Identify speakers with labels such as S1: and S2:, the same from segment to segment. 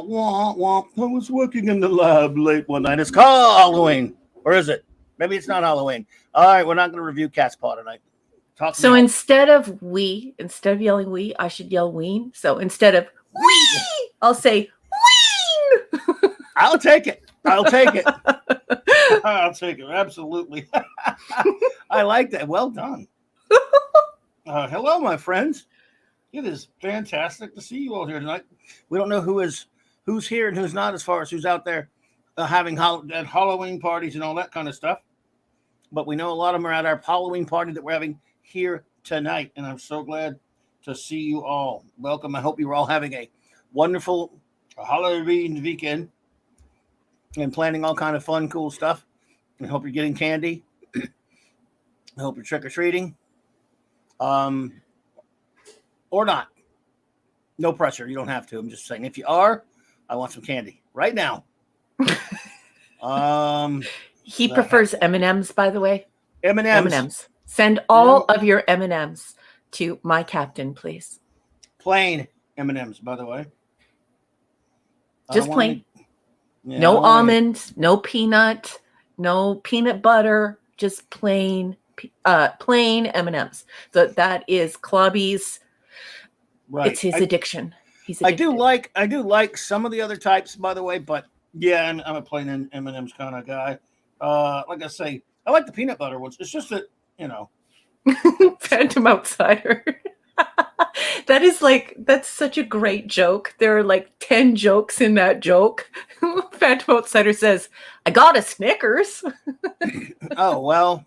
S1: wah, wah, wah. I was working in the lab late one night. It's called Halloween. Or is it? Maybe it's not Halloween. All right, we're not going to review Cat's Paw tonight. Talk to me.
S2: So instead of yelling we, I should yell ween. So instead of wee, I'll say ween.
S1: I'll take it. I'll take it. I'll take it. Absolutely. I like that. Well done. Hello, my friends. It is fantastic to see you all here tonight. We don't know who's here and who's not, as far as who's out there having at Halloween parties and all that kind of stuff. But we know a lot of them are at our Halloween party that we're having here tonight, and I'm so glad to see you all. Welcome. I hope you're all having a wonderful Halloween weekend and planning all kind of fun, cool stuff. I hope you're getting candy. I hope you're trick-or-treating. Or not. No pressure. You don't have to. I'm just saying, if you are, I want some candy right now.
S2: He prefers M&Ms, by the way.
S1: M&Ms.
S2: Send all of your M&Ms to my captain, please.
S1: Plain M&Ms, by the way.
S2: Just plain. No almond, no peanut, no peanut butter. Just plain M&Ms. So that is Clobby's. Right. It's his addiction. He's addicted.
S1: I do like some of the other types, by the way, but yeah, I'm a plain M&Ms kind of guy. Like I say, I like the peanut butter ones. It's just that,
S2: Phantom Outsider. That's such a great joke. There are like 10 jokes in that joke. Phantom Outsider says, I got a Snickers.
S1: Oh, well,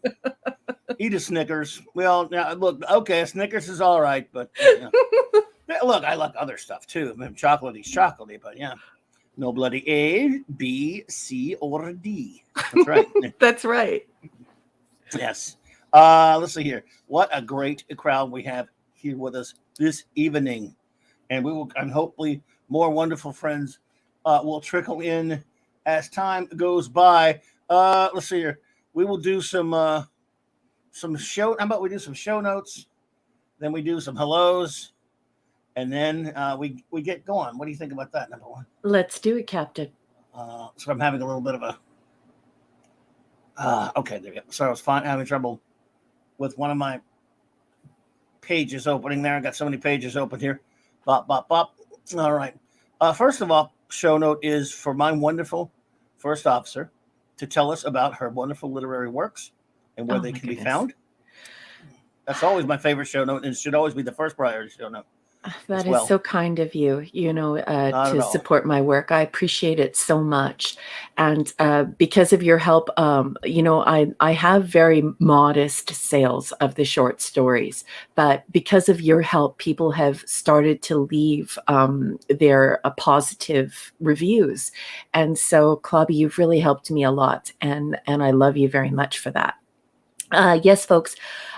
S1: eat a Snickers. Well, now look, okay, a Snickers is all right, but look, I like other stuff too. I mean, chocolatey, but yeah. No bloody A, B, C, or D. That's right.
S2: That's right.
S1: Yes. Let's see here. What a great crowd we have here with us this evening. And hopefully more wonderful friends will trickle in as time goes by. Let's see here. We will do some show. How about we do some show notes? Then we do some hellos. And then we get going. What do you think about that, number one?
S2: Let's do it, Captain.
S1: So I'm having a little bit of a... okay, there we go. So I was having trouble with one of my pages opening there. I got so many pages open here. Bop, bop, bop. All right. First of all, show note is for my wonderful first officer to tell us about her wonderful literary works and where they can be found. That's always my favorite show note, and it should always be the first priority show note.
S2: That is so kind of you, to support my work. I appreciate it so much. And because of your help, I have very modest sales of the short stories. But because of your help, people have started to leave their positive reviews. And so, Clobby, you've really helped me a lot. And I love you very much for that. Yes, folks.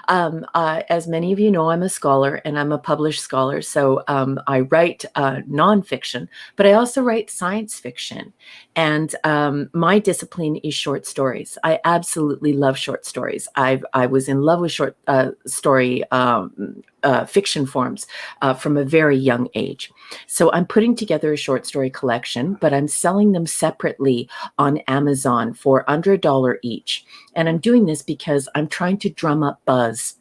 S2: As many of you know, I'm a scholar and I'm a published scholar. So I write nonfiction, but I also write science fiction. And my discipline is short stories. I absolutely love short stories. I was in love with short story fiction forms from a very young age. So I'm putting together a short story collection, but I'm selling them separately on Amazon for under $1 each. And I'm doing this because I'm trying to drum up buzz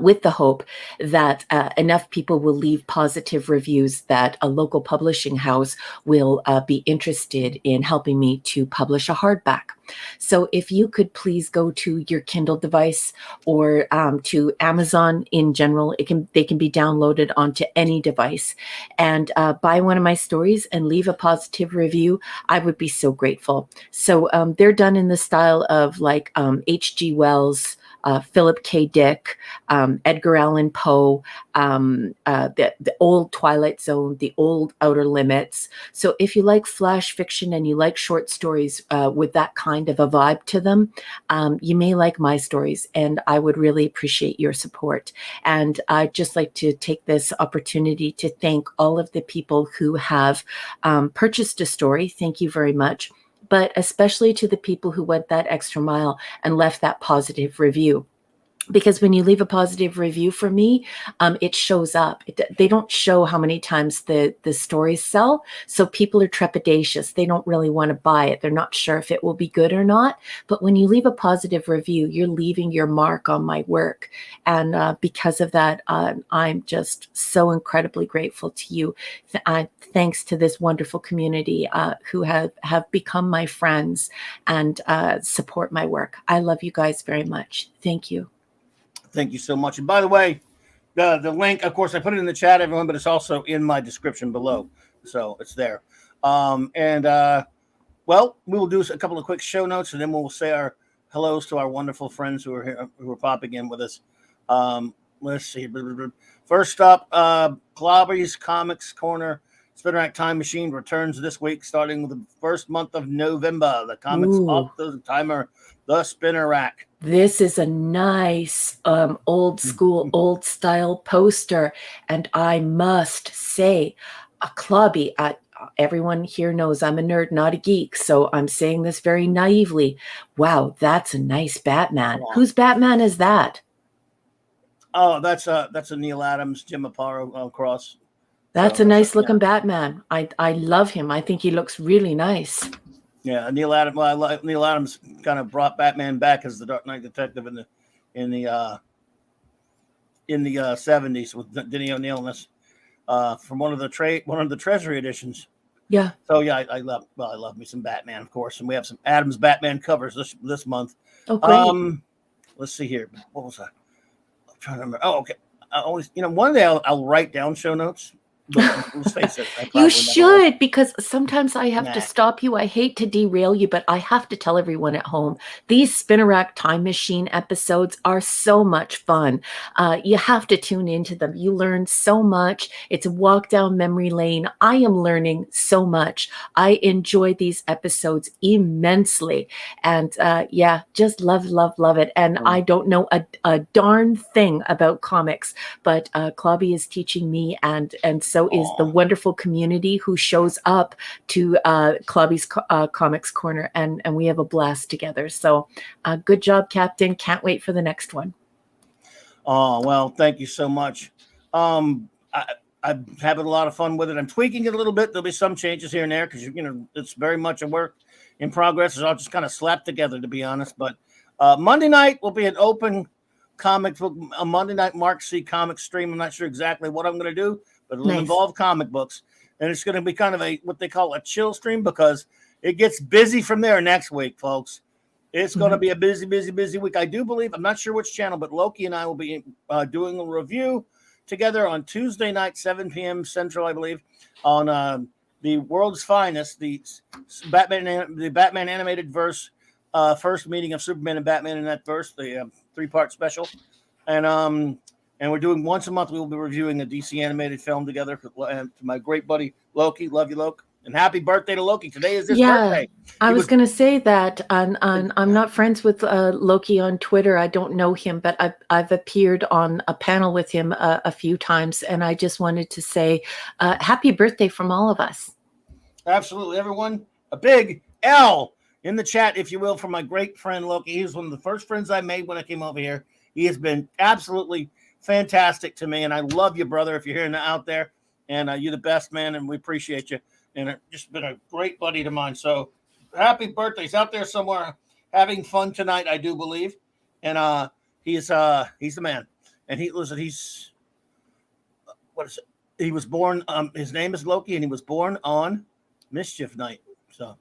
S2: with the hope that enough people will leave positive reviews that a local publishing house will be interested in helping me to publish a hardback. So if you could please go to your Kindle device or to Amazon in general, they can be downloaded onto any device, and buy one of my stories and leave a positive review. I would be so grateful. So they're done in the style of like H.G. Wells, Philip K. Dick, Edgar Allan Poe, the old Twilight Zone, the old Outer Limits. So if you like flash fiction and you like short stories with that kind of a vibe to them, you may like my stories, and I would really appreciate your support. And I'd just like to take this opportunity to thank all of the people who have purchased a story. Thank you very much. But especially to the people who went that extra mile and left that positive review. because when you leave a positive review for me, it shows up. They don't show how many times the stories sell, so people are trepidatious. They don't really want to buy it. They're not sure if it will be good or not. But when you leave a positive review, you're leaving your mark on my work, and because of that, I'm just so incredibly grateful to you. Thanks to this wonderful community who have become my friends and support my work. I love you guys very much. Thank you.
S1: Thank you so much. And by the way, the link, of course, I put it in the chat, everyone, but it's also in my description below. So it's there. Well, we will do a couple of quick show notes, and then we'll say our hellos to our wonderful friends who are here, who are popping in with us. Let's see. First up, Clobberi's Comics Corner Spinner Rack Time Machine returns this week, starting with the first month of November. The comics off the timer, the Spinner Rack.
S2: This is a nice old school, old style poster. And I must say, a Clobby, everyone here knows I'm a nerd, not a geek. So I'm saying this very naively. Wow, that's a nice Batman. Whose Batman is that?
S1: Oh, that's a Neil Adams, Jim Aparo cross.
S2: That's a nice looking Batman. I love him. I think he looks really nice.
S1: Yeah, Neil Adams. Well, Neil Adams kind of brought Batman back as the Dark Knight detective in the 70s with Denny O'Neil and this from one of the Treasury editions.
S2: Yeah.
S1: So yeah, I love me some Batman, of course, and we have some Adams Batman covers this month.
S2: Oh, great.
S1: Let's see here. What was that? I'm trying to remember. Oh, okay. I always, one day I'll write down show notes. Let's face it,
S2: you should, because sometimes I have to stop you. I hate to derail you, but I have to tell everyone at home, these Spinner Rack Time Machine episodes are so much fun. You have to tune into them. You learn so much. It's a walk down memory lane. I am learning so much. I enjoy these episodes immensely. And just love it. And I don't know a darn thing about comics, but Clobby is teaching me, and so is the wonderful community who shows up to Clobby's Comics Corner, and we have a blast together. So good job, Captain. Can't wait for the next one.
S1: Oh, well, thank you so much. I'm having a lot of fun with it. I'm tweaking it a little bit. There'll be some changes here and there because, it's very much a work in progress. It's all just kind of slapped together, to be honest. But Monday night will be an open comic book, a Monday night Mark C comic stream. I'm not sure exactly what I'm going to do, but it'll involve comic books, and it's going to be kind of what they call a chill stream because it gets busy from there next week, folks. It's going to be a busy week. I do believe, I'm not sure which channel, but Loki and I will be doing a review together on Tuesday night, 7 p.m. Central, I believe, on the World's Finest, the Batman animated verse, first meeting of Superman and Batman in that verse, the 3-part special, and we're doing once a month. We will be reviewing a DC animated film together. And to my great buddy Loki, love you, Loki, and happy birthday to Loki. Today is his birthday.
S2: I was going to say that, and I'm not friends with Loki on Twitter. I don't know him, but I've appeared on a panel with him a few times, and I just wanted to say happy birthday from all of us.
S1: Absolutely, everyone. A big L in the chat, if you will, for my great friend Loki. He was one of the first friends I made when I came over here. He has been absolutely fantastic to me, and I love you, brother, if you're hearing out there, and you're the best, man, and we appreciate you, and just been a great buddy to mine. So happy birthday. He's out there somewhere having fun tonight, I do believe, and he's the man, and he was born, his name is Loki, and he was born on Mischief Night, so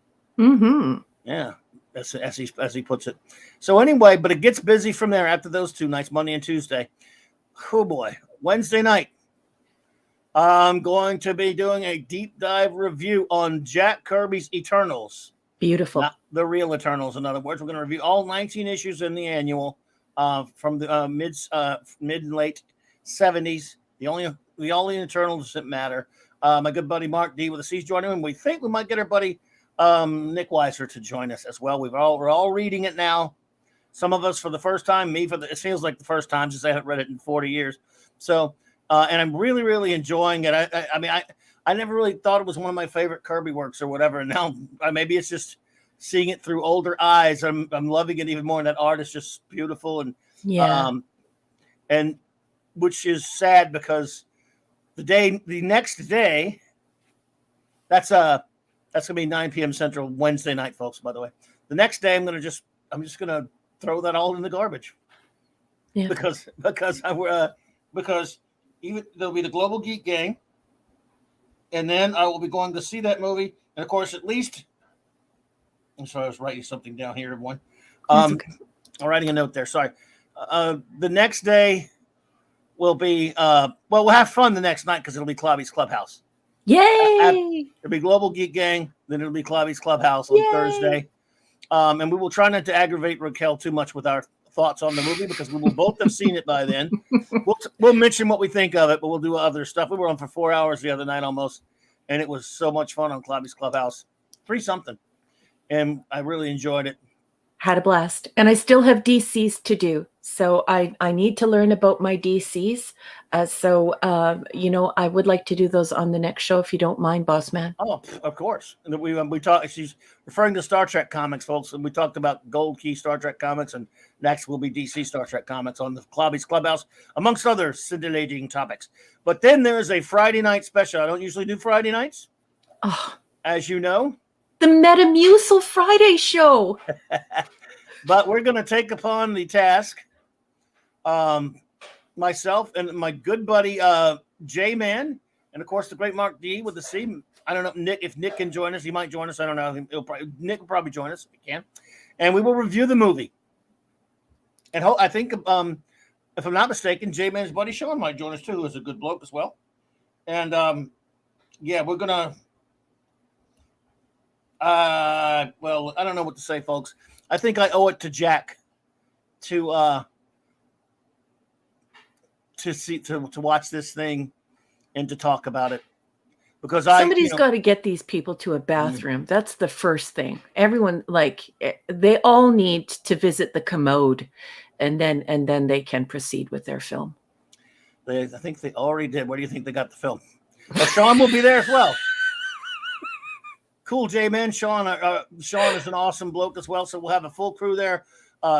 S1: yeah, as he puts it. So anyway, but it gets busy from there after those 2 nights, Monday and Tuesday. Oh boy, Wednesday night, I'm going to be doing a deep dive review on Jack Kirby's Eternals.
S2: Beautiful.
S1: Not the real Eternals, in other words. We're going to review all 19 issues in the annual from the mid and late 70s. The only Eternals that matter. My good buddy Mark D with the C's joining him. We think we might get our buddy Nick Weiser to join us as well. We're all reading it now. Some of us for the first time, it feels like the first time since I haven't read it in 40 years. So, and I'm really, really enjoying it. I never really thought it was one of my favorite Kirby works or whatever. And now maybe it's just seeing it through older eyes. I'm loving it even more. And that art is just beautiful. And and which is sad because the next day, that's gonna be 9 p.m. Central Wednesday night, folks. By the way, the next day I'm just gonna throw that all in the garbage. Yeah. Because even there'll be the Global Geek Gang, and then I will be going to see that movie, and of course, at least. I'm sorry, I was writing something down here, everyone. Okay. I'm writing a note there. Sorry. The next day will be we'll have fun the next night because it'll be Clobby's Clubhouse.
S2: Yay!
S1: It'll be Global Geek Gang, then it'll be Clobby's Clubhouse on Thursday. And we will try not to aggravate Raquel too much with our thoughts on the movie because we will both have seen it by then. We'll mention what we think of it, but we'll do other stuff. We were on for 4 hours the other night almost, and it was so much fun on Clobby's Clubhouse. 3-something. And I really enjoyed it.
S2: Had a blast. And I still have DCs to do. So I need to learn about my DCs. I would like to do those on the next show if you don't mind, boss man.
S1: Oh, of course. And we talked. She's referring to Star Trek comics, folks, and we talked about Gold Key Star Trek comics, and next will be DC Star Trek comics on the Clobby's Clubhouse, amongst other scintillating topics. But then there is a Friday night special. I don't usually do Friday nights, as you know.
S2: The Metamucil Friday show.
S1: But we're going to take upon the task, myself and my good buddy J-Man, and of course the great Mark D with the C. I don't know if Nick can join us. He might join us. I don't know. Nick will probably join us if he can, and we will review the movie. And I think, if I'm not mistaken, J-Man's buddy Sean might join us too, who is a good bloke as well. And we're gonna. Well, I don't know what to say, folks. I think I owe it to Jack to watch this thing and to talk about it, because
S2: somebody's got to get these people to a bathroom. That's the first thing. Everyone, they all need to visit the commode, and then they can proceed with their film.
S1: I think they already did. Where do you think they got the film? Well, Sean will be there as well. Cool, J-Man. Sean is an awesome bloke as well. So we'll have a full crew there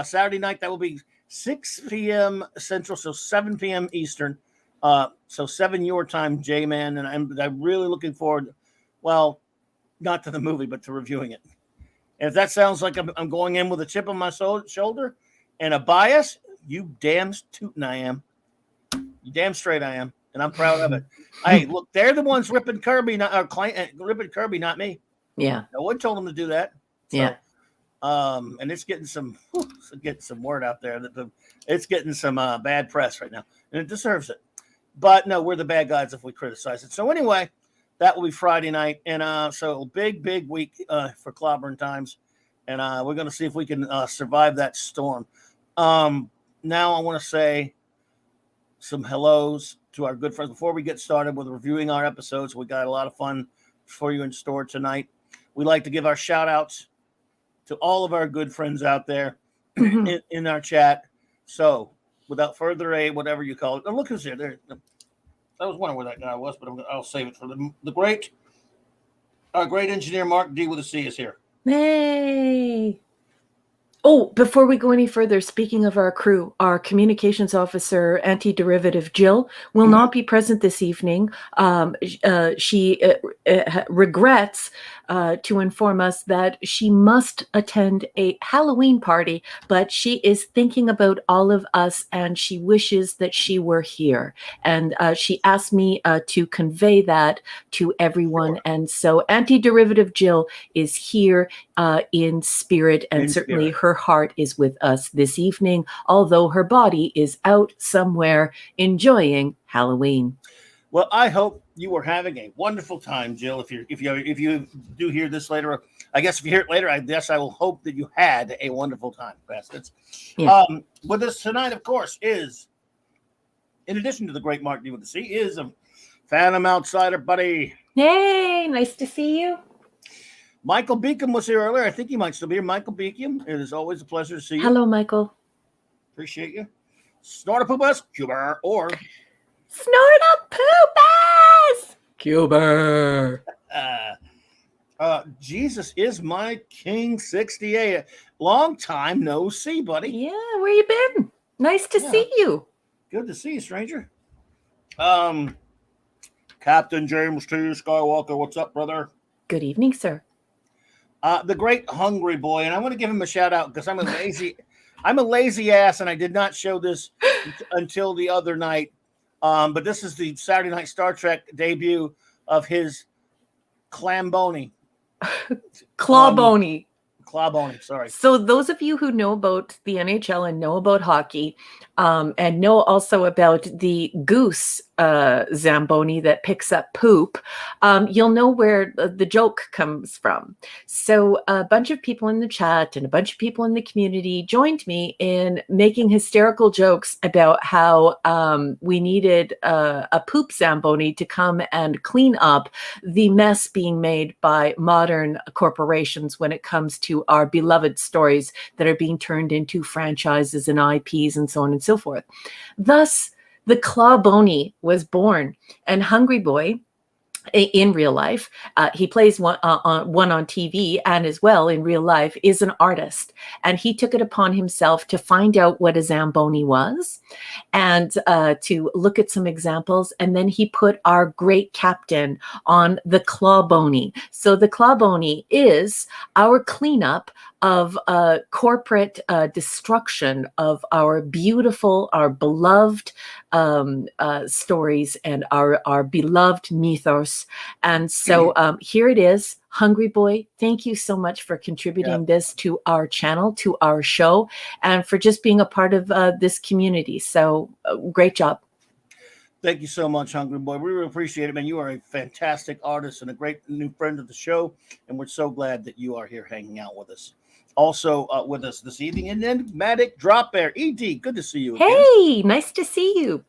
S1: Saturday night. That will be 6 p.m. Central, so 7 p.m. Eastern. So 7 your time, J-Man. And I'm really looking forward, well, not to the movie, but to reviewing it. And if that sounds like I'm going in with a chip on my shoulder and a bias, you damn tootin' I am. You damn straight I am. And I'm proud of it. Hey, look, they're the ones ripping Kirby, ripping Kirby, not me.
S2: Yeah.
S1: No one told him to do that. So,
S2: yeah.
S1: And it's getting some word out there that it's getting some bad press right now, and it deserves it. But no, we're the bad guys if we criticize it. So anyway, that will be Friday night, and so big week for Clobbering Times, and we're going to see if we can survive that storm. Now I want to say some hellos to our good friends before we get started with reviewing our episodes. We got a lot of fun for you in store tonight. We like to give our shout outs to all of our good friends out there in our chat. So without further ado, whatever you call it. And look who's here. There. I was wondering where that guy was, but I'll save it for our great engineer, Mark D with a C, is here.
S2: Hey. Oh, before we go any further, speaking of our crew, our communications officer, anti-derivative Jill, will not be present this evening. She regrets to inform us that she must attend a Halloween party, but she is thinking about all of us and she wishes that she were here. And she asked me to convey that to everyone. Sure. And so anti-derivative Jill is here in spirit, and certainly her heart is with us this evening, although her body is out somewhere enjoying Halloween.
S1: Well, I hope you are having a wonderful time, Jill. If you do hear this later, I guess if you hear it later, I guess I will hope that you had a wonderful time, bastards. Yeah. With us tonight, of course, is, in addition to the great Mark D with the C, is a Phantom Outsider buddy.
S2: Hey, nice to see you.
S1: Michael Beacom was here earlier. I think he might still be here. Michael Beacom, it is always a pleasure to see you.
S2: Hello, Michael.
S1: Appreciate you. Snortapoopas, Cuber, or
S2: Snortapoopas, Cuber.
S1: Jesus is my King 68. Long time no see, buddy.
S2: Yeah, where you been? Nice to see you.
S1: Good to see you, stranger. Captain James T. Skywalker, what's up, brother?
S2: Good evening, sir.
S1: The great Hungry Boy, and I want to give him a shout out because I'm a lazy ass, and I did not show this until the other night. But this is the Saturday Night Star Trek debut of his Clamboni.
S2: Clawbony.
S1: Clawbony, sorry.
S2: So those of you who know about the NHL and know about hockey, and know also about the goose Zamboni that picks up poop, you'll know where the joke comes from. So a bunch of people in the chat and a bunch of people in the community joined me in making hysterical jokes about how we needed a poop Zamboni to come and clean up the mess being made by modern corporations when it comes to our beloved stories that are being turned into franchises and IPs and so on and so forth. Thus, the Clawbony was born, and Hungry Boy, in real life, he plays one on TV, and as well in real life is an artist, and he took it upon himself to find out what a Zamboni was and to look at some examples, and then he put our great captain on the Clawbony. So the Clawbony is our cleanup of corporate destruction of our beautiful, our beloved stories and our beloved mythos. And so here it is. Hungry Boy, thank you so much for contributing this to our channel, to our show, and for just being a part of this community. So great job.
S1: Thank you so much, Hungry Boy. We really appreciate it, man. You are a fantastic artist and a great new friend of the show, and we're so glad that you are here hanging out with us. Also with us this evening, Enigmatic Drop Bear. ED, good to see you again.
S2: Hey, nice to see you.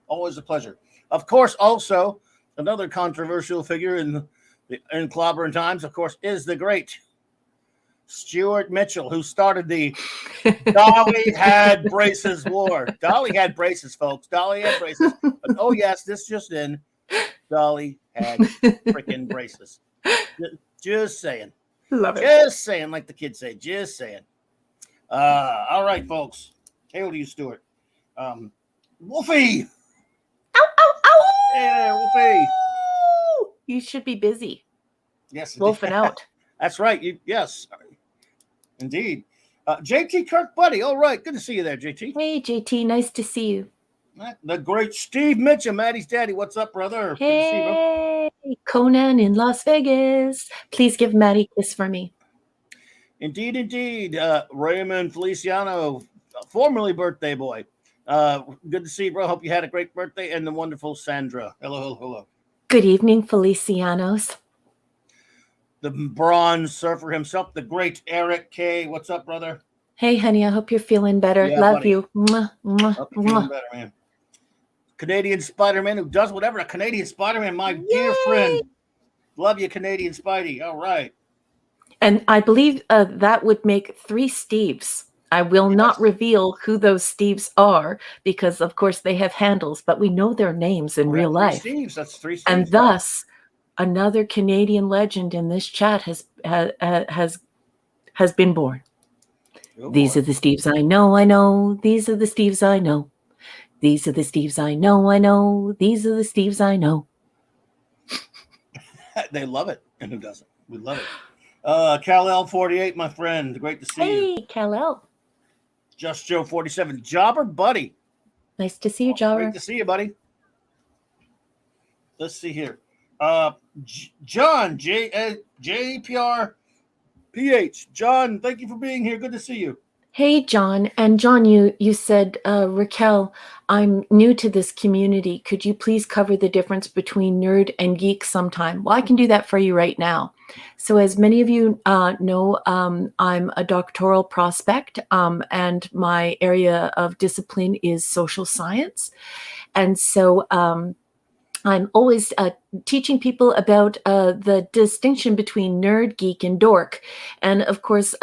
S1: Always a pleasure. Of course, also, another controversial figure in Clobbering Times, of course, is the great Stuart Mitchell, who started the Dolly Had Braces War. Dolly had braces, folks. Dolly had braces. But, oh, yes, this just in. Dolly had freaking braces. Just saying.
S2: Love it.
S1: Just saying, like the kids say. Just saying. All right, folks. Hail to you, Stuart. Wolfie.
S2: Ow, ow, ow.
S1: Yeah, Wolfie.
S2: You should be busy.
S1: Yes.
S2: Wolfing out.
S1: That's right. Yes. Indeed. JT Kirk, buddy. All right. Good to see you there, JT.
S2: Hey, JT. Nice to see you.
S1: The great Steve Mitchum, Maddie's daddy. What's up, brother?
S2: Hey,
S1: good to see you, bro.
S2: Conan in Las Vegas. Please give Maddie a kiss for me.
S1: Indeed. Raymond Feliciano, formerly birthday boy. Good to see you, bro. Hope you had a great birthday. And the wonderful Sandra. Hello.
S2: Good evening, Felicianos.
S1: The bronze surfer himself, the great Eric K. What's up, brother?
S2: Hey, honey. I hope you're feeling better.
S1: Yeah,
S2: Love
S1: buddy.
S2: you. Mwah, mwah,
S1: Hope you're feeling
S2: mwah.
S1: better, man. Canadian Spider-Man who does whatever. A Canadian Spider-Man, my
S2: Yay!
S1: dear friend. Love you, Canadian Spidey. All right.
S2: And I believe that would make 3 Steves. I will not reveal who those Steves are because, of course, they have handles, but we know their names in real life.
S1: Steves. That's 3 Steves.
S2: And thus, another Canadian legend in this chat has been born. These are the Steves I know. These are the Steves I know. These are the Steves I know. These are the Steves I know.
S1: They love it. And who doesn't? We love it. Kal-El 48, my friend. Great to see you.
S2: Hey, Kal-El.
S1: Just Joe 47. Jobber, buddy.
S2: Nice to see you, Jobber.
S1: Great to see you, buddy. Let's see here. John, JPR PH. John, thank you for being here. Good to see you.
S2: Hey, John. And John, you said, Raquel, I'm new to this community. Could you please cover the difference between nerd and geek sometime? Well, I can do that for you right now. So as many of you know, I'm a doctoral prospect, and my area of discipline is social science. And so I'm always teaching people about the distinction between nerd, geek, and dork. And of course,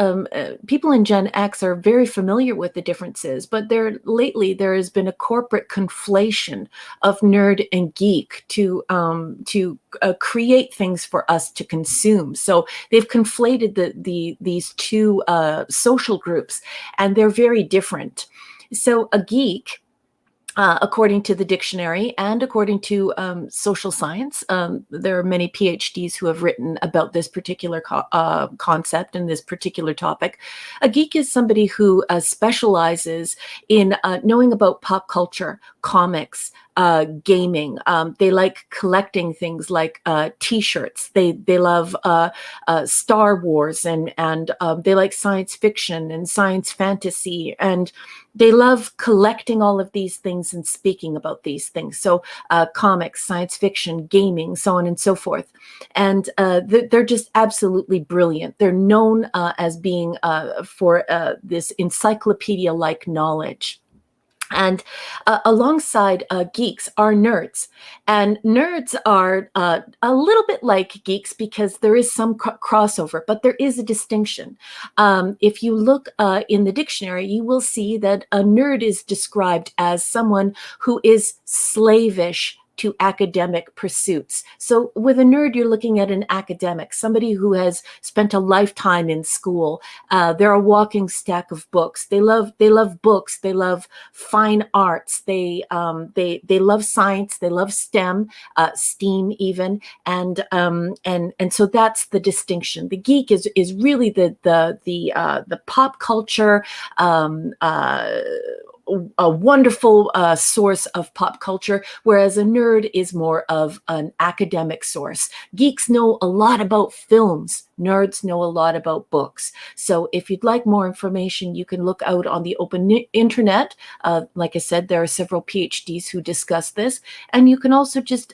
S2: people in Gen X are very familiar with the differences, but lately there has been a corporate conflation of nerd and geek to create things for us to consume. So they've conflated these two social groups, and they're very different. So a geek according to the dictionary and according to social science. There are many PhDs who have written about this particular concept and this particular topic. A geek is somebody who specializes in knowing about pop culture, comics, gaming. They like collecting things like T-shirts. They love Star Wars, and they like science fiction and science fantasy, and they love collecting all of these things and speaking about these things. So comics, science fiction, gaming, so on and so forth. And they're just absolutely brilliant. They're known as being for this encyclopedia-like knowledge. And alongside geeks are nerds. And nerds are a little bit like geeks because there is some crossover, but there is a distinction. If you look in the dictionary, you will see that a nerd is described as someone who is slavish to academic pursuits. So with a nerd, you're looking at an academic, somebody who has spent a lifetime in school. They're a walking stack of books. They love books. They love fine arts. They love science. They love STEM, STEAM even, and so that's the distinction. The geek is really the pop culture. A wonderful source of pop culture, whereas a nerd is more of an academic source. Geeks know a lot about films. Nerds know a lot about books. So if you'd like more information, you can look out on the open internet. Like I said, there are several PhDs who discuss this, and you can also just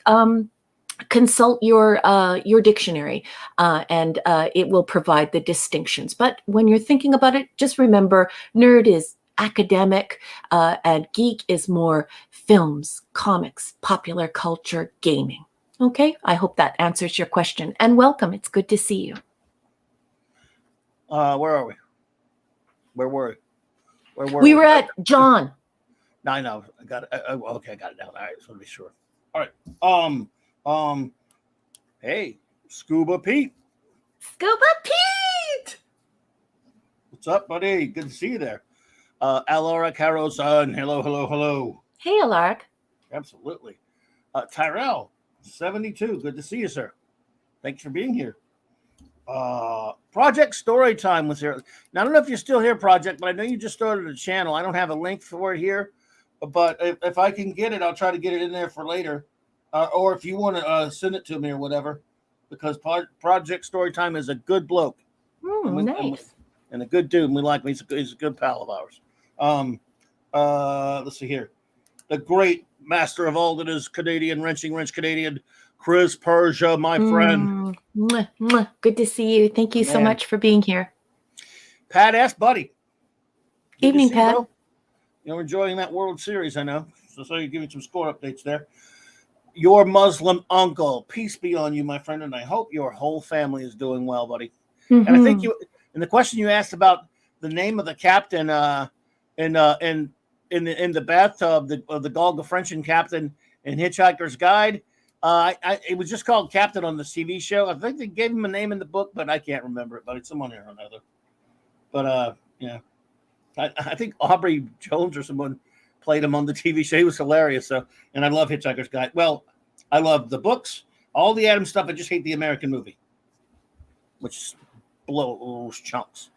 S2: consult your dictionary, and it will provide the distinctions. But when you're thinking about it, just remember, nerd is academic, and geek is more films, comics, popular culture, gaming. Okay, I hope that answers your question. And welcome. It's good to see you.
S1: Where are we? Where were we?
S2: We were at John.
S1: No, I know. I got it. Okay, I got it down. All right, just want to be sure. All right. Hey, Scuba Pete.
S2: Scuba Pete.
S1: What's up, buddy? Good to see you there. Alora Caro-san. Hello.
S2: Hey, Alaric.
S1: Absolutely. Tyrell, 72. Good to see you, sir. Thanks for being here. Project Storytime was here. Now, I don't know if you're still here, Project, but I know you just started a channel. I don't have a link for it here, but if I can get it, I'll try to get it in there for later. Or if you want to send it to me or whatever, because Project Storytime is a good bloke.
S2: Nice.
S1: And a good dude. And we like him. He's a good pal of ours. Let's see here. The great master of all that is Canadian, wrench Canadian, Chris Persia, my friend.
S2: Good to see you. Thank you so much for being here.
S1: Pat S. Buddy.
S2: Good evening, Pat.
S1: You, you're enjoying that World Series, I know. So you're giving some score updates there. Your Muslim uncle. Peace be on you, my friend, and I hope your whole family is doing well, buddy. And I think and the question you asked about the name of the captain in the bathtub of the Golga Frenchen captain in Hitchhiker's Guide, it was just called Captain on the TV show. I think they gave him a name in the book, but I can't remember it. But it's someone here or another. But yeah, I think Aubrey Jones or someone played him on the TV show. He was hilarious. So, and I love Hitchhiker's Guide. Well, I love the books, all the Adam stuff. I just hate the American movie, which blows chunks.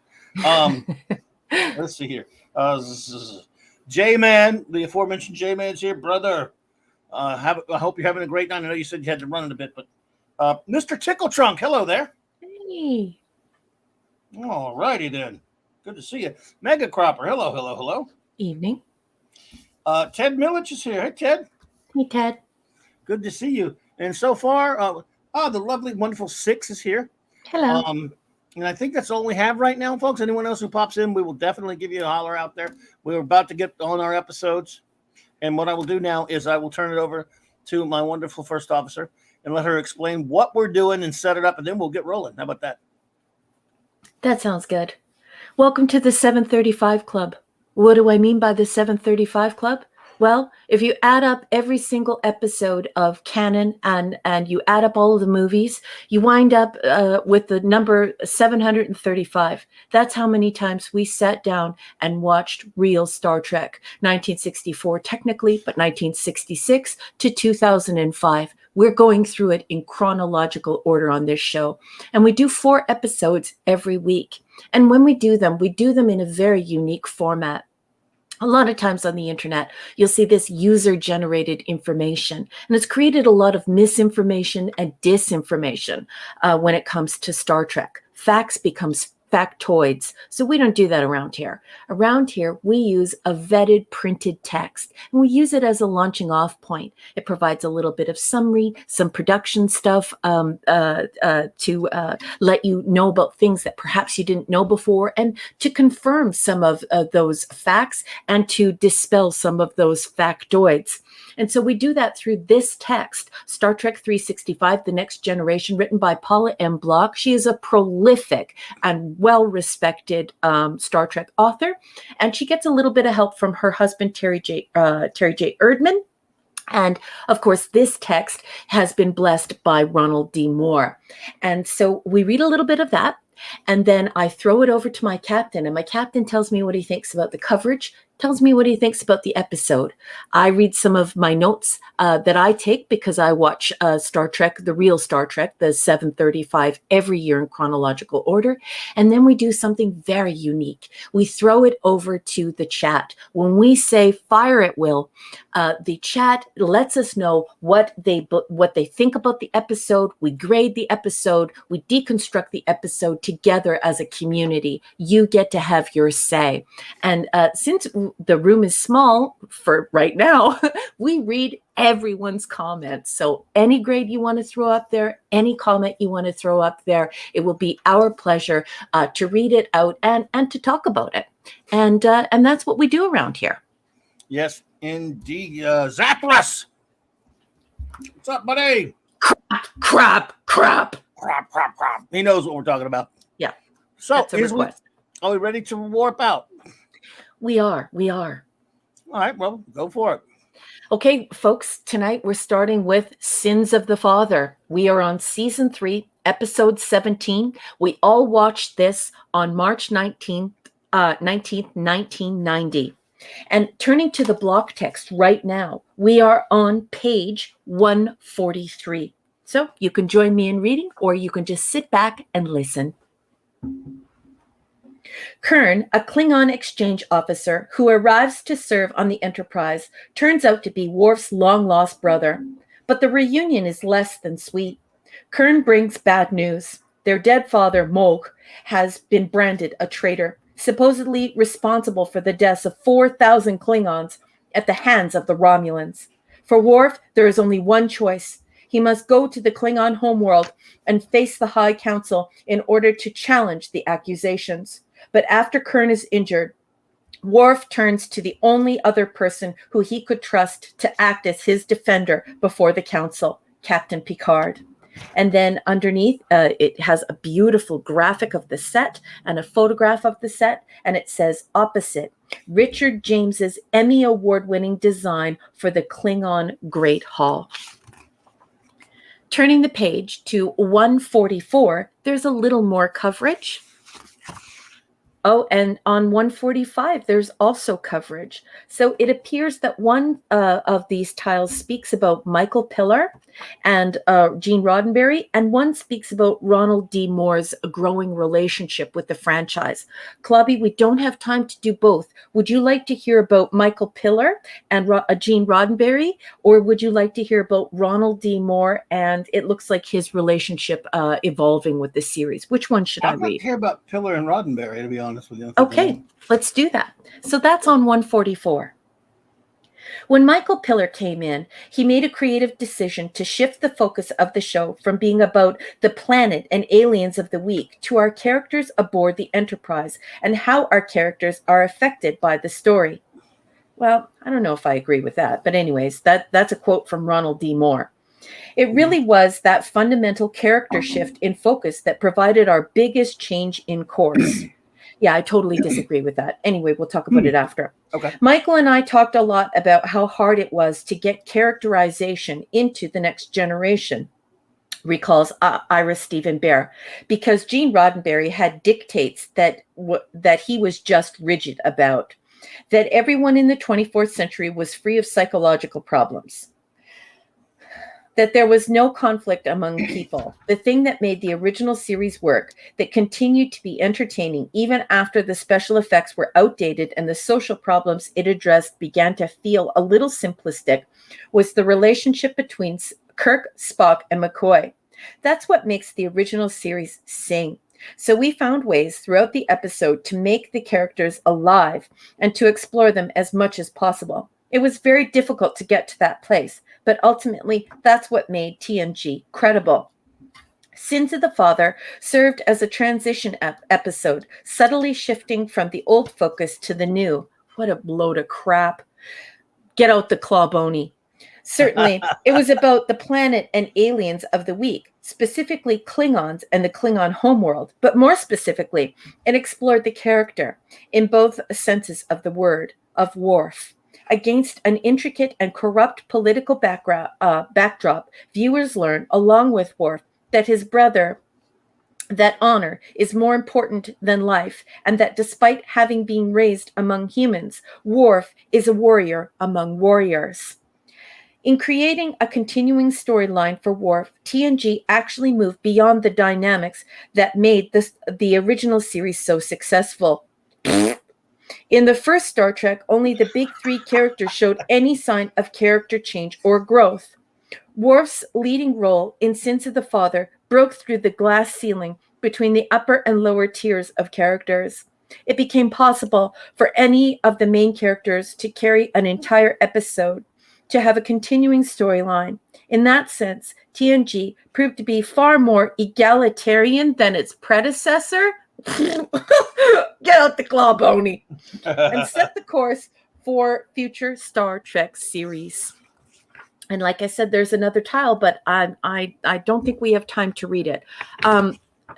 S1: Let's see here. J-Man, the aforementioned J-Man's here, brother. I hope you're having a great night. I know you said you had to run in a bit, but Mr. Tickle Trunk, hello there.
S2: Hey.
S1: All righty then. Good to see you. Mega Cropper, hello.
S2: Evening.
S1: Ted Millich is here. Hey, Ted.
S2: Hey, Ted.
S1: Good to see you. And so far, the lovely, wonderful Six is here.
S2: Hello.
S1: And I think that's all we have right now, folks. Anyone else who pops in, we will definitely give you a holler out there. We're about to get on our episodes. And what I will do now is I will turn it over to my wonderful first officer and let her explain what we're doing and set it up, and then we'll get rolling. How about that?
S2: That sounds good. Welcome to the 735 Club. What do I mean by the 735 Club? Well, if you add up every single episode of canon and you add up all of the movies, you wind up with the number 735. That's how many times we sat down and watched real Star Trek. 1964 technically, but 1966 to 2005. We're going through it in chronological order on this show. And we do 4 episodes every week. And when we do them in a very unique format. A lot of times on the internet, you'll see this user-generated information, and it's created a lot of misinformation and disinformation when it comes to Star Trek. Facts becomes factoids. So we don't do that around here. Around here, we use a vetted printed text, and we use it as a launching off point. It provides a little bit of summary, some production stuff to let you know about things that perhaps you didn't know before, and to confirm some of those facts and to dispel some of those factoids. And so we do that through this text, Star Trek 365, The Next Generation, written by Paula M. Block. She is a prolific and well-respected Star Trek author, and she gets a little bit of help from her husband, Terry J. Erdman. And of course, this text has been blessed by Ronald D. Moore. And so we read a little bit of that, and then I throw it over to my captain, and my captain tells me what he thinks about the coverage, tells me what he thinks about the episode. I read some of my notes that I take because I watch Star Trek, the real Star Trek, the 735 every year in chronological order. And then we do something very unique. We throw it over to the chat. When we say fire at will, the chat lets us know what they think about the episode. We grade the episode. We deconstruct the episode together as a community. You get to have your say. And since the room is small for right now, we read everyone's comments. So any grade you want to throw up there, any comment you want to throw up there, it will be our pleasure to read it out and to talk about it. And that's what we do around here.
S1: Yes, indeed. Zapdos! What's up, buddy?
S2: Crap.
S1: He knows what we're talking about.
S2: Yeah.
S1: So, are we ready to warp out?
S2: We are.
S1: All right, well, go for it.
S2: Okay, folks, tonight we're starting with Sins of the Father. We are on season 3, episode 17. We all watched this on March 19th, 1990. And turning to the block text right now, we are on page 143. So you can join me in reading, or you can just sit back and listen. Kern, a Klingon exchange officer who arrives to serve on the Enterprise, turns out to be Worf's long-lost brother. But the reunion is less than sweet. Kern brings bad news. Their dead father, Mog, has been branded a traitor, supposedly responsible for the deaths of 4,000 Klingons at the hands of the Romulans. For Worf, there is only one choice. He must go to the Klingon homeworld and face the High Council in order to challenge the accusations. But after Kern is injured, Worf turns to the only other person who he could trust to act as his defender before the council, Captain Picard. And then underneath, it has a beautiful graphic of the set and a photograph of the set, and it says opposite, Richard James's Emmy Award-winning design for the Klingon Great Hall. Turning the page to 144, there's a little more coverage. Oh, and on 145, there's also coverage. So it appears that one of these tiles speaks about Michael Pillar and Gene Roddenberry, and one speaks about Ronald D. Moore's growing relationship with the franchise. Clobby, we don't have time to do both. Would you like to hear about Michael Pillar and Gene Roddenberry, or would you like to hear about Ronald D. Moore and it looks like his relationship evolving with the series? Which one should I read?
S1: I'd like to hear about Pillar and Roddenberry, to be honest with you.
S2: Okay, let's do that. So that's on 144. When Michael Pillar came in, he made a creative decision to shift the focus of the show from being about the planet and aliens of the week to our characters aboard the Enterprise and how our characters are affected by the story. Well, I don't know if I agree with that, but anyways, that's a quote from Ronald D. Moore. It really was that fundamental character shift in focus that provided our biggest change in course. Yeah, I totally disagree with that. Anyway, we'll talk about it after.
S1: Okay.
S2: Michael and I talked a lot about how hard it was to get characterization into the next generation, recalls Ira Stephen Bear, because Gene Roddenberry had dictates that he was just rigid about, that everyone in the 24th century was free of psychological problems, that there was no conflict among people. The thing that made the original series work, that continued to be entertaining even after the special effects were outdated and the social problems it addressed began to feel a little simplistic, was the relationship between Kirk, Spock, and McCoy. That's what makes the original series sing. So we found ways throughout the episode to make the characters alive and to explore them as much as possible. It was very difficult to get to that place, but ultimately that's what made TNG credible. Sins of the Father served as a transition episode, subtly shifting from the old focus to the new. What a load of crap. Get out the clawbony. Certainly, it was about the planet and aliens of the week, specifically Klingons and the Klingon homeworld. But more specifically, it explored the character, in both senses of the word, of Worf. Against an intricate and corrupt political backdrop, viewers learn, along with Worf, that his brother, that honor is more important than life, and that despite having been raised among humans, Worf is a warrior among warriors. In creating a continuing storyline for Worf, TNG actually moved beyond the dynamics that made the original series so successful. In the first Star Trek, only the big three characters showed any sign of character change or growth. Worf's leading role in Sins of the Father broke through the glass ceiling between the upper and lower tiers of characters. It became possible for any of the main characters to carry an entire episode, to have a continuing storyline. In that sense, TNG proved to be far more egalitarian than its predecessor. Get out the clawbony. And set the course for future Star Trek series. And like I said, there's another tile, but I don't think we have time to read it,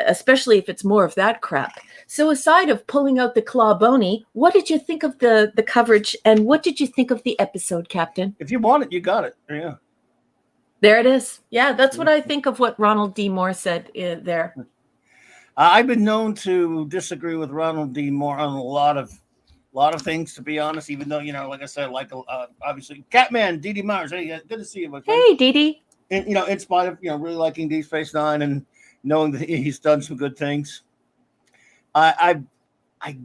S2: especially if it's more of that crap. So aside of pulling out the clawbony, what did you think of the coverage, and what did you think of the episode, Captain?
S1: If you want it, you got it. Yeah.
S2: There it is. Yeah, that's what I think of what Ronald D. Moore said there.
S1: I've been known to disagree with Ronald D. Moore on a lot of things, to be honest, even though, like I said, obviously Catman, Dee Dee Myers. Hey, good to see you.
S2: Hey, Dee Dee.
S1: And, in spite of, really liking Deep Space Nine and knowing that he's done some good things, I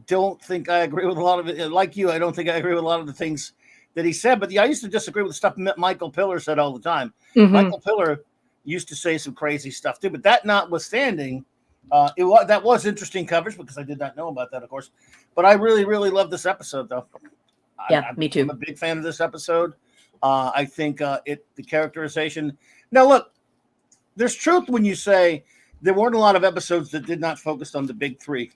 S1: don't think I agree with a lot of it. Like you, I don't think I agree with a lot of the things that he said, but I used to disagree with the stuff Michael Piller said all the time. Mm-hmm. Michael Piller used to say some crazy stuff too, but that notwithstanding, that was interesting coverage, because I did not know about that, of course. But I really, really love this episode, though.
S2: Yeah, me too.
S1: I'm a big fan of this episode. I think the characterization. Now, look, there's truth when you say there weren't a lot of episodes that did not focus on the big three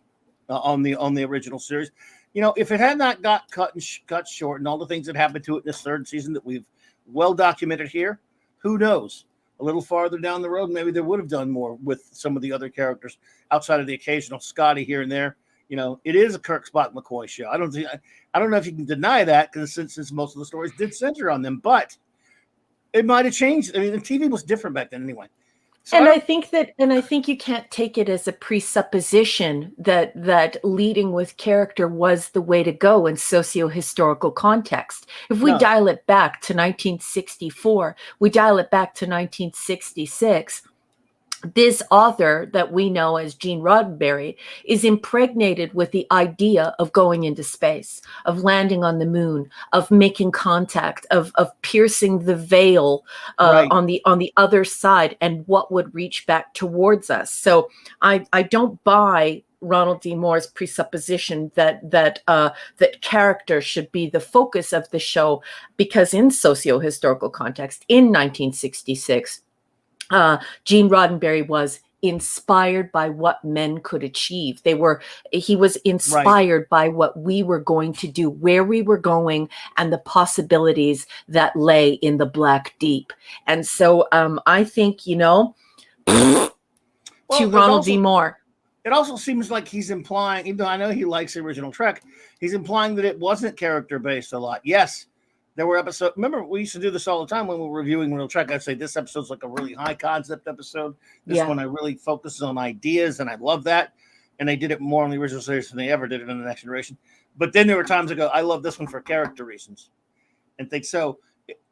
S1: on the original series. If it had not got cut short and all the things that happened to it in this third season that we've well documented here, who knows? A little farther down the road, maybe they would have done more with some of the other characters outside of the occasional Scotty here and there. It is a Kirk, Spock, McCoy show. I don't know if you can deny that, because since most of the stories did center on them, but it might have changed. I mean, the TV was different back then anyway. So
S2: I think you can't take it as a presupposition that leading with character was the way to go in socio-historical context. If we dial it back to 1964, we dial it back to 1966, this author that we know as Gene Roddenberry is impregnated with the idea of going into space, of landing on the moon, of making contact, of piercing the veil right on the other side, and what would reach back towards us. So I don't buy Ronald D. Moore's presupposition that character should be the focus of the show, because in socio-historical context in 1966, Gene Roddenberry was inspired by what men could achieve. He was inspired by what we were going to do, where we were going, and the possibilities that lay in the black deep. And so I think, to Ronald D. Moore.
S1: it also seems like he's implying, even though I know he likes the original Trek, he's implying that it wasn't character based a lot. Yes, there were episodes. Remember, we used to do this all the time when we were reviewing Real Trek. I'd say this episode's like a really high concept episode. This one I really focused on ideas, and I love that. And they did it more on the original series than they ever did it in the Next Generation. But then there were times I go, I love this one for character reasons, and think so.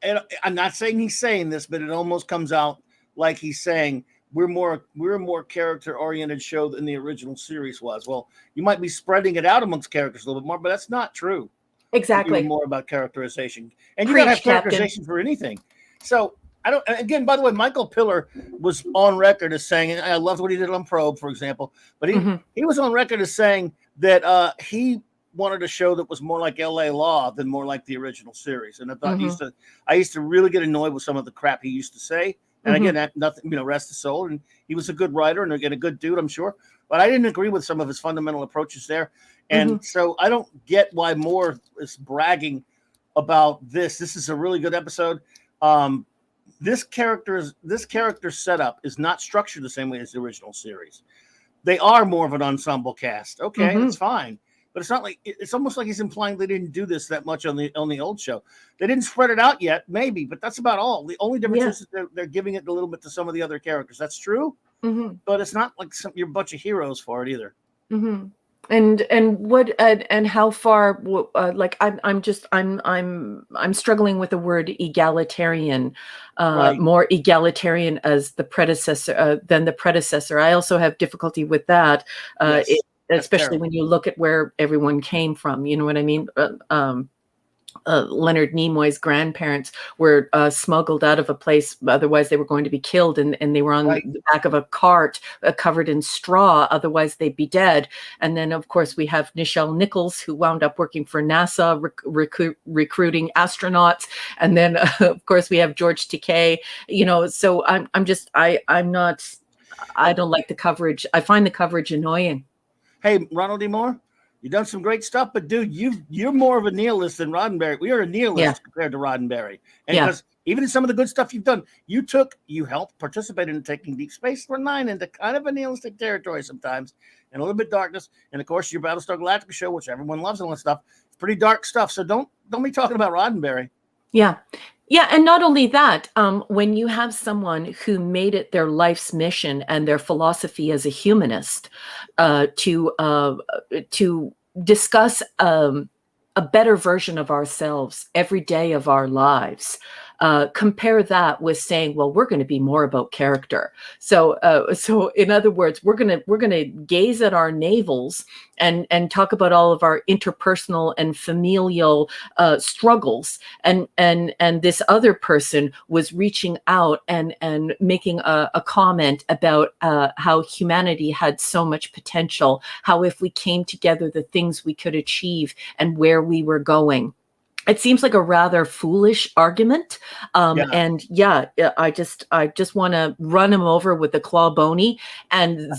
S1: And I'm not saying he's saying this, but it almost comes out like he's saying we're a more character oriented show than the original series was. Well, you might be spreading it out amongst characters a little bit more, but that's not true.
S2: Exactly.
S1: More about characterization, and you gotta have characterization for anything. So I don't. Again, by the way, Michael Piller was on record as saying, and I loved what he did on Probe, for example, but he was on record as saying that he wanted a show that was more like L.A. Law than more like the original series. And I thought I used to really get annoyed with some of the crap he used to say. And again, that nothing, rest his soul. And he was a good writer and again, a good dude, I'm sure. But I didn't agree with some of his fundamental approaches there. And so I don't get why Moore is bragging about this. This is a really good episode. This character setup is not structured the same way as the original series. They are more of an ensemble cast. Okay, that's fine. But it's not like it's almost like he's implying they didn't do this that much on the old show. They didn't spread it out yet, maybe, but that's about all. The only difference is that they're giving it a little bit to some of the other characters. That's true, but it's not like you're a bunch of heroes for it either.
S2: And what and how far? Like I'm struggling with the word egalitarian, more egalitarian as the predecessor than the predecessor. I also have difficulty with that. Especially when you look at where everyone came from, you know what I mean? Leonard Nimoy's grandparents were smuggled out of a place, otherwise they were going to be killed, and they were on the back of a cart covered in straw, otherwise they'd be dead. And then, of course, we have Nichelle Nichols, who wound up working for NASA, recruiting astronauts. And then, of course, we have George Takei, so I don't like the coverage. I find the coverage annoying.
S1: Hey, Ronald D. Moore, you've done some great stuff, but dude, you're more of a nihilist than Roddenberry. We are a nihilist compared to Roddenberry. And because even in some of the good stuff you've done, you helped participate in taking Deep Space Nine into kind of a nihilistic territory sometimes, and a little bit darkness. And of course, your Battlestar Galactica show, which everyone loves and all that stuff, it's pretty dark stuff. So don't be talking about Roddenberry.
S2: Yeah, and not only that, when you have someone who made it their life's mission and their philosophy as a humanist to discuss a better version of ourselves every day of our lives, compare that with saying, well, we're going to be more about character. So in other words, we're going to gaze at our navels and talk about all of our interpersonal and familial struggles. And this other person was reaching out and making a comment about how humanity had so much potential, how if we came together, the things we could achieve and where we were going. It seems like a rather foolish argument. And I just want to run him over with the claw bony and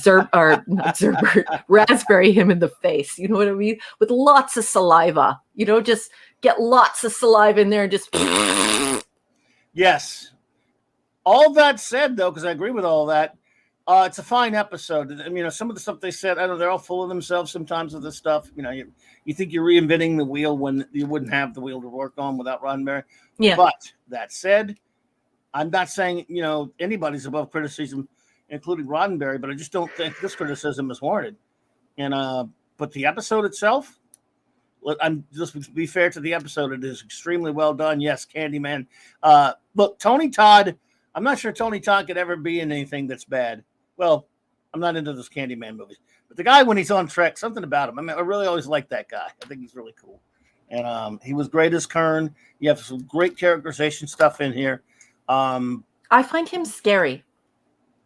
S2: raspberry him in the face. You know what I mean? With lots of saliva, just get lots of saliva in there and just.
S1: Yes. All that said, though, because I agree with all that, it's a fine episode. I mean, some of the stuff they said, I know they're all full of themselves sometimes with this stuff. You think you're reinventing the wheel when you wouldn't have the wheel to work on without Roddenberry. Yeah. But that said, I'm not saying, anybody's above criticism, including Roddenberry, but I just don't think this criticism is warranted. And but the episode itself, I'm just to be fair to the episode, it is extremely well done. Yes, Candyman. Look, Tony Todd, I'm not sure Tony Todd could ever be in anything that's bad. Well, I'm not into those Candyman movies. But the guy, when he's on Trek, something about him. I mean, I really always liked that guy. I think he's really cool. And he was great as Kern. You have some great characterization stuff in here.
S2: I find him scary.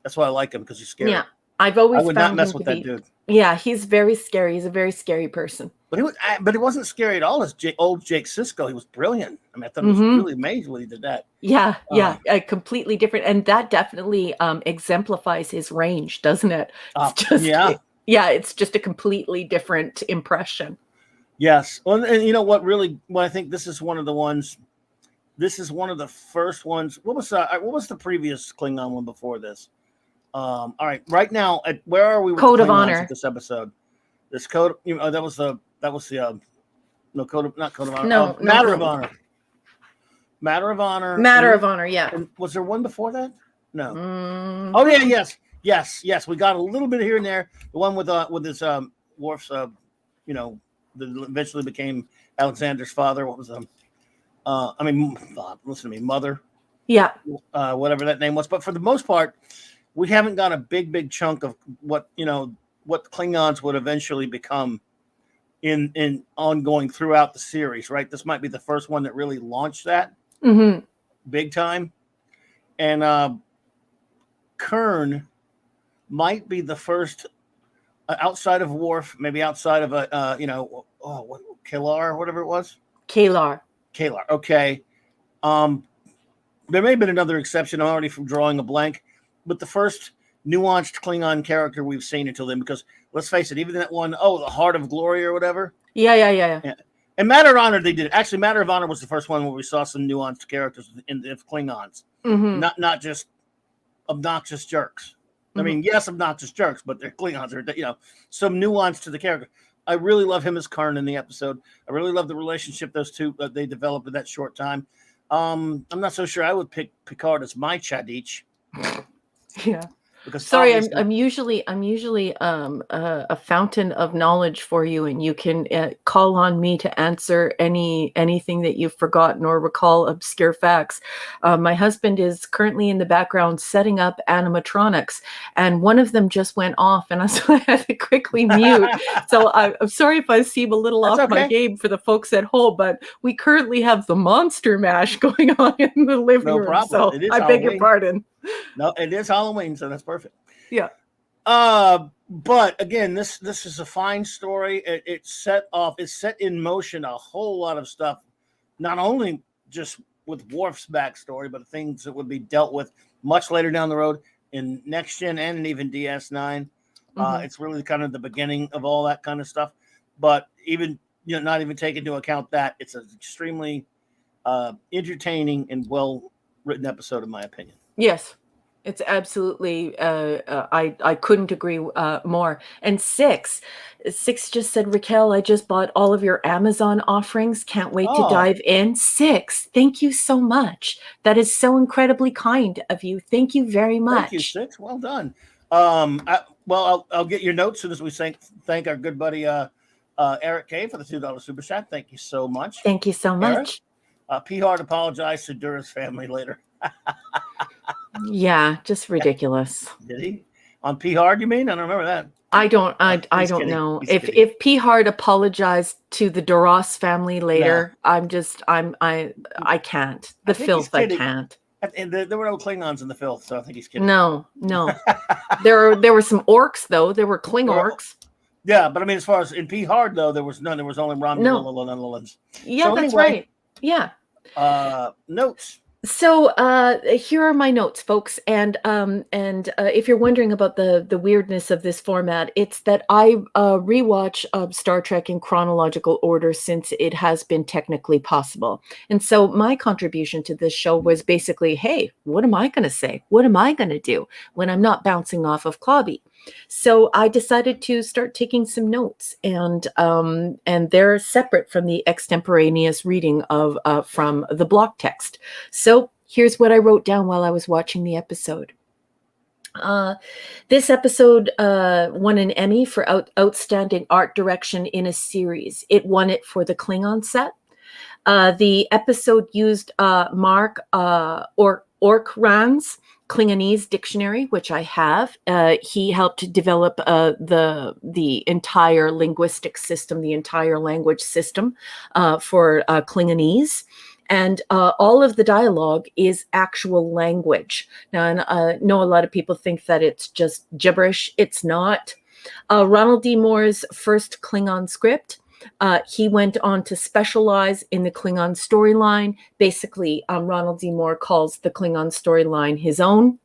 S1: That's why I like him, because he's scary.
S2: Yeah, I would
S1: not mess with that dude.
S2: Yeah, he's very scary. He's a very scary person.
S1: But he wasn't scary at all as old Jake Sisko. He was brilliant. I mean, I thought it was really amazing when he did that.
S2: Yeah, completely different. And that definitely exemplifies his range, doesn't it? It's it's just a completely different impression.
S1: Yes. Well, and you know what? Really, I think this is one of the ones. This is one of the first ones. What was the previous Klingon one before this? All right, right now, where are we with
S2: Code
S1: the
S2: of
S1: Klingons
S2: honor.
S1: at this episode? This code, that was the no code of, not code of honor.
S2: No,
S1: Matter
S2: no.
S1: of honor. Matter of honor.
S2: Matter of honor. Yeah.
S1: And was there one before that? No.
S2: Mm-hmm.
S1: Oh yeah, yes. We got a little bit here and there. The one with this Worf's, that eventually became Alexander's father. What was listen to me, mother.
S2: Yeah.
S1: Whatever that name was. But for the most part, we haven't got a big chunk of what Klingons would eventually become in ongoing throughout the series, right? This might be the first one that really launched that big time. And Kern might be the first outside of Worf, maybe outside of Kalar, whatever it was.
S2: Kalar.
S1: Okay. There may have been another exception. I'm already from drawing a blank, but the first nuanced Klingon character we've seen until then, because let's face it, even that one, the Heart of Glory or whatever.
S2: Yeah.
S1: And Matter of Honor, they did. Actually, Matter of Honor was the first one where we saw some nuanced characters in the Klingons. Not just obnoxious jerks. I mean, yes, obnoxious jerks, but they're Klingons. Are some nuance to the character. I really love him as Karn in the episode. I really love the relationship those two they developed in that short time. I'm not so sure I would pick Picard as my Chadich.
S2: Yeah.
S1: Because
S2: sorry, I'm usually a fountain of knowledge for you, and you can call on me to answer anything that you've forgotten or recall obscure facts. My husband is currently in the background setting up animatronics, and one of them just went off, and so I had to quickly mute. So I'm sorry if I seem a little off my game for the folks at home, but we currently have the Monster Mash going on in the living room.
S1: Problem.
S2: So I beg your pardon.
S1: No, it is Halloween, so that's perfect.
S2: Yeah.
S1: But again, this is a fine story. It's set in motion a whole lot of stuff, not only just with Worf's backstory, but things that would be dealt with much later down the road in Next Gen and even DS9. It's really kind of the beginning of all that kind of stuff. But even not even take into account that, it's an extremely entertaining and well written episode, in my opinion.
S2: Yes, it's absolutely. I couldn't agree more. And six just said, Raquel, I just bought all of your Amazon offerings. Can't wait to dive in. Six, thank you so much. That is so incredibly kind of you. Thank you very much.
S1: Thank you, Six. Well done. I'll get your notes as soon as we thank our good buddy Eric K for the $2 super chat. Thank you so much.
S2: Thank you so much.
S1: P. Hard apologized to Dura's family later.
S2: Yeah, just ridiculous.
S1: Did he? On P. Hard, you mean? I don't remember that.
S2: I don't know. If P. Hard apologized to the Duras family later, I can't. The filth, I can't.
S1: And there were no Klingons in the filth, so I think he's kidding.
S2: No. There were some orcs, though. There were Kling orcs.
S1: Yeah, but I mean, as far as in P. Hard, though, there was none. There was only Romulans.
S2: Yeah, so that's right. Yeah.
S1: Notes.
S2: So here are my notes, folks, and if you're wondering about the weirdness of this format, it's that I rewatch Star Trek in chronological order since it has been technically possible. And so my contribution to this show was basically, hey, what am I going to say? What am I going to do when I'm not bouncing off of Clobby? So I decided to start taking some notes, and they're separate from the extemporaneous reading of from the block text. So here's what I wrote down while I was watching the episode. This episode won an Emmy for outstanding art direction in a series. It won it for the Klingon set. The episode used Mark Orkran's Klingonese dictionary, which I have. He helped develop the entire linguistic system, the entire language system for Klingonese. And all of the dialogue is actual language. Now, and I know a lot of people think that it's just gibberish. It's not. Ronald D. Moore's first Klingon script, he went on to specialize in the Klingon storyline. Basically, Ronald D. Moore calls the Klingon storyline his own.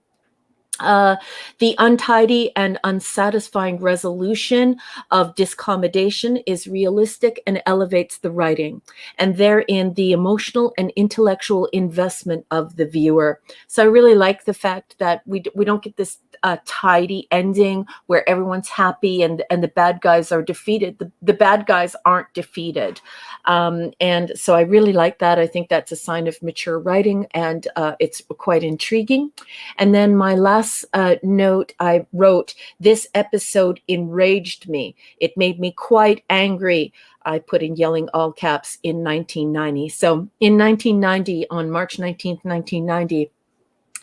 S2: The untidy and unsatisfying resolution of discommodation is realistic and elevates the writing, and therein the emotional and intellectual investment of the viewer. So I really like the fact that we don't get this tidy ending where everyone's happy and the bad guys are defeated. The bad guys aren't defeated. And so I really like that. I think that's a sign of mature writing, and it's quite intriguing. And then my last note I wrote, this episode enraged me. It made me quite angry. I put in yelling all caps in 1990. So in 1990, on March 19th, 1990,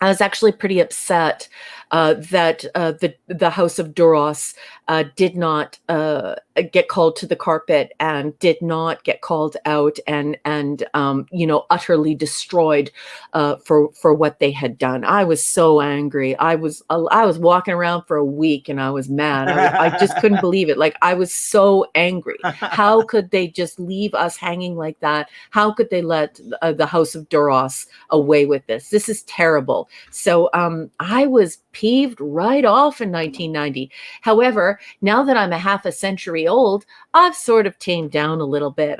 S2: I was actually pretty upset that the House of Duros did not get called to the carpet and did not get called out and utterly destroyed for what they had done. I was so angry. I was walking around for a week and I was mad. I just couldn't believe it. Like, I was so angry. How could they just leave us hanging like that? How could they let the House of Duros away with this? This is terrible. So I was peeved right off in 1990. However, now that I'm a half a century old, I've sort of tamed down a little bit.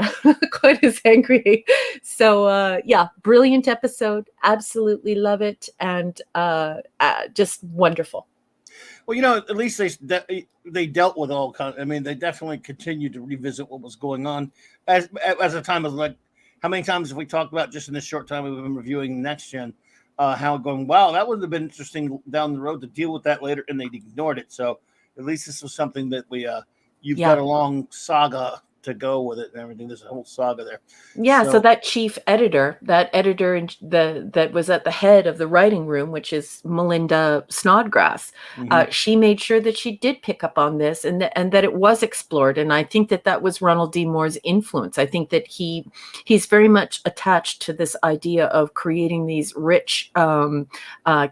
S2: Quite as angry. So yeah, brilliant episode. Absolutely love it. And just wonderful.
S1: Well, at least they dealt with all kinds. I mean, they definitely continued to revisit what was going on as a time of, like, how many times have we talked about just in this short time we've been reviewing Next Gen? How going, wow, that would have been interesting down the road to deal with that later, and they ignored it. So at least this was something that you've got a long saga to go with it and everything. There's a whole saga there.
S2: Yeah, so that chief editor, that was at the head of the writing room, which is Melinda Snodgrass, she made sure that she did pick up on this and that it was explored. And I think that was Ronald D. Moore's influence. I think that he's very much attached to this idea of creating these rich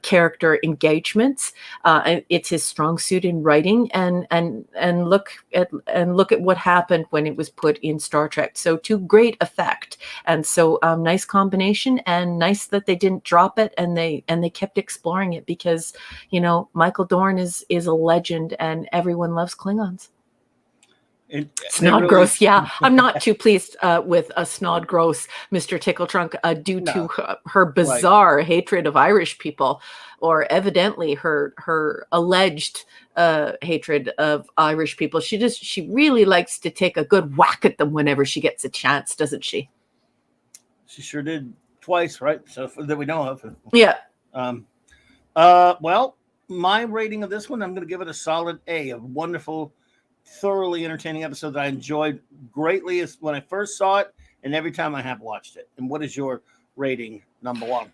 S2: character engagements. It's his strong suit in writing, and look at what happened when it was put in Star Trek. So to great effect. And so nice combination, and nice that they didn't drop it and they kept exploring it, because Michael Dorn is a legend and everyone loves Klingons. Snodgrass, really, yeah. I'm not too pleased with a Snodgrass, Mr. Tickletrunk, due to her bizarre hatred of Irish people, or evidently her alleged hatred of Irish people. She really likes to take a good whack at them whenever she gets a chance, doesn't she?
S1: She sure did twice, right? So that we know of.
S2: Yeah.
S1: Well, my rating of this one, I'm going to give it a solid A. A wonderful, thoroughly entertaining episode that I enjoyed greatly as when I first saw it, and every time I have watched it. And what is your rating, number one?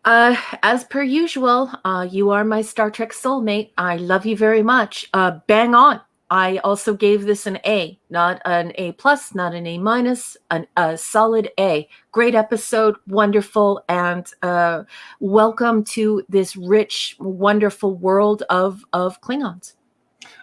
S2: As per usual, you are my Star Trek soulmate. I love you very much. Bang on. I also gave this an A, not an A plus, not an A minus, a solid A. Great episode, wonderful, and welcome to this rich, wonderful world of Klingons.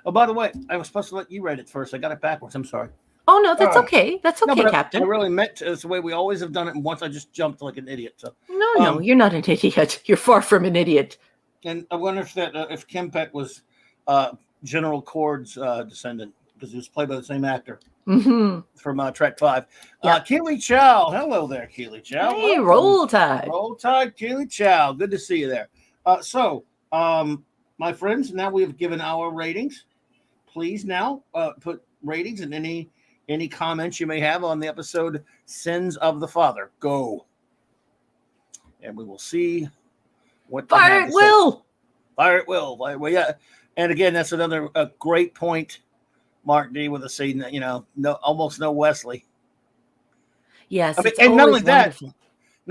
S1: Oh, by the way, I was supposed to let you read it first. I got it backwards. I'm sorry.
S2: Oh, no, that's okay. That's okay, Captain.
S1: I really meant to. It's the way we always have done it, and once I just jumped like an idiot. So
S2: No, you're not an idiot. You're far from an idiot.
S1: And I wonder if Kempek was General Cord's descendant, because he was played by the same actor from Trek 5. Keely Chow. Hello there, Keely Chow.
S2: Hey, Roll Tide.
S1: Roll Tide, Keely Chow. Good to see you there. My friends, now we have given our ratings. Please now put ratings and any comments you may have on the episode Sins of the Father. Go. And we will see what
S2: Fire at will.
S1: Fire at will. Well, yeah. And again, that's another great point, Mark D, with a scene that, almost no Wesley.
S2: Yes.
S1: I mean, and not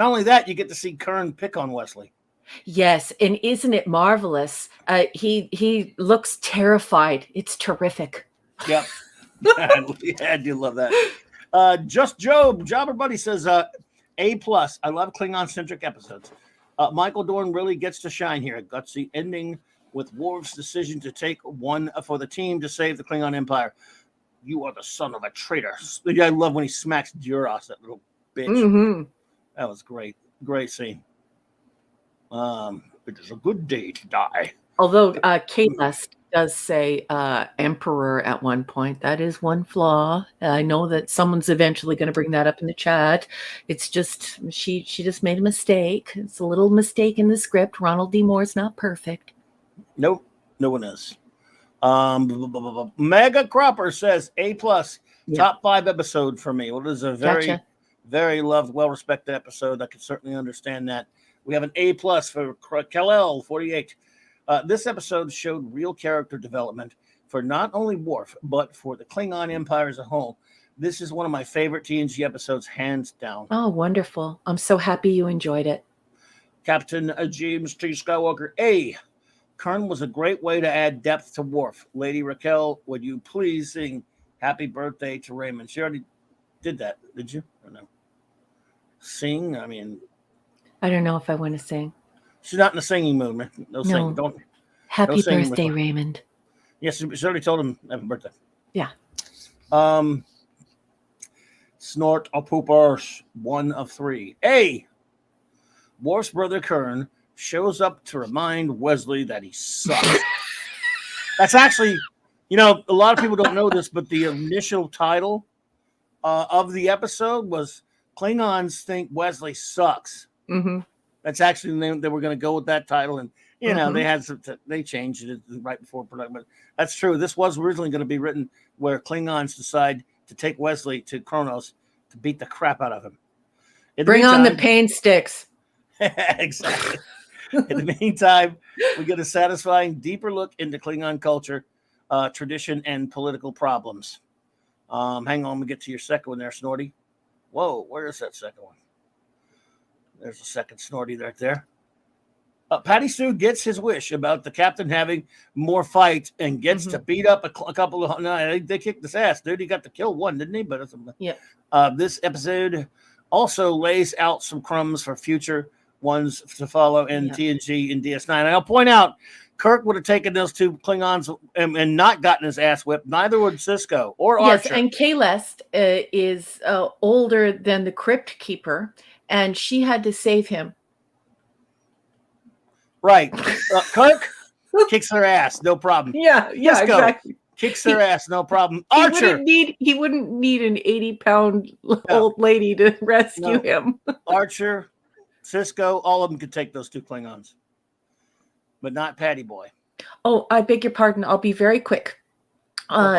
S1: only that, you get to see Kern pick on Wesley.
S2: Yes, and isn't it marvelous? He looks terrified. It's terrific.
S1: Yep. I do love that. Just Jobber Buddy says A plus. I love Klingon-centric episodes. Michael Dorn really gets to shine here. A gutsy ending with Worf's decision to take one for the team to save the Klingon Empire. You are the son of a traitor. I love when he smacks Duras, that little bitch. Mm-hmm. That was great. Great scene. It is a good day to die.
S2: Although Kaylest does say emperor at one point. That is one flaw. I know that someone's eventually going to bring that up in the chat. It's just she just made a mistake. It's a little mistake in the script. Ronald D. Moore's not perfect.
S1: Nope, no one is. Mega Cropper says A+, top 5 episode for me. Well, it is a very, very loved, well-respected episode. I can certainly understand that. We have an A+ for Kellel 48. This episode showed real character development for not only Worf, but for the Klingon Empire as a whole. This is one of my favorite TNG episodes, hands down.
S2: Oh, wonderful. I'm so happy you enjoyed it.
S1: Captain James T. Skywalker, A. Kern was a great way to add depth to Worf. Lady Raquel, would you please sing Happy Birthday to Raymond? She already did that, did you? Or no? Sing? I mean...
S2: I don't know if I want to sing.
S1: She's not in the singing mood, man. No singing. Don't.
S2: Happy birthday, Raymond.
S1: Yes, she already told him happy birthday.
S2: Yeah.
S1: Snort or poopers, 1 of 3. A. Worf's brother Kern shows up to remind Wesley that he sucks. That's actually, a lot of people don't know this, but the initial title of the episode was Klingons Think Wesley Sucks.
S2: Mm-hmm.
S1: That's actually the name. They were going to go with that title, and they changed it right before production. But that's true. This was originally going to be written where Klingons decide to take Wesley to Kronos to beat the crap out of him.
S2: Bring on the pain sticks.
S1: Exactly. In the meantime, we get a satisfying, deeper look into Klingon culture, tradition, and political problems. Hang on, we get to your second one there, Snorty. Whoa, where is that second one? There's a second Snorty right there. Patty Sue gets his wish about the captain having more fights and gets to beat up a couple of... No, they kicked his ass, dude. He got to kill one, didn't he? But this episode also lays out some crumbs for future ones to follow in TNG and DS9. And I'll point out, Kirk would have taken those 2 Klingons and not gotten his ass whipped. Neither would Sisko or Archer.
S2: Yes, and Kaylest is older than the Crypt Keeper, and she had to save him.
S1: Right. Kirk kicks her ass, no problem.
S2: Yeah, Sisko exactly.
S1: Kicks her ass, no problem. Archer.
S2: He wouldn't need an 80-pound old lady to rescue him. Archer,
S1: Sisko, all of them could take those 2 Klingons. But not Patty Boy.
S2: Oh, I beg your pardon. I'll be very quick.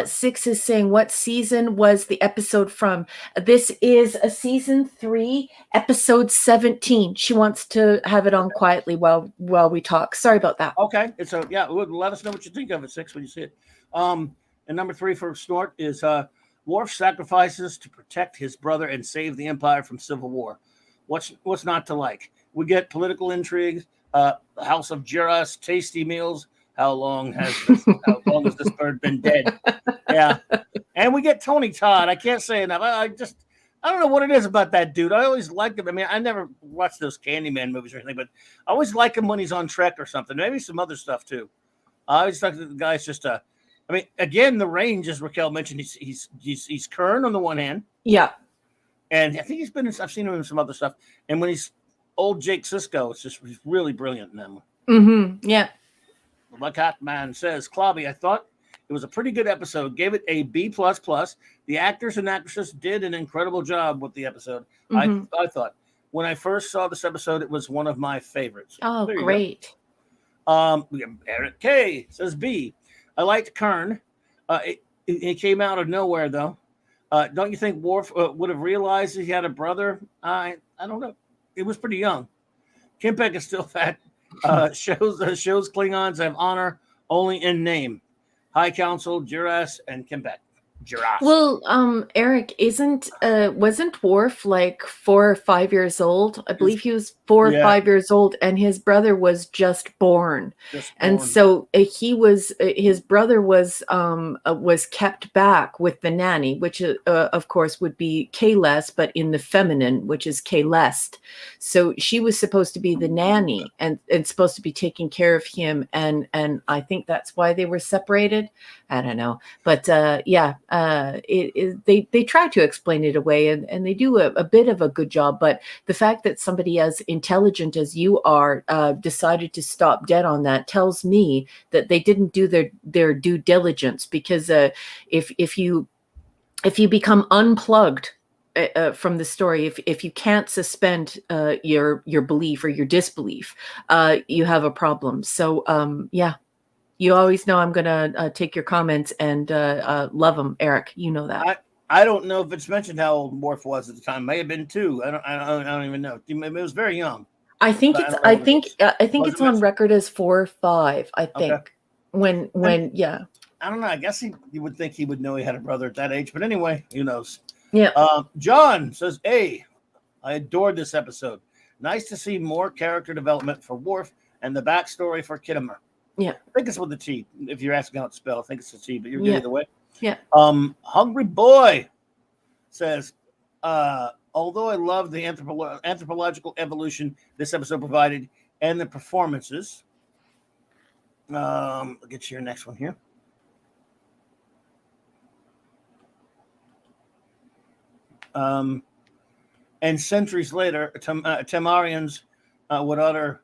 S2: 6 is saying, what season was the episode from? This is a season 3, episode 17. She wants to have it on quietly while we talk. Sorry about that.
S1: Okay. Let us know what you think of it, 6, when you see it. And number 3 for Snort is Worf sacrifices to protect his brother and save the Empire from civil war. What's not to like? We get political intrigues, the House of Juras, tasty meals. How long has this bird been dead? Yeah. And we get Tony Todd. I can't say enough. I don't know what it is about that dude. I always liked him. I mean, I never watched those Candyman movies or anything, but I always like him when he's on Trek or something. Maybe some other stuff too. I always thought that the guy's just again, the range, as Raquel mentioned, he's Kern on the one hand.
S2: Yeah.
S1: And I think I've seen him in some other stuff. And when he's old Jake Sisko, he's really brilliant in that one.
S2: Mm-hmm. Yeah.
S1: Like Hot Man says, Clobby, I thought it was a pretty good episode. Gave it a B++. The actors and actresses did an incredible job with the episode. I thought when I first saw this episode, it was one of my favorites.
S2: Oh, great.
S1: Eric K says B. I liked Kern. It came out of nowhere though. Don't you think Worf would have realized he had a brother? I don't know. It was pretty young. Kimpek is still fat. Shows Klingons have honor only in name. High Council, Juras, and Kimpek. Juras.
S2: Well, Eric, wasn't Worf like 4 or 5 years old? I believe he was 4 or 5 years old, and his brother was just born. And so his brother was kept back with the nanny, which of course would be Kaylest, but in the feminine, which is Kaylest. So she was supposed to be the nanny and supposed to be taking care of him, and I think that's why they were separated. I don't know. But they try to explain it away, and they do a bit of a good job. But the fact that somebody as intelligent as you are decided to stop dead on that tells me that they didn't do their due diligence, because if you become unplugged from the story, if you can't suspend your belief or your disbelief, you have a problem. So you always know I'm gonna take your comments and love them, Eric. You know that.
S1: I don't know if it's mentioned how old Worf was at the time. May have been 2. I don't even know. It was very young.
S2: I think it's on record as 4 or 5. I think. Okay. When yeah.
S1: I don't know. I guess you would think he would know he had a brother at that age, but anyway, who knows?
S2: Yeah.
S1: John says, "Hey, I adored this episode. Nice to see more character development for Worf and the backstory for Kittimer."
S2: Yeah,
S1: I think it's with the T. If you're asking how it's spelled, I think it's a T, but you're good either way.
S2: Yeah.
S1: Hungry Boy says, although I love the anthropological evolution this episode provided and the performances, I'll get to your next one here. And centuries later, Tamarians would utter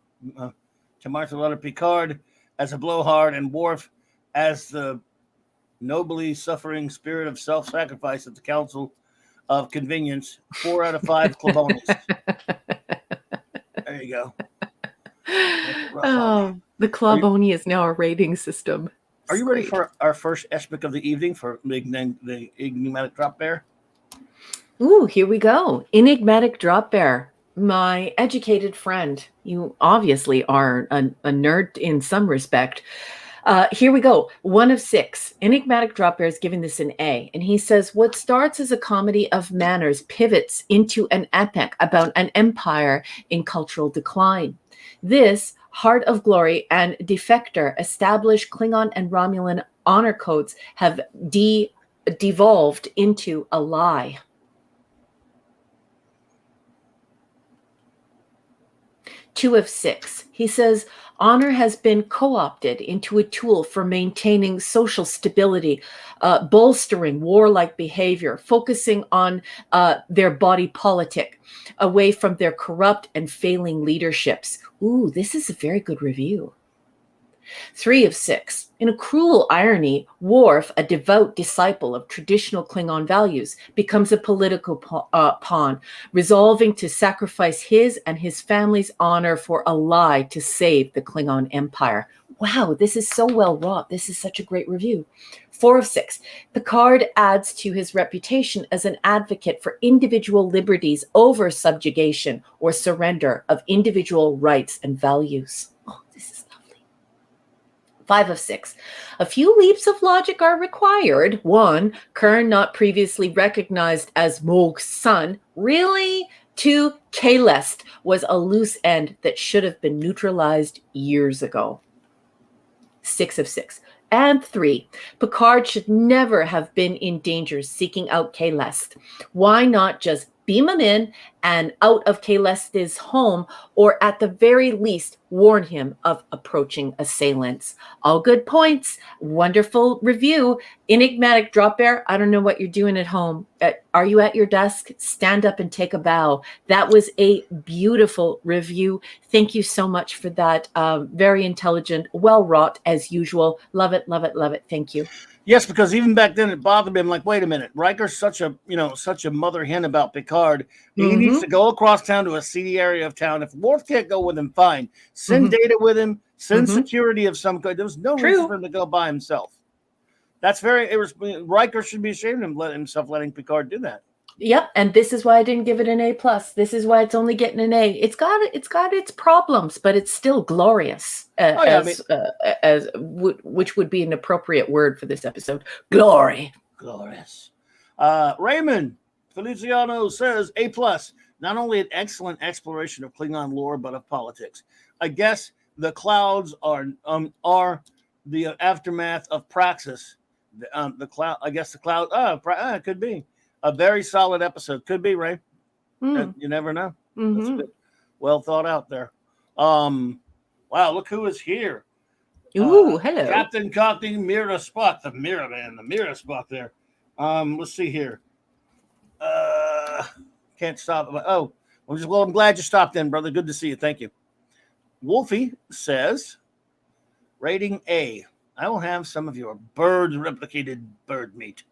S1: Picard as a blowhard and Worf as the nobly suffering spirit of self-sacrifice at the Council of Convenience. 4 out of 5 Clabonis. There you go.
S2: Oh, the Claboni is now a rating system.
S1: Are you ready for our first epic of the evening for the enigmatic drop bear?
S2: Ooh, here we go. Enigmatic drop bear. My educated friend. You obviously are a nerd in some respect. Here we go. 1 of 6. Enigmatic drop bear is giving this an A. And he says, what starts as a comedy of manners pivots into an epic about an empire in cultural decline. This Heart of Glory and Defector established Klingon and Romulan honor codes have devolved into a lie. 2 of 6. He says, honor has been co-opted into a tool for maintaining social stability, bolstering warlike behavior, focusing on their body politic, away from their corrupt and failing leaderships. Ooh, this is a very good review. 3 of 6. In a cruel irony, Worf, a devout disciple of traditional Klingon values, becomes a political pawn, resolving to sacrifice his and his family's honor for a lie to save the Klingon Empire. Wow, this is so well wrought. This is such a great review. 4 of 6. Picard adds to his reputation as an advocate for individual liberties over subjugation or surrender of individual rights and values. Oh, this is 5 of 6. A few leaps of logic are required. 1, Kern not previously recognized as Mog's son. Really? 2, Kalest was a loose end that should have been neutralized years ago. 6 of 6. And 3, Picard should never have been in danger seeking out Kalest. Why not just beam him in and out of Kalest's home, or at the very least, warn him of approaching assailants? All good points. Wonderful review. Enigmatic drop bear. I don't know what you're doing at home. Are you at your desk? Stand up and take a bow. That was a beautiful review. Thank you so much for that. Very intelligent, well wrought as usual. Love it, love it, love it. Thank you.
S1: Yes, because even back then it bothered me. I'm like, wait a minute, Riker's such a mother hen about Picard. He needs to go across town to a seedy area of town. If Worf can't go with him, fine. Send Data with him. Send security of some kind. There was no reason for him to go by himself. That's Riker should be ashamed of letting Picard do that.
S2: Yep, and this is why I didn't give it an A+. This is why it's only getting an A. It's got its problems, but it's still glorious. Which would be an appropriate word for this episode. Glorious.
S1: Raymond Feliciano says A+. Not only an excellent exploration of Klingon lore, but of politics. I guess the clouds are the aftermath of Praxis. It could be. A very solid episode. Could be, Ray. You never know. That's good. Well thought out there. Wow, look who is here.
S2: Ooh, hello.
S1: Captain Cockney, Mirror Spock, the Mirror Man, the Mirror Spock there. Let's see here. Can't stop. Oh, I'm glad you stopped in, brother. Good to see you. Thank you. Wolfie says, rating A. I will have some of your replicated bird meat.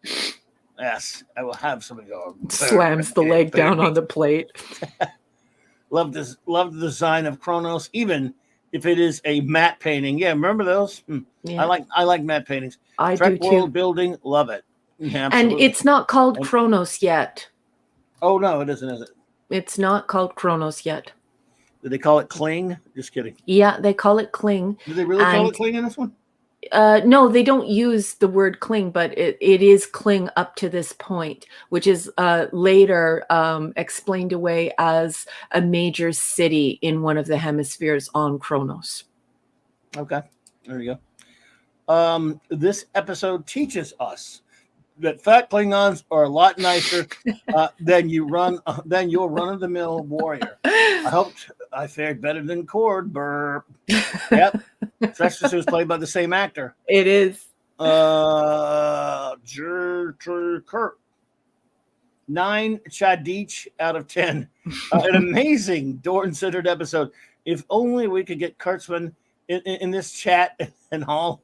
S1: Yes, I will have some of your
S2: slams the leg down on the plate.
S1: Love the design of Kronos, even if it is a matte painting. Yeah, remember those? Yeah. I like matte paintings.
S2: I
S1: Trek
S2: do
S1: world
S2: too.
S1: Building, love it. Yeah,
S2: and it's not called Kronos yet.
S1: Oh no, it isn't, is it?
S2: It's not called Kronos yet.
S1: Did they call it Kling? Just kidding.
S2: Yeah, they call it Kling.
S1: Did they really call it Kling in this one?
S2: No, they don't use the word Kling, but it is Kling up to this point, which is later explained away as a major city in one of the hemispheres on Kronos.
S1: Okay, there you go. This episode teaches us that fat Klingons are a lot nicer than your run-of-the-mill warrior. I hoped I fared better than Cord. Burp. Yep. Sextus was played by the same actor.
S2: It is.
S1: Kurt. 9 Chadich out of 10. An amazing Dorn-centered episode. If only we could get Kurtzman in this chat and all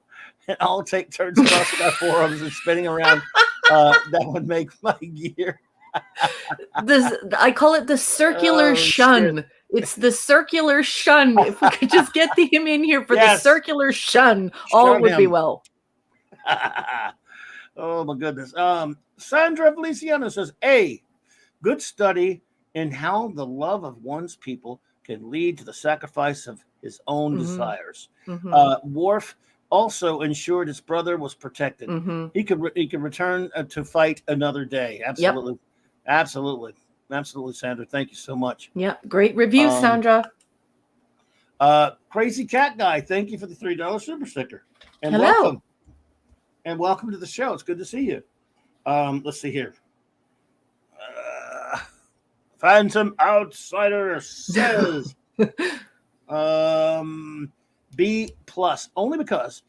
S1: take turns crossing our forums and spinning around. That would make my year.
S2: I call it the circular shun. Shit. It's the circular shun. If we could just get him in here for the circular shun, all would be well.
S1: Oh my goodness. Sandra Feliciano says, A, good study in how the love of one's people can lead to the sacrifice of his own desires. Worf also ensured his brother was protected. He could return to fight another day. Absolutely. Yep. Absolutely, Sandra. Thank you so much.
S2: Yeah, great review, Sandra.
S1: Crazy Cat Guy, thank you for the $3 super sticker. And
S2: hello.
S1: Welcome to the show. It's good to see you. Let's see here. Phantom Outsider says B+, only because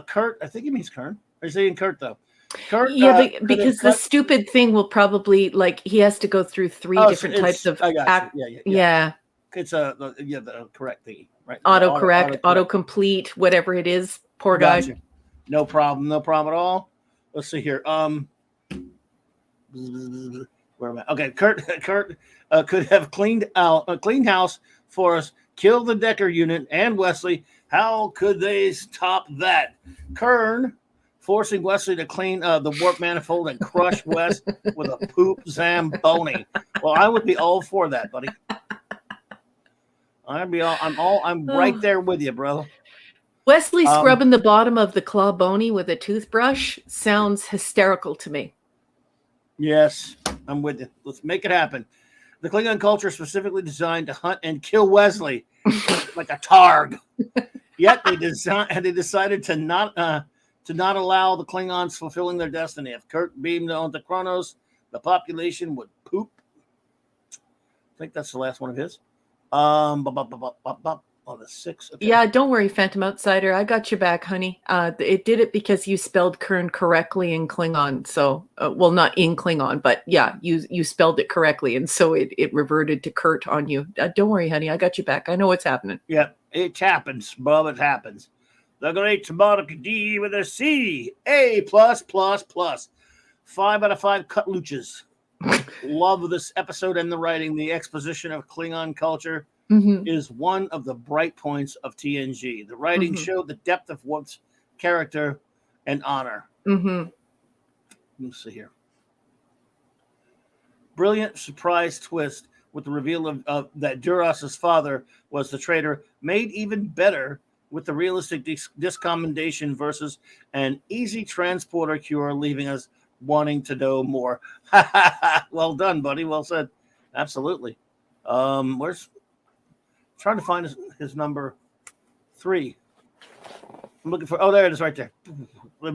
S1: Kurt, I think he means Kern. Or is he in Kurt though? Kurt,
S2: yeah, because the stupid thing will probably he has to go through three different types of
S1: Yeah. It's the correct thing, right?
S2: Autocorrect, autocomplete, whatever it is. Poor guy.
S1: No problem at all. Let's see here. Where am I? Okay, Kurt could have cleaned house for us, kill the Decker unit and Wesley. How could they stop that? Kern forcing Wesley to clean the warp manifold and crush Wes with a poop Zamboni. Well, I would be all for that, buddy. I'm right there with you, bro.
S2: Wesley scrubbing the bottom of the clawbony with a toothbrush sounds hysterical to me.
S1: Yes, I'm with you. Let's make it happen. The Klingon culture is specifically designed to hunt and kill Wesley like a targ. Yet they decided to not allow the Klingons fulfilling their destiny. If Kirk beamed onto Kronos, the population would poop. I think that's the last one of his. On the 6th. Okay.
S2: Yeah, don't worry, Phantom Outsider. I got your back, honey. It did it because you spelled Kern correctly in Klingon. So, well, not in Klingon, but yeah, you spelled it correctly, and so it reverted to Kurt on you. Don't worry, honey. I got your back. I know what's happening.
S1: Yeah, it happens, Bob. It happens. The great Monica D with a C. A+++. 5 out of 5 cut luches. Love this episode and the writing. The exposition of Klingon culture is one of the bright points of TNG. The writing showed the depth of Worf's character and honor. Let's see here. Brilliant surprise twist with the reveal of that Duras' father was the traitor, made even better with the realistic discommendation versus an easy transporter cure, leaving us wanting to know more. Well done, buddy. Well said. Absolutely. Where's trying to find his number 3. I'm looking for. Oh, there it is, right there.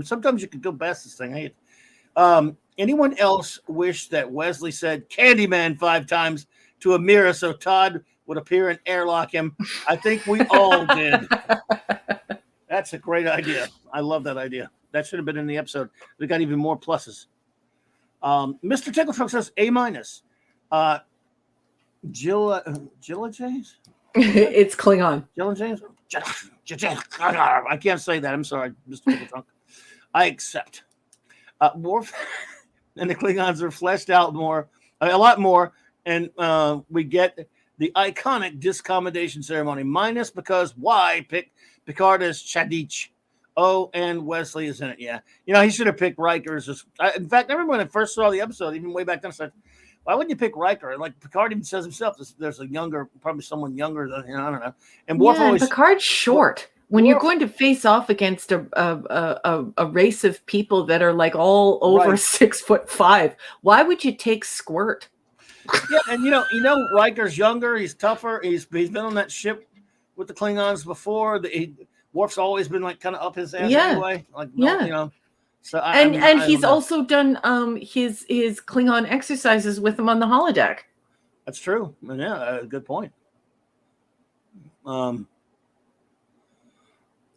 S1: Sometimes you can go past this thing. Hey, anyone else wish that Wesley said Candyman 5 times to a mirror so Todd would appear and airlock him? I think we all did. That's a great idea. I love that idea. That should have been in the episode. We got even more pluses. Mr. Tickle Truck says A-. Jilla James?
S2: It's Klingon.
S1: Jilla James? I can't say that. I'm sorry, Mr. Tickle Truck. I accept. Worf and the Klingons are fleshed out more, a lot more, and we get the iconic discommodation ceremony. Minus because why pick Picard as Chadich? Oh, and Wesley is in it. Yeah, he should have picked Riker as. In fact, I remember when I first saw the episode, even way back then, I said, "Why wouldn't you pick Riker?" Like Picard even says himself, "There's a younger, probably someone younger than I don't know." And Worf always
S2: Picard's short. When you're going to face off against a race of people that are like all over 6'5", why would you take Squirt?
S1: Yeah, and Riker's younger. He's tougher. He's been on that ship with the Klingons before. Worf's always been like kind of up his ass anyway. Like So
S2: and he's also done his Klingon exercises with him on the holodeck.
S1: That's true. Yeah, good point.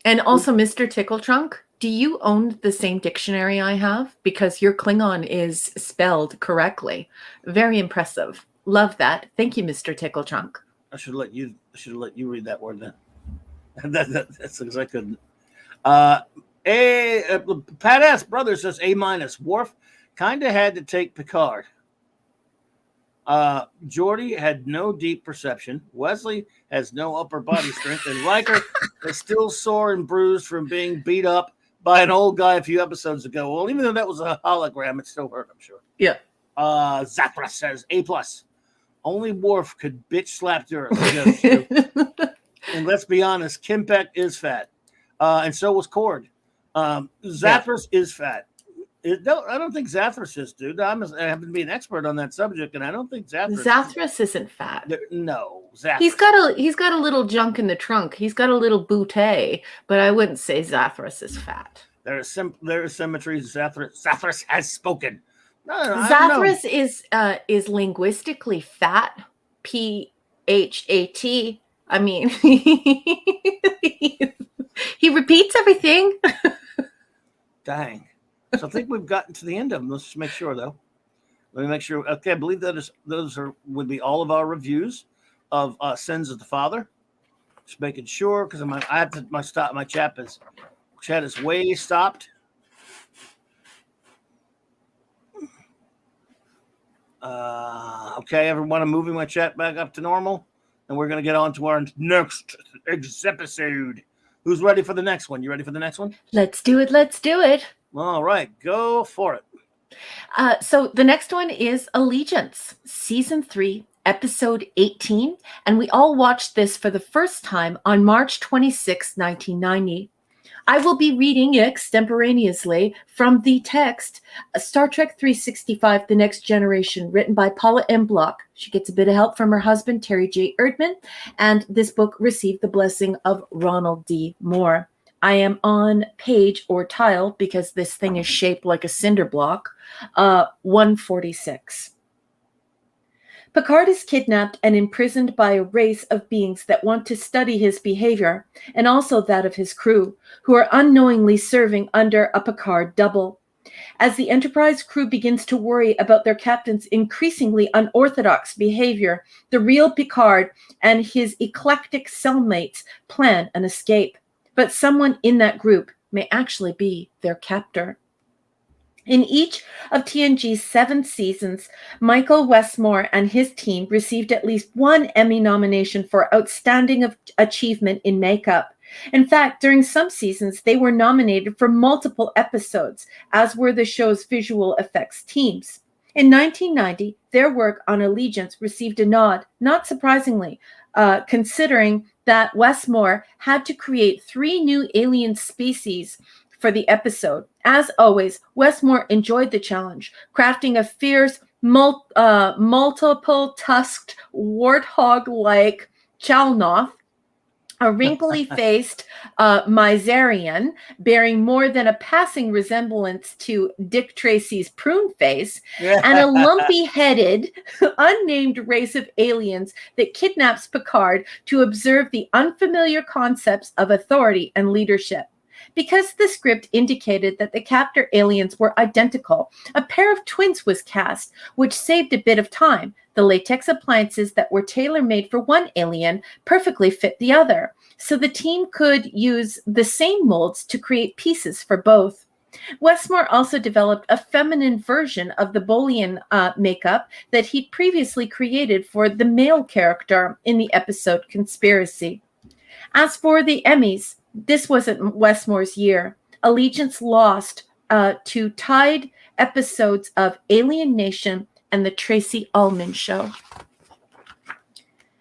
S2: And also, Mr. Tickle Trunk, do you own the same dictionary I have? Because your Klingon is spelled correctly. Very impressive. Love that. Thank you, Mr. Tickle Trunk.
S1: I should let you read that word then. That's because I couldn't. Badass Brother says A-. Worf kind of had to take Picard. Geordi had no deep perception. Wesley has no upper body strength, and Riker is still sore and bruised from being beat up by an old guy a few episodes ago. Well, even though that was a hologram, it still hurt, I'm sure.
S2: Yeah.
S1: Zathras says A+. Only Worf could bitch slap Earth. And let's be honest, Kim Peck is fat, and so was Cord. Zathras is fat. I don't think Zathras is, dude. I happen to be an expert on that subject, and I don't think
S2: Zathras isn't fat.
S1: No, Zathras.
S2: He's got a little junk in the trunk. He's got a little bootay, but I wouldn't say Zathras is fat.
S1: There is symmetry. Zathras has spoken. No,
S2: Zathras is linguistically fat. PHAT. I mean, he repeats everything.
S1: Dang. So I think we've gotten to the end of them. Let's just make sure, though. Let me make sure. Okay, I believe those would be all of our reviews of Sins of the Father. Just making sure, because I have to my chat is way stopped. Okay, everyone, I'm moving my chat back up to normal, and we're going to get on to our next episode. Who's ready for the next one? You ready for the next one?
S2: Let's do it.
S1: All right, go for it.
S2: So the next one is Allegiance, Season 3, Episode 18. And we all watched this for the first time on March 26, 1990. I will be reading extemporaneously from the text, Star Trek 365, The Next Generation, written by Paula M. Block. She gets a bit of help from her husband, Terry J. Erdman, and this book received the blessing of Ronald D. Moore. I am on page or tile, because this thing is shaped like a cinder block, 146. Picard is kidnapped and imprisoned by a race of beings that want to study his behavior, and also that of his crew, who are unknowingly serving under a Picard double. As the Enterprise crew begins to worry about their captain's increasingly unorthodox behavior, the real Picard and his eclectic cellmates plan an escape. But someone in that group may actually be their captor. In each of TNG's 7 seasons, Michael Westmore and his team received at least one Emmy nomination for outstanding achievement in makeup. In fact, during some seasons, they were nominated for multiple episodes, as were the show's visual effects teams. In 1990, their work on Allegiance received a nod, not surprisingly, considering that Westmore had to create 3 new alien species for the episode. As always, Westmore enjoyed the challenge, crafting a fierce, multiple-tusked, warthog-like Chalnoth, a wrinkly-faced Miserian, bearing more than a passing resemblance to Dick Tracy's prune face, and a lumpy-headed, unnamed race of aliens that kidnaps Picard to observe the unfamiliar concepts of authority and leadership.
S3: Because the script indicated that the captor aliens were identical, a pair of twins was cast, which saved a bit of time. The latex appliances that were tailor-made for one alien perfectly fit the other, so the team could use the same molds to create pieces for both. Westmore also developed a feminine version of the Bolian makeup that he'd previously created for the male character in the episode Conspiracy. As for the Emmys, this wasn't Westmore's year. Allegiance lost to tied episodes of Alien Nation and The Tracy Ullman Show.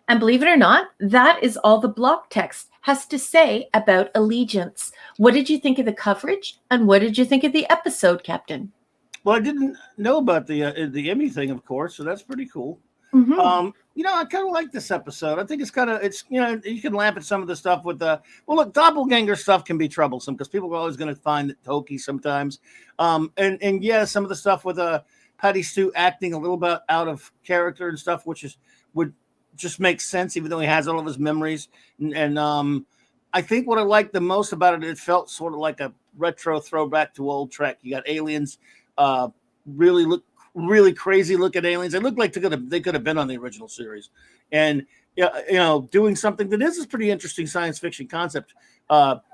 S3: And believe it or not, that is all the block text has to say about Allegiance. What did you think of the coverage, and what did you think of the episode, Captain?
S1: Well, I didn't know about the Emmy thing, of course, so that's pretty cool.
S3: Mm-hmm.
S1: I kind of like this episode. I think it's you can laugh at some of the stuff with doppelganger stuff can be troublesome because people are always going to find it hokey sometimes. And yeah, some of the stuff with Patty Stu acting a little bit out of character and stuff, would just make sense, even though he has all of his memories. And I think what I liked the most about it felt sort of like a retro throwback to old Trek. You got aliens, really crazy looking aliens. They look like they could have been on the original series, and doing something that is a pretty interesting science fiction concept.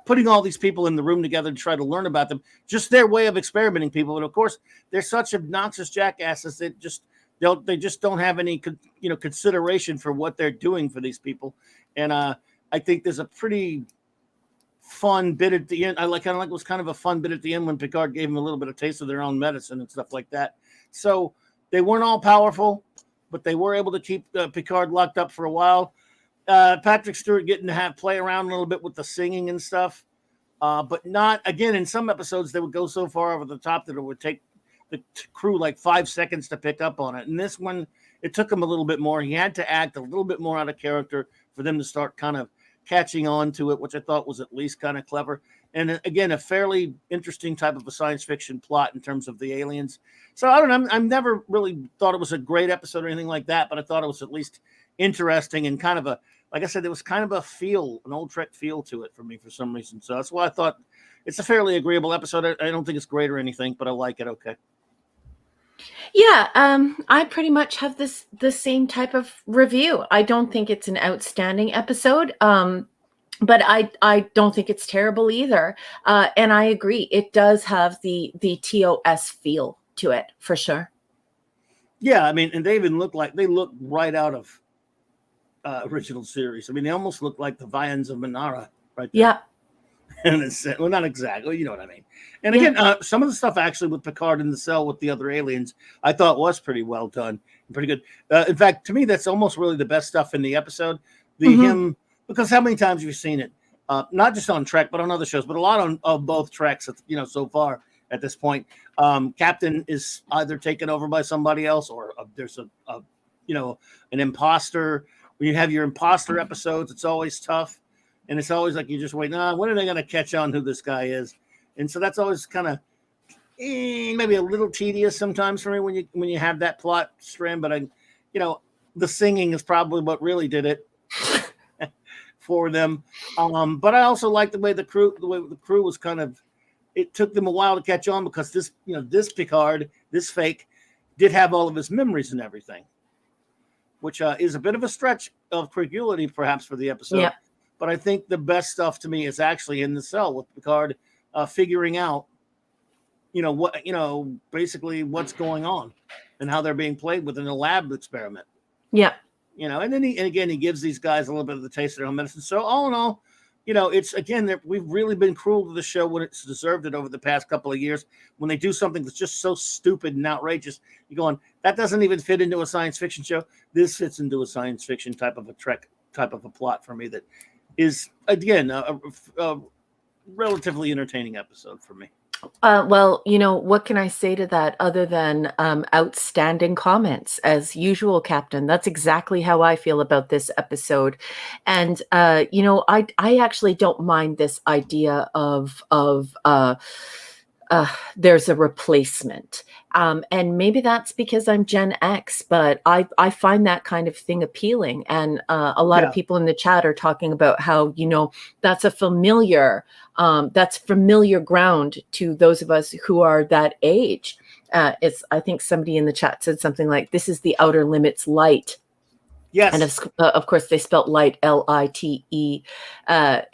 S1: Putting all these people in the room together to try to learn about them, just their way of experimenting people. And of course, they're such obnoxious jackasses that they just don't have any consideration for what they're doing for these people. And I think there's a pretty fun bit at the end. It was kind of a fun bit at the end when Picard gave them a little bit of taste of their own medicine and stuff like that. So they weren't all powerful, but they were able to keep Picard locked up for a while. Patrick Stewart getting to play around a little bit with the singing and stuff, but not again. In some episodes, they would go so far over the top that it would take the crew like 5 seconds to pick up on it. And this one, it took him a little bit more. He had to act a little bit more out of character for them to start kind of catching on to it, which I thought was at least kind of clever. And again, a fairly interesting type of a science fiction plot in terms of the aliens. So I don't know. I've never really thought it was a great episode or anything like that, but I thought it was at least interesting and kind of like I said, there was kind of an old Trek feel to it for me for some reason. So that's why I thought it's a fairly agreeable episode. I don't think it's great or anything, but I like it. Okay.
S3: Yeah, I pretty much have the same type of review. I don't think it's an outstanding episode, but I don't think it's terrible either. And I agree, it does have the TOS feel to it for sure.
S1: Yeah, I mean, and they even look right out of original series. I mean, they almost look like the Vians of Minara, right there.
S3: Yeah.
S1: And well, not exactly, you know what I mean. And again, some of the stuff actually with Picard in the cell with the other aliens, I thought was pretty well done, pretty good. In fact, to me, that's almost really the best stuff in the episode. Him, because how many times have you seen it? Not just on Trek, but on other shows, but a lot of both Treks. So far at this point, Captain is either taken over by somebody else, or there's an imposter. When you have your imposter episodes, it's always tough. And it's always like you just wait, when are they going to catch on who this guy is? And so that's always kind of maybe a little tedious sometimes for me when you have that plot strand. But the singing is probably what really did it for them. But I also like the way the crew was kind of. It took them a while to catch on because this Picard, this fake, did have all of his memories and everything, which is a bit of a stretch of credulity perhaps for the episode.
S3: Yeah.
S1: But I think the best stuff to me is actually in the cell with Picard figuring out, basically what's going on and how they're being played within a lab experiment.
S3: Yeah.
S1: And then he gives these guys a little bit of the taste of their own medicine. So all in all, it's again, we've really been cruel to the show when it's deserved it over the past couple of years. When they do something that's just so stupid and outrageous, you're going, that doesn't even fit into a science fiction show. This fits into a science fiction type of a Trek type of a plot for me that is, again, a relatively entertaining episode for me.
S2: Well, what can I say to that other than outstanding comments as usual, Captain? That's exactly how I feel about this episode. And, I actually don't mind this idea of there's a replacement. And maybe that's because I'm Gen X, but I find that kind of thing appealing. And a lot of people in the chat are talking about how, that's a that's familiar ground to those of us who are that age. I think somebody in the chat said something like, this is the Outer Limits light.
S1: Yes.
S2: And of course, they spelt light, L-I-T-E. So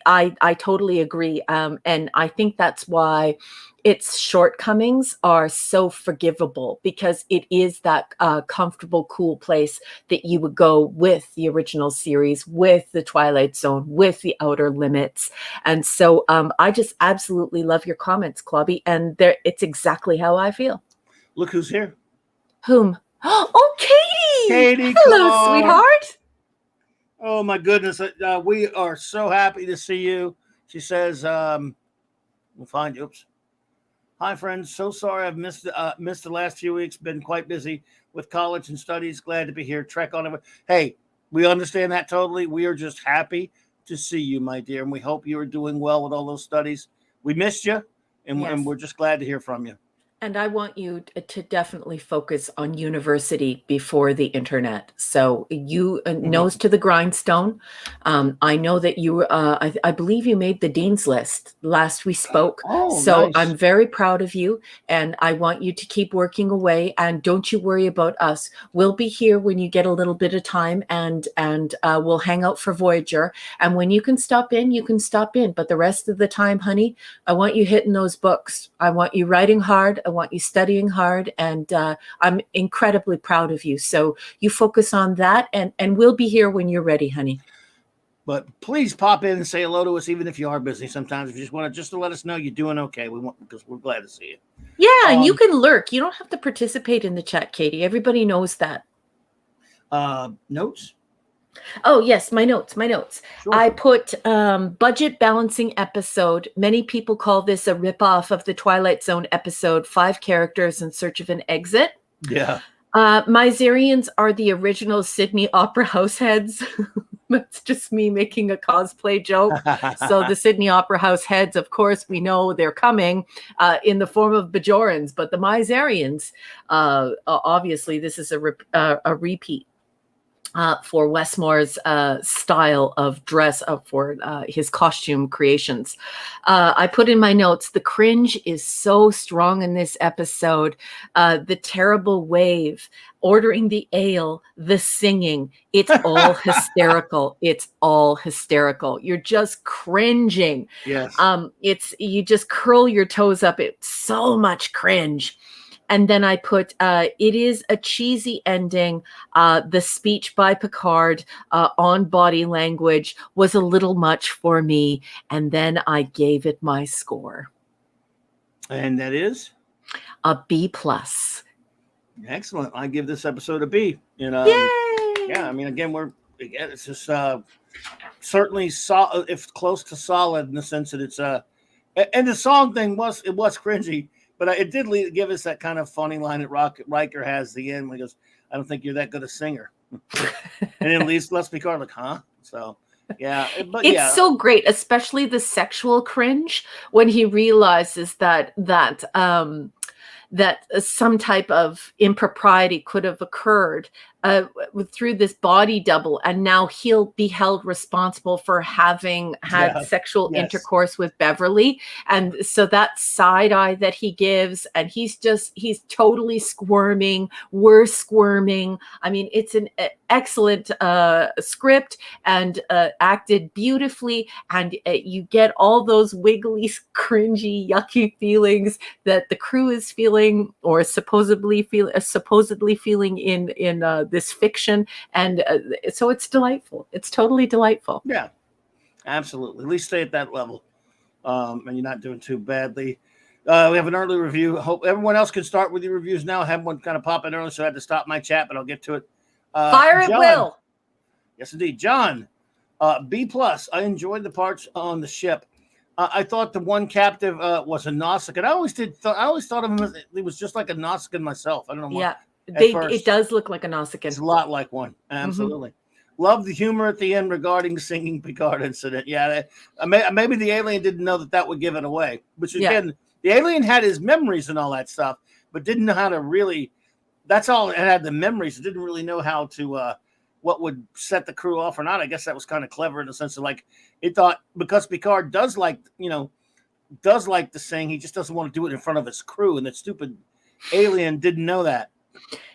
S2: I totally agree. And I think that's why its shortcomings are so forgivable, because it is that comfortable, cool place that you would go with the original series, with the Twilight Zone, with the Outer Limits. And so I just absolutely love your comments, Clobby. And it's exactly how I feel.
S1: Look who's here.
S2: Whom? Oh, Katie!
S1: Katie,
S2: hello, sweetheart.
S1: Oh my goodness, we are so happy to see you. She says, "We'll find you." Oops. Hi, friends. So sorry I've missed the last few weeks. Been quite busy with college and studies. Glad to be here. Trek on it. Hey, we understand that totally. We are just happy to see you, my dear, and we hope you are doing well with all those studies. We missed you, and we're just glad to hear from you.
S2: And I want you to definitely focus on university before the internet. So you nose to the grindstone. I know that you, I believe you made the dean's list last we spoke. So nice. I'm very proud of you, and I want you to keep working away. And don't you worry about us. We'll be here when you get a little bit of time, and we'll hang out for Voyager. And when you can stop in, you can stop in. But the rest of the time, honey, I want you hitting those books. I want you writing hard. I want you studying hard, and I'm incredibly proud of you. So you focus on that, and we'll be here when you're ready, honey.
S1: But please pop in and say hello to us, even if you are busy. Sometimes if you just want to let us know you're doing okay. Because we're glad to see you.
S2: Yeah, and you can lurk. You don't have to participate in the chat, Katie. Everybody knows that.
S1: Notes?
S2: Oh, yes, my notes.
S1: Sure.
S2: I put budget balancing episode. Many people call this a ripoff of the Twilight Zone episode, 5 characters in search of an exit.
S1: Yeah.
S2: Miserians are the original Sydney Opera House heads. That's just me making a cosplay joke. So the Sydney Opera House heads, of course, we know they're coming in the form of Bajorans, but the Miserians, obviously, this is a repeat. For Westmore's style of dress up for his costume creations. I put in my notes, the cringe is so strong in this episode. The terrible wave, ordering the ale, the singing, it's all hysterical. It's all hysterical. You're just cringing.
S1: Yes.
S2: You just curl your toes up. It's so much cringe. And then I put, it is a cheesy ending. The speech by Picard on body language was a little much for me. And then I gave it my score.
S1: And that is?
S2: A B+.
S1: Excellent. I give this episode a B.
S2: Yay!
S1: Yeah, I mean, again, it's just certainly solid, if close to solid, in the sense that it's and the song thing was cringy. But it did give us that kind of funny line that Riker has at the end when he goes, "I don't think you're that good a singer." And then Les Picard like, "Huh?" So, yeah. But
S2: it's so great, especially the sexual cringe when he realizes that some type of impropriety could have occurred through this body double, and now he'll be held responsible for having had sexual intercourse with Beverly. And so that side eye that he gives, and he's totally squirming. We're squirming. I mean, it's an excellent script and acted beautifully, and you get all those wiggly, cringy, yucky feelings that the crew is feeling, or supposedly feeling in this fiction, and so it's delightful. It's totally delightful.
S1: Yeah, absolutely. At least stay at that level, and you're not doing too badly. We have an early review. I hope everyone else can start with your reviews now. I have one kind of pop in early, so I had to stop my chat, but I'll get to it.
S2: Fire
S1: John,
S2: at will.
S1: Yes, indeed. John, B+. I enjoyed the parts on the ship. I thought the one captive was a Nausicaan. I always thought of him as he was just like a Nausicaan myself. I don't know why.
S2: Yeah. It does look like a Nausicaan.
S1: It's a lot like one. Absolutely. Love the humor at the end regarding the singing Picard incident. Yeah, maybe the alien didn't know that would give it away. Which again, the alien had his memories and all that stuff, but didn't know how to really. That's all. It had the memories. It didn't really know how to what would set the crew off or not. I guess that was kind of clever in the sense of like it thought because Picard does like to sing, he just doesn't want to do it in front of his crew, and the stupid alien didn't know that.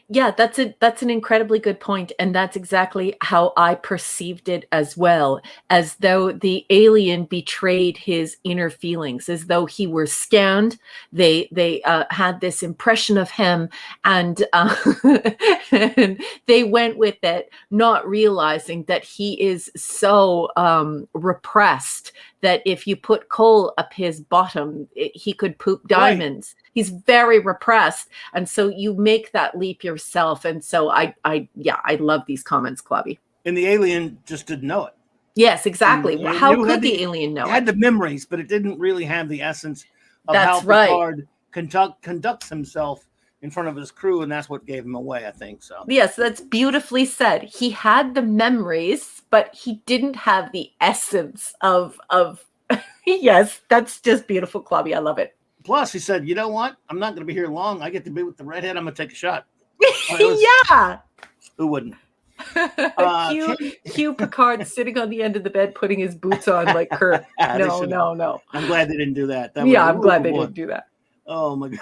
S2: Yeah, that's an incredibly good point, and that's exactly how I perceived it as well, as though the alien betrayed his inner feelings, as though he were scanned. They had this impression of him, and, and they went with it, not realizing that he is so repressed that if you put coal up his bottom, he could poop diamonds. Right. He's very repressed. And so you make that leap yourself. And so I love these comments, Clubby.
S1: And the alien just didn't know it.
S2: Yes, exactly. How could the alien know
S1: it? It had the memories, but it didn't really have the essence of
S2: that's
S1: how Picard conducts himself in front of his crew, and that's what gave him away, I think. So
S2: yes, that's beautifully said. He had the memories, but he didn't have the essence of yes, that's just beautiful, Clubby. I love it.
S1: Plus, he said, "You know what? I'm not going to be here long. I get to be with the redhead. I'm going to take a shot."
S2: Yeah.
S1: Who wouldn't?
S2: Cue Picard sitting on the end of the bed, putting his boots on like Kurt. No.
S1: I'm glad they didn't do that.
S2: I'm glad they didn't do that.
S1: Oh my God.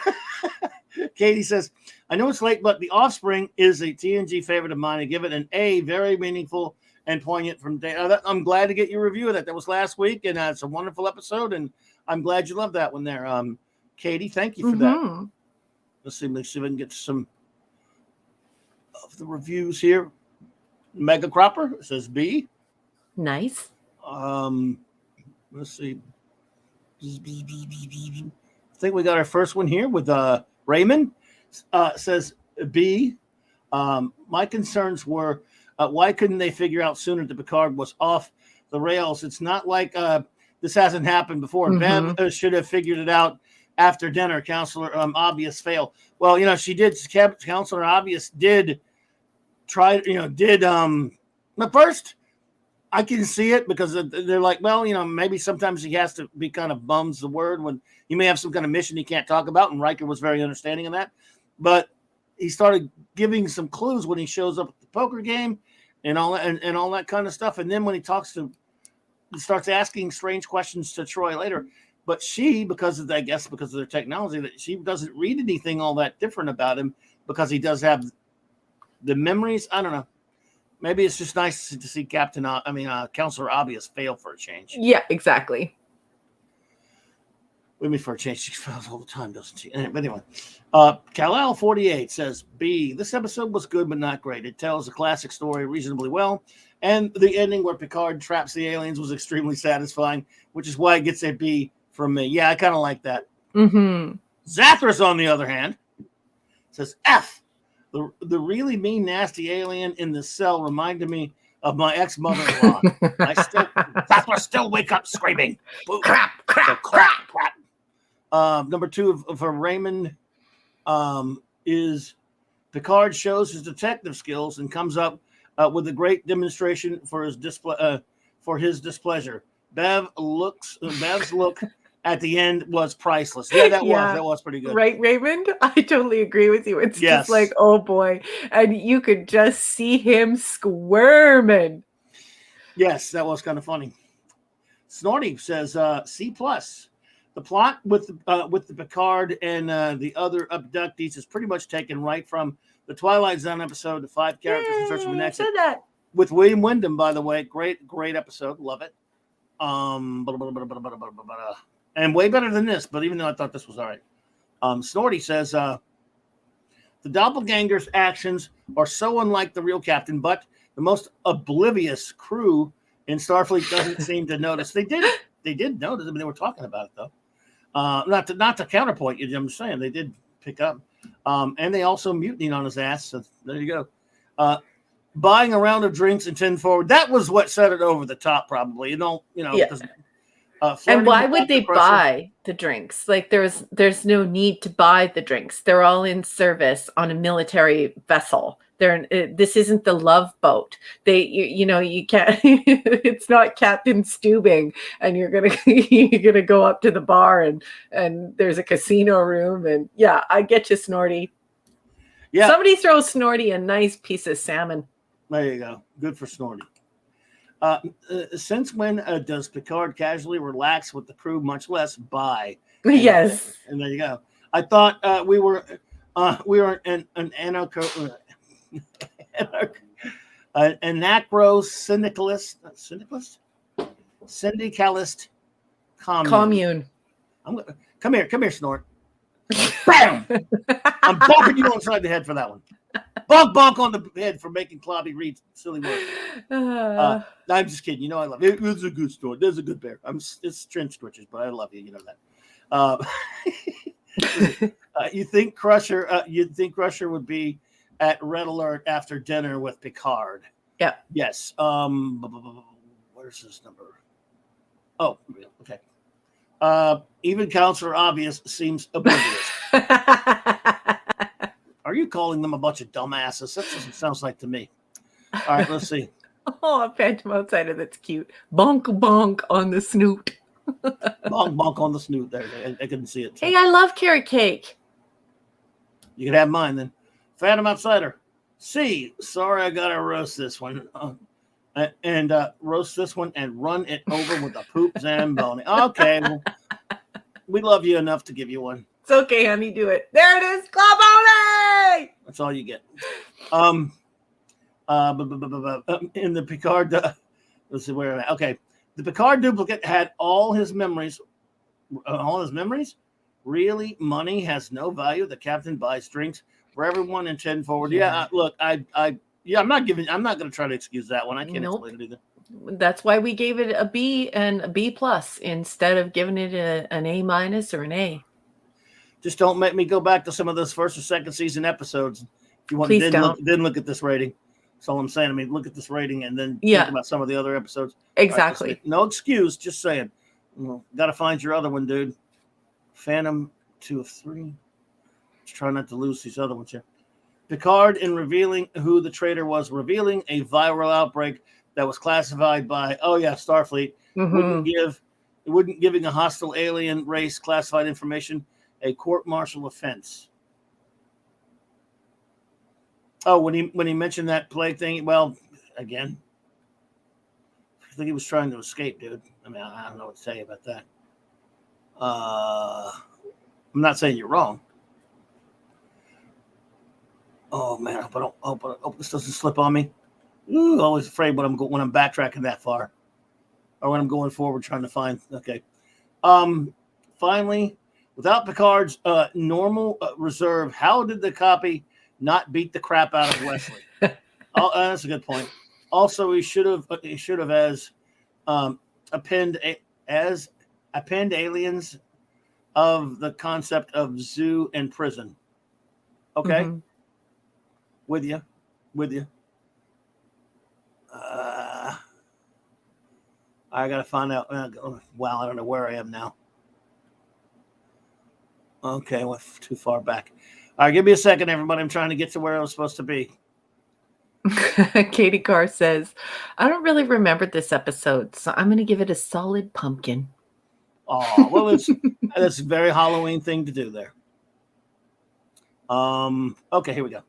S1: Katie says, I know it's late, but The Offspring is a TNG favorite of mine. I give it an A, very meaningful and poignant from day. I'm glad to get your review of that. That was last week, and it's a wonderful episode, and I'm glad you loved that one there. Katie, thank you for that. Let's see if we can get some of the reviews here. Mega Cropper says B.
S2: Nice.
S1: Let's see. I think we got our first one here with Raymond. Says B. My concerns were why couldn't they figure out sooner that Picard was off the rails? It's not like this hasn't happened before. Bev should have figured it out after dinner. Counselor Obvious fail. Well, she did. Counselor Obvious did try. At first I can see it because they're like, maybe sometimes he has to be kind of bums the word when you may have some kind of mission he can't talk about. And Riker was very understanding of that. But he started giving some clues when he shows up at the poker game and all that, and all that kind of stuff. And then when he starts asking strange questions to Troy later. But she, because of their technology, that she doesn't read anything all that different about him because he does have the memories. I don't know. Maybe it's just nice to see Counselor Obvious fail for a change.
S2: Yeah, exactly.
S1: With me for a change. She fails all the time, doesn't she? But anyway, Kal-El48 says, B, this episode was good but not great. It tells a classic story reasonably well, and the ending where Picard traps the aliens was extremely satisfying, which is why it gets a B from me. Yeah, I kind of like that. Zathras, on the other hand, says, F. The really mean, nasty alien in the cell reminded me of my ex-mother-in-law. Zathras still wake up screaming. Crap. Number 2 for Raymond is Picard shows his detective skills and comes up with a great demonstration for his displeasure. Bev's look at the end was priceless. Yeah, that was pretty good.
S2: Right, Raymond? I totally agree with you. It's just like, oh boy. And you could just see him squirming.
S1: Yes, that was kind of funny. Snorty says C+. The plot with the Picard and the other abductees is pretty much taken right from the Twilight Zone episode, The 5 Characters in Search of an Exit. With William Wyndham, by the way. Great episode. Love it. And way better than this, but even though I thought this was all right. Snorty says, the doppelganger's actions are so unlike the real captain, but the most oblivious crew in Starfleet doesn't seem to notice. They did notice. I mean, they were talking about it, though. Not to counterpoint you, I'm just saying they did pick up. And they also mutinied on his ass, so there you go. Buying a round of drinks and 10 forward. That was what set it over the top, probably. Yeah.
S2: And why would they buy the drinks? Like there's no need to buy the drinks. They're all in service on a military vessel. This isn't the Love Boat. You can't. It's not Captain Stubing, and you're gonna go up to the bar and there's a casino room, and yeah, I get you, Snorty. Yeah. Somebody throw Snorty a nice piece of salmon.
S1: There you go. Good for Snorty. Since when does Picard casually relax with the crew, much less buy?
S2: Yes.
S1: And there you go. I thought we were an syndicalist
S2: commune.
S1: Come here, Snort. Bam! I'm bonking you inside the head for that one. Bonk on the head for making Clobby read silly words. I'm just kidding. You know I love it. It's a good story. There's a good bear. It's trench twitches, but I love you. You know that. You think Crusher would be at Red Alert after dinner with Picard?
S2: Yeah.
S1: Yes. Where's this number? Oh, okay. Even Counselor Obvious seems oblivious. Are you calling them a bunch of dumbasses? That's what it sounds like to me. All right, let's see.
S2: Oh, a Phantom Outsider, that's cute. Bonk, bonk on the snoot.
S1: bonk on the snoot. There, I couldn't see it.
S2: Hey, I love carrot cake.
S1: You can have mine then. Phantom Outsider. Sorry, I gotta roast this one. Roast this one and run it over with a poop Zamboni. Okay, well, we love you enough to give you one.
S2: It's okay, honey. Do it. There it is. Club.
S1: That's all you get. In the Picard, let's see where I'm at. Okay, the Picard duplicate had all his memories. Really, money has no value. The captain buys drinks for everyone and 10 forward. Yeah, look, I'm not going to try to excuse that one. I can't explain it either.
S2: That's why we gave it a B and a B plus instead of giving it an A minus or an A.
S1: Just don't make me go back to some of those first or second season episodes. If you want, then look at this rating. That's all I'm saying. I mean, look at this rating and then think about some of the other episodes.
S2: Exactly.
S1: Right, no excuse. Just saying. Got to find your other one, dude. Phantom 2 of 3. Just try not to lose these other ones here. Picard, in revealing who the traitor was, revealing a viral outbreak that was classified by Starfleet. Wouldn't giving a hostile alien race classified information a court-martial offense. Oh, when he mentioned that plague thing, well, again, I think he was trying to escape, dude. I mean, I don't know what to tell you about that. I'm not saying you're wrong. Oh man, I hope this doesn't slip on me. Always afraid when I'm backtracking that far, or when I'm going forward trying to find. Okay. Finally, without Picard's normal reserve, how did the copy not beat the crap out of Wesley? That's a good point. Also, he should have append aliens of the concept of zoo and prison. Okay. With you. I gotta find out. Wow, I don't know where I am now. Okay, I went too far back. All right, give me a second, everybody. I'm trying to get to where I was supposed to be.
S2: Katie Carr says, I don't really remember this episode, so I'm going to give it a solid pumpkin.
S1: Oh, well, that's a very Halloween thing to do there. Okay, here we go.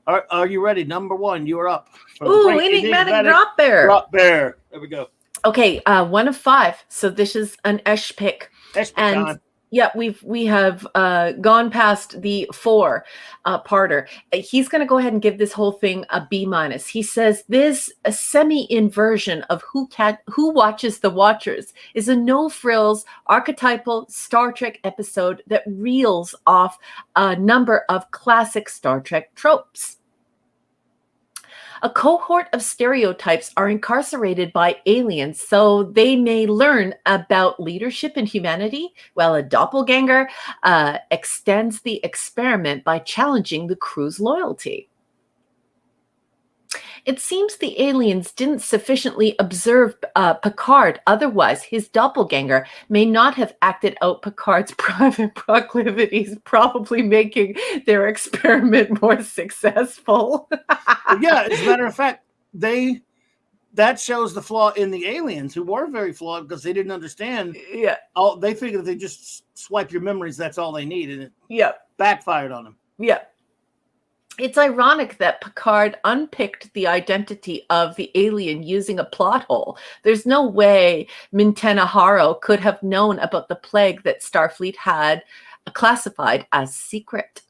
S1: All right, are you ready? Number 1, you are up.
S2: Ooh, enigmatic drop bear.
S1: Drop bear. There we go.
S2: Okay, 1 of 5. So this is an Esh pick. And yeah, we have gone past the 4-parter. He's going to go ahead and give this whole thing a B minus. He says this a semi-inversion of Who Watches the Watchers is a no-frills archetypal Star Trek episode that reels off a number of classic Star Trek tropes. A cohort of stereotypes are incarcerated by aliens so they may learn about leadership and humanity, while a doppelganger extends the experiment by challenging the crew's loyalty. It seems the aliens didn't sufficiently observe Picard. Otherwise, his doppelganger may not have acted out Picard's private proclivities, probably making their experiment more successful.
S1: Yeah, as a matter of fact, that shows the flaw in the aliens, who were very flawed because they didn't understand.
S2: Yeah.
S1: They figured if they just swipe your memories, that's all they need, and it backfired on them.
S2: Yeah. It's ironic that Picard unpicked the identity of the alien using a plot hole. There's no way Mintena Haro could have known about the plague that Starfleet had classified as secret.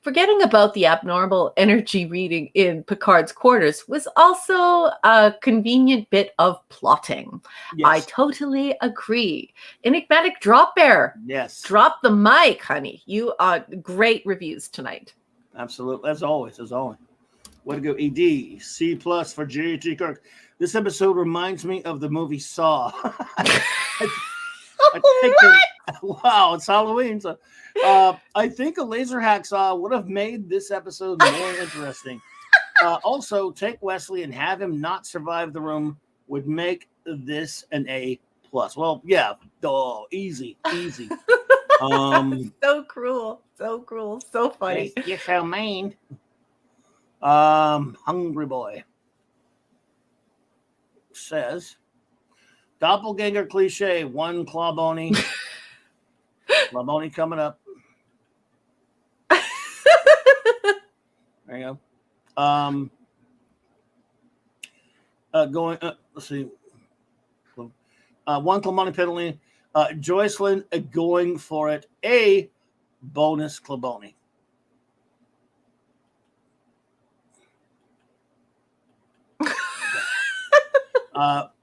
S2: Forgetting about the abnormal energy reading in Picard's quarters was also a convenient bit of plotting. Yes. I totally agree. Enigmatic Drop Bear.
S1: Yes.
S2: Drop the mic, honey. You are great reviews tonight.
S1: Absolutely. As always. Way to go, ED. C+ for J.T. Kirk. This episode reminds me of the movie Saw. Wow, it's Halloween. So, I think a laser hacksaw would have made this episode more interesting. Also, take Wesley and have him not survive the room would make this an A+. Well, yeah, easy.
S2: So cruel, so funny.
S1: You're so mean. Hungry Boy says, doppelganger cliche, one clawbony. Clawbony coming up. There you go. Let's see. One clawbony penalty. Joycelyn going for it. A bonus clawbony.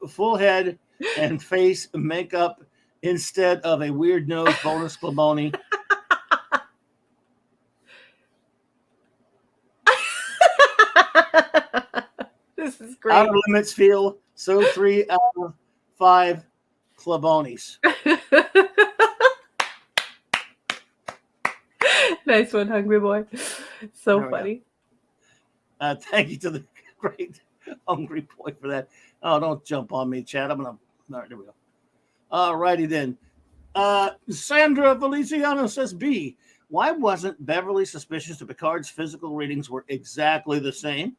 S1: Full head and face makeup instead of a weird nose, bonus clawbony.
S2: This is great.
S1: Outer limits feel so 3 out of 5 clawbonies.
S2: Nice one, Hungry Boy. So funny.
S1: Thank you to the great Hungry Boy for that. Oh, don't jump on me, Chad. All right, there we go. All righty then. Sandra Feliciano says B. Why wasn't Beverly suspicious that Picard's physical readings were exactly the same?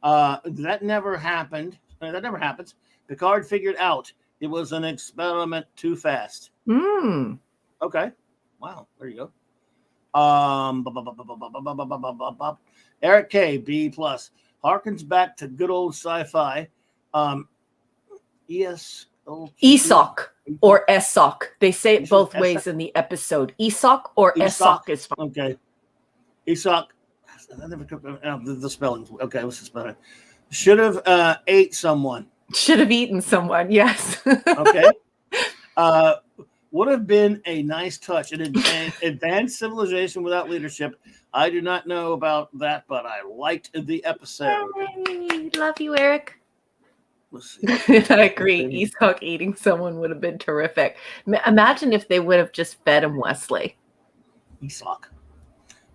S1: That never happened. That never happens. Picard figured out it was an experiment too fast. Okay. Wow. There you go. Eric K. B+. Harkens back to good old sci-fi.
S2: ESOC or ESOC. They say it both ways in the episode. ESOC or ESOC is fine.
S1: Okay. ESOC. I never could the spelling. Okay, what's the spelling? Should have ate someone.
S2: Should have eaten someone. Yes.
S1: Okay. Would have been a nice touch. An advanced civilization without leadership. I do not know about that, but I liked the episode.
S2: Hey, love you, Eric.
S1: Let's see.
S2: I agree. ESOC eating someone would have been terrific. Imagine if they would have just fed him Wesley.
S1: ESOC.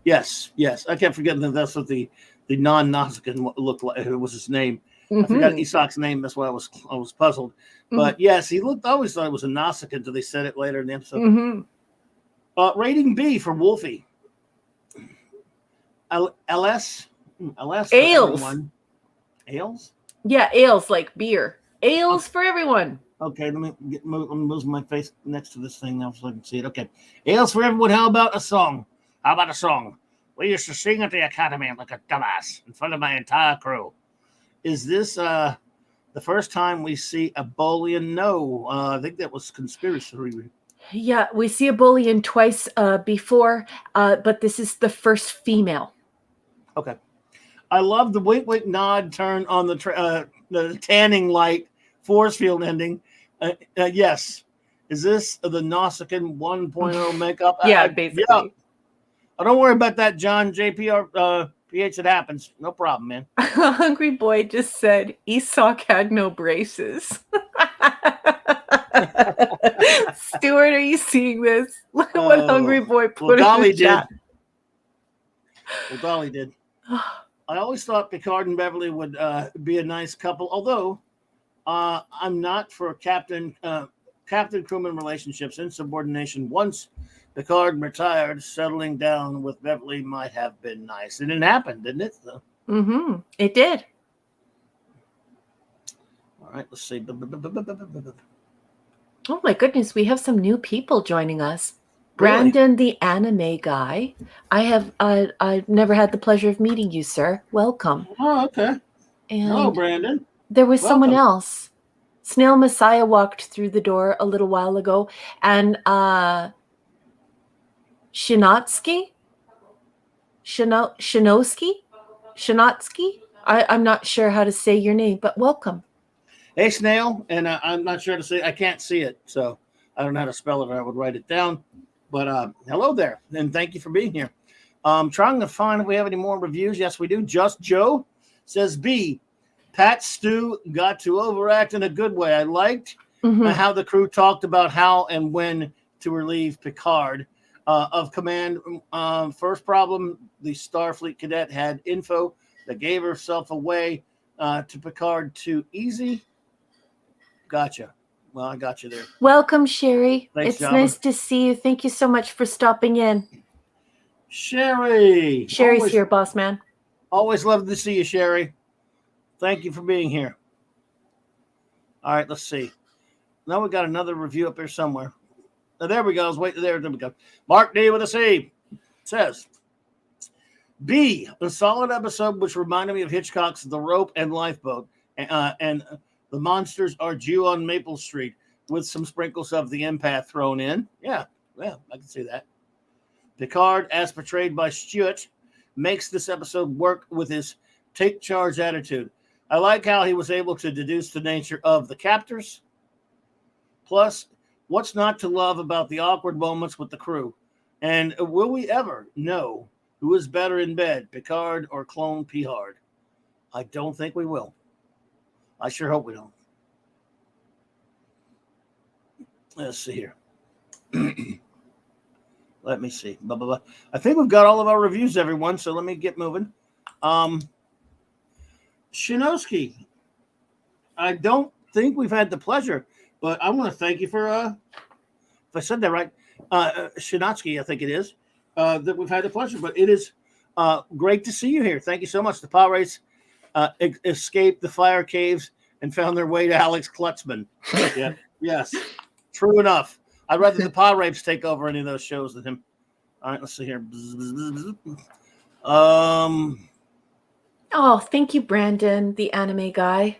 S1: Yes. I kept forgetting that that's what the non-Nausicaan looked like. It was his name. I forgot ESOC's name. That's why I was puzzled. But yes, he looked. I always thought it was a Nausicaan until they said it later in the episode. Rating B for Wolfie. LS.
S2: Ales.
S1: Ales.
S2: Yeah, ales like beer. Ales for everyone.
S1: Okay, let me move my face next to this thing now so I can see it. Okay, ales for everyone. How about a song? We used to sing at the academy like a dumbass in front of my entire crew. Is this the first time we see a Bolian? No, I think that was conspiracy.
S2: Yeah, we see a Bolian twice before, but this is the first female.
S1: Okay. I love the wink nod turn on the tanning light force field ending. Yes. Is this the Nausicaan 1.0 makeup?
S2: Yeah, basically. Yeah.
S1: Don't worry about that, John. JPR PH, it happens. No problem, man.
S2: Hungry Boy just said ESOC had no braces. Stuart, are you seeing this? Look at what Hungry Boy put in the chat.
S1: Well, Dolly did. I always thought Picard and Beverly would be a nice couple, although I'm not for captain crewman relationships. Insubordination. Once Picard retired, settling down with Beverly might have been nice. And it happened, didn't it? So.
S2: Mm-hmm. It did.
S1: All right, let's see.
S2: Oh my goodness, we have some new people joining us. Brandon, the anime guy. I've never had the pleasure of meeting you, sir. Welcome.
S1: Oh, okay.
S2: And
S1: hello, Brandon.
S2: There was someone else. Snail Messiah walked through the door a little while ago, and Shinotsky? I'm not sure how to say your name, but welcome.
S1: Hey, Snail, and I'm not sure how to say. I can't see it, so I don't know how to spell it, or I would write it down. But hello there, and thank you for being here. Trying to find if we have any more reviews. Yes, we do. Just Joe says, B, Pat Stu got to overact in a good way. I liked how the crew talked about how and when to relieve Picard of command. First problem, the Starfleet cadet had info that gave herself away to Picard too easy. Gotcha. Well, I got you there.
S2: Welcome, Sherry.
S1: Thanks,
S2: it's nice to see you. Thank you so much for stopping in.
S1: Sherry.
S2: Sherry's here, boss man.
S1: Always love to see you, Sherry. Thank you for being here. All right, let's see. Now we got another review up here somewhere. Oh, there we go. I was waiting there. There we go. Mark D with a C says, B, a solid episode which reminded me of Hitchcock's The Rope and Lifeboat. And the monsters are Jew on Maple Street with some sprinkles of the empath thrown in. Yeah, well, I can see that. Picard, as portrayed by Stewart, makes this episode work with his take charge attitude. I like how he was able to deduce the nature of the captors. Plus, what's not to love about the awkward moments with the crew? And will we ever know who is better in bed, Picard or clone Pihard? I don't think we will. I sure hope we don't. Let's see here. Let me see. Blah, blah, blah. I think we've got all of our reviews, everyone, so let me get moving. Shinosky, I don't think we've had the pleasure, but I want to thank you for, if I said that right, Shinotsky, I think it is, that we've had the pleasure. But it is great to see you here. Thank you so much. The pirates escaped the fire caves and found their way to Alex Klutzman. Yeah, yes, true enough. I'd rather the pirates take over any of those shows than him. All right, let's see here.
S2: Oh, thank you, Brandon, the anime guy.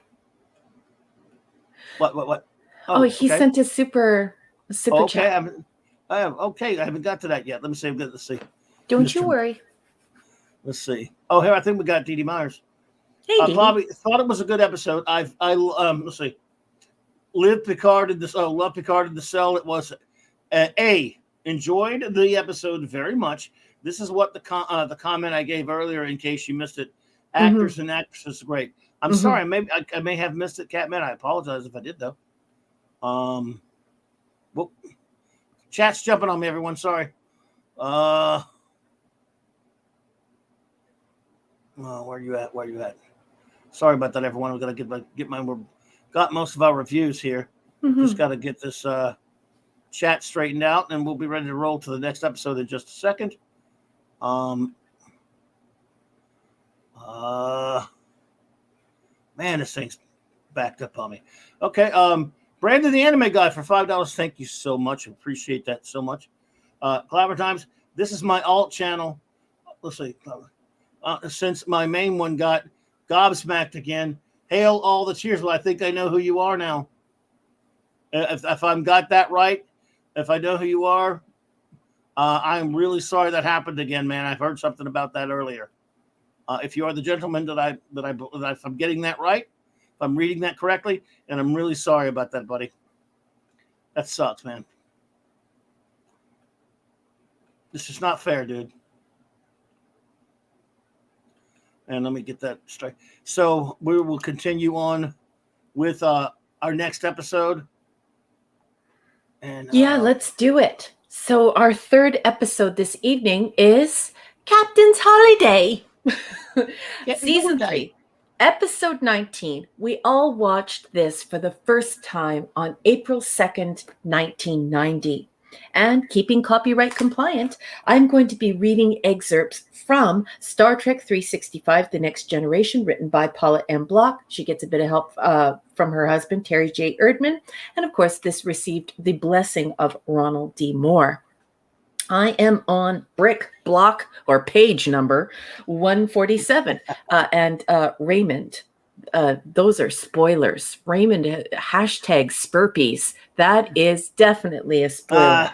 S1: What?
S2: Oh, he sent a super chat.
S1: Okay, I haven't got to that yet. Let me see. Let's see.
S2: Don't you worry.
S1: Let's see. Oh, here I think we got Dee Dee Myers.
S2: Hey, Dee.
S1: Bobby thought it was a good episode. Let's see. Love Picard in the Cell. It was enjoyed the episode very much. This is what the comment I gave earlier, in case you missed it. Actors and actresses, great. I'm sorry, I may have missed it, Catman. I apologize if I did, though. Well, chat's jumping on me, everyone. Sorry. Where are you at? Sorry about that, everyone. We're gonna got most of our reviews here. Just got to get this chat straightened out, and we'll be ready to roll to the next episode in just a second. Man, this thing's backed up on me. Okay, Brandon, the anime guy, for $5. Thank you so much. Appreciate that so much. Clobber Times. This is my alt channel. Let's see. Since my main one got gobsmacked again. Hail all the cheers. Well, I think I know who you are now. If I've got that right, if I know who you are, I'm really sorry that happened again, man. I've heard something about that earlier. If you are the gentleman that if I'm getting that right, if I'm reading that correctly, and I'm really sorry about that, buddy. That sucks, man. This is not fair, dude. And let me get that straight. So we will continue on with our next episode. And
S2: yeah, let's do it. So our third episode this evening is Captain's Holiday.
S3: Season 3, episode 19. We all watched this for the first time on April 2nd, 1990. And keeping copyright compliant, I'm going to be reading excerpts from Star Trek 365, The Next Generation, written by Paula M. Block. She gets a bit of help from her husband, Terry J. Erdman. And of course, this received the blessing of Ronald D. Moore. I am on brick, block, or page number 147. And Raymond, those are spoilers. Raymond, hashtag Spurpies. That is definitely a spoiler.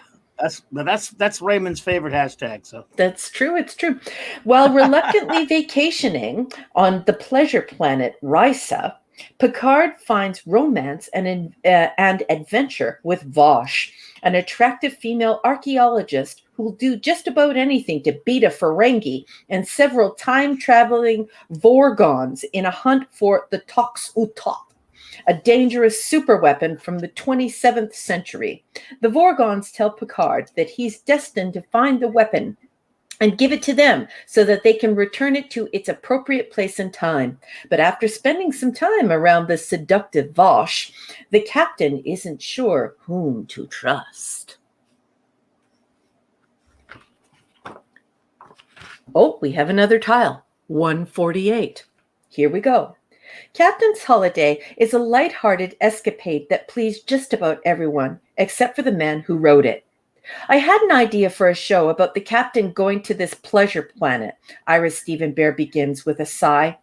S1: That's Raymond's favorite hashtag. So
S3: that's true. It's true. While reluctantly vacationing on the pleasure planet Risa, Picard finds romance and adventure with Vosh, an attractive female archaeologist who will do just about anything to beat a Ferengi and several time-traveling Vorgons in a hunt for the Tox Utot, a dangerous superweapon from the 27th century. The Vorgons tell Picard that he's destined to find the weapon and give it to them so that they can return it to its appropriate place and time. But after spending some time around the seductive Vosh, the captain isn't sure whom to trust. Oh, we have another tile, 148. Here we go. Captain's Holiday is a light-hearted escapade that pleased just about everyone, except for the man who wrote it. I had an idea for a show about the captain going to this pleasure planet. Ira Stephen Bear begins with a sigh.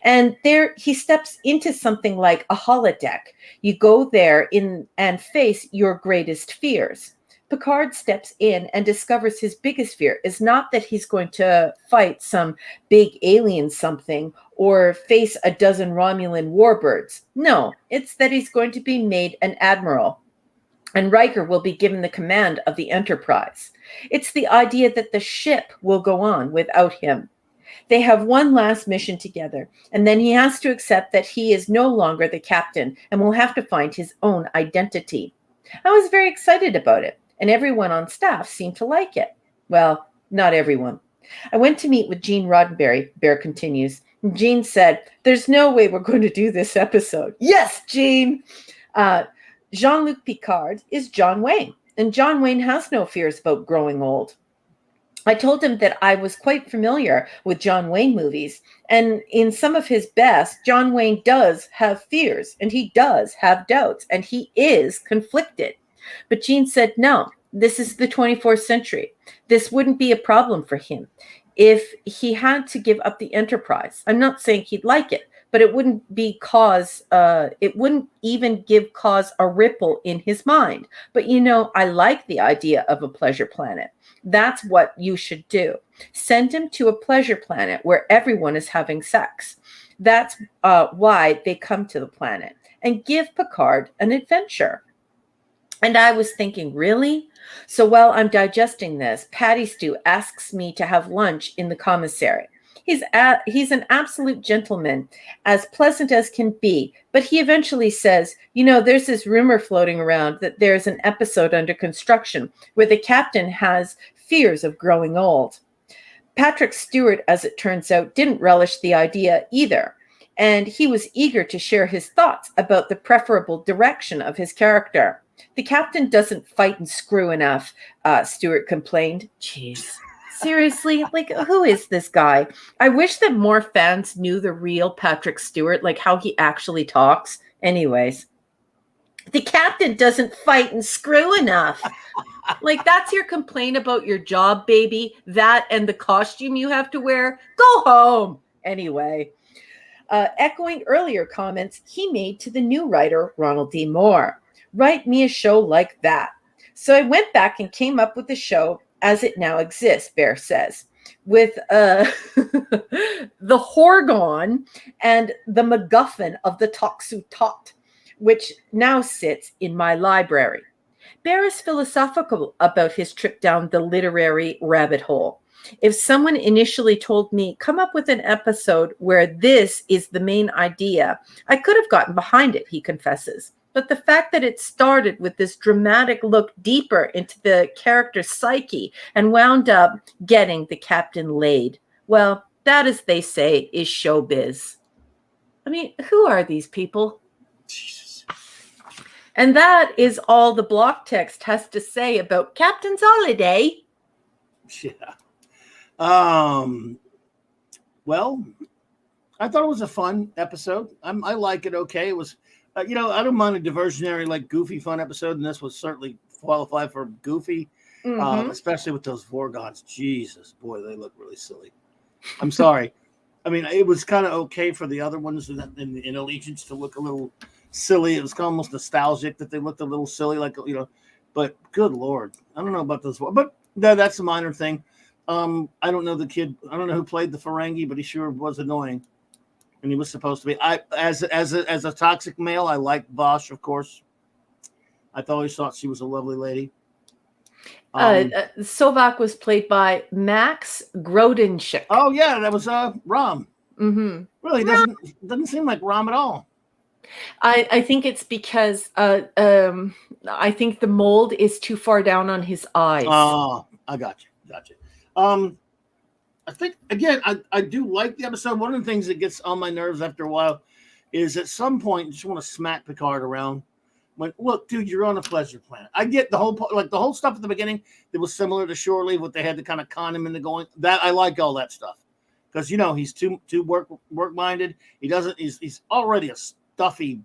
S3: And there he steps into something like a holodeck. You go there and face your greatest fears. Picard steps in and discovers his biggest fear is not that he's going to fight some big alien something or face a dozen Romulan warbirds. No, it's that he's going to be made an admiral. And Riker will be given the command of the Enterprise. It's the idea that the ship will go on without him. They have one last mission together, and then he has to accept that he is no longer the captain and will have to find his own identity. I was very excited about it, and everyone on staff seemed to like it. Well, not everyone. I went to meet with Gene Roddenberry, Bear continues. Gene said, "There's no way we're going to do this episode." Yes, Gene! Jean-Luc Picard is John Wayne, and John Wayne has no fears about growing old. I told him that I was quite familiar with John Wayne movies, and in some of his best, John Wayne does have fears, and he does have doubts, and he is conflicted. But Gene said, no, this is the 24th century. This wouldn't be a problem for him if he had to give up the Enterprise. I'm not saying he'd like it, but it wouldn't even give cause a ripple in his mind. But I like the idea of a pleasure planet. That's what you should do. Send him to a pleasure planet where everyone is having sex. That's why they come to the planet. And give Picard an adventure. And I was thinking, really? So while I'm digesting this, Patty Stew asks me to have lunch in the commissary. He's an absolute gentleman, as pleasant as can be, but he eventually says, there's this rumor floating around that there's an episode under construction where the captain has fears of growing old. Patrick Stewart, as it turns out, didn't relish the idea either, and he was eager to share his thoughts about the preferable direction of his character. The captain doesn't fight and screw enough, Stewart complained. Jeez. Seriously, who is this guy? I wish that more fans knew the real Patrick Stewart, how he actually talks. Anyways, the captain doesn't fight and screw enough. That's your complaint about your job, baby. That and the costume you have to wear. Go home. Anyway, echoing earlier comments he made to the new writer, Ronald D. Moore. Write me a show like that. So I went back and came up with the show as it now exists, Bear says, with the Horgon and the MacGuffin of the Toxu Tot, which now sits in my library. Bear is philosophical about his trip down the literary rabbit hole. If someone initially told me, come up with an episode where this is the main idea, I could have gotten behind it, he confesses. But the fact that it started with this dramatic look deeper into the character's psyche and wound up getting the captain laid, well, That, as they say, is showbiz. I mean, who are these people?
S1: Jesus.
S3: And that is all the block text has to say about Captain's Holiday.
S1: Yeah. Well, I thought it was a fun episode. I like it. Okay, it was. I don't mind a diversionary, like goofy, fun episode, and this was certainly qualified for goofy, especially with those Vorgons. Jesus, boy, they look really silly. I'm sorry. I mean, it was kind of okay for the other ones in Allegiance to look a little silly. It was almost nostalgic that they looked a little silly, like, but good Lord. I don't know about those, but that's a minor thing. I don't know the kid. I don't know who played the Ferengi, but he sure was annoying. And he was supposed to be. As a toxic male, I like Vosh, of course. I always thought she was a lovely lady.
S3: Sovak was played by Max Grodenchik.
S1: Oh yeah, that was Rom.
S3: Mm-hmm.
S1: Really doesn't seem like Rom at all.
S3: I think it's because I think the mold is too far down on his eyes.
S1: Oh, I got you. I think, again, I do like the episode. One of the things that gets on my nerves after a while is at some point you just want to smack Picard around. Look, dude, you're on a pleasure planet. I get the whole stuff at the beginning that was similar to Shore Leave, what they had to kind of con him into going. That I like all that stuff because he's too work minded. He's already a stuffy.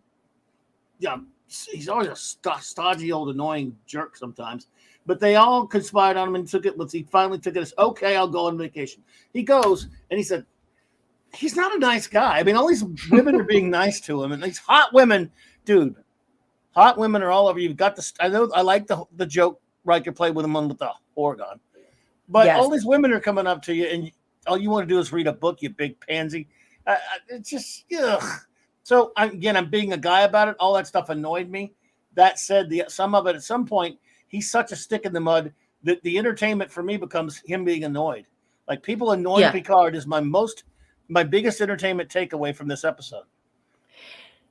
S1: Yeah, he's always a stodgy old annoying jerk sometimes. But they all conspired on him and took it. He finally took it as, okay, I'll go on vacation. He goes, and he said, he's not a nice guy. I mean, all these women are being nice to him. And these hot women, dude, hot women are all over. You've got I know I like the joke Riker played with him with the Oregon. But all these women are coming up to you, and all you want to do is read a book, you big pansy. It's just, ugh. So, again, I'm being a guy about it. All that stuff annoyed me. That said, some of it at some point, he's such a stick in the mud that the entertainment for me becomes him being annoyed. Like, people annoying Picard is my biggest entertainment takeaway from this episode.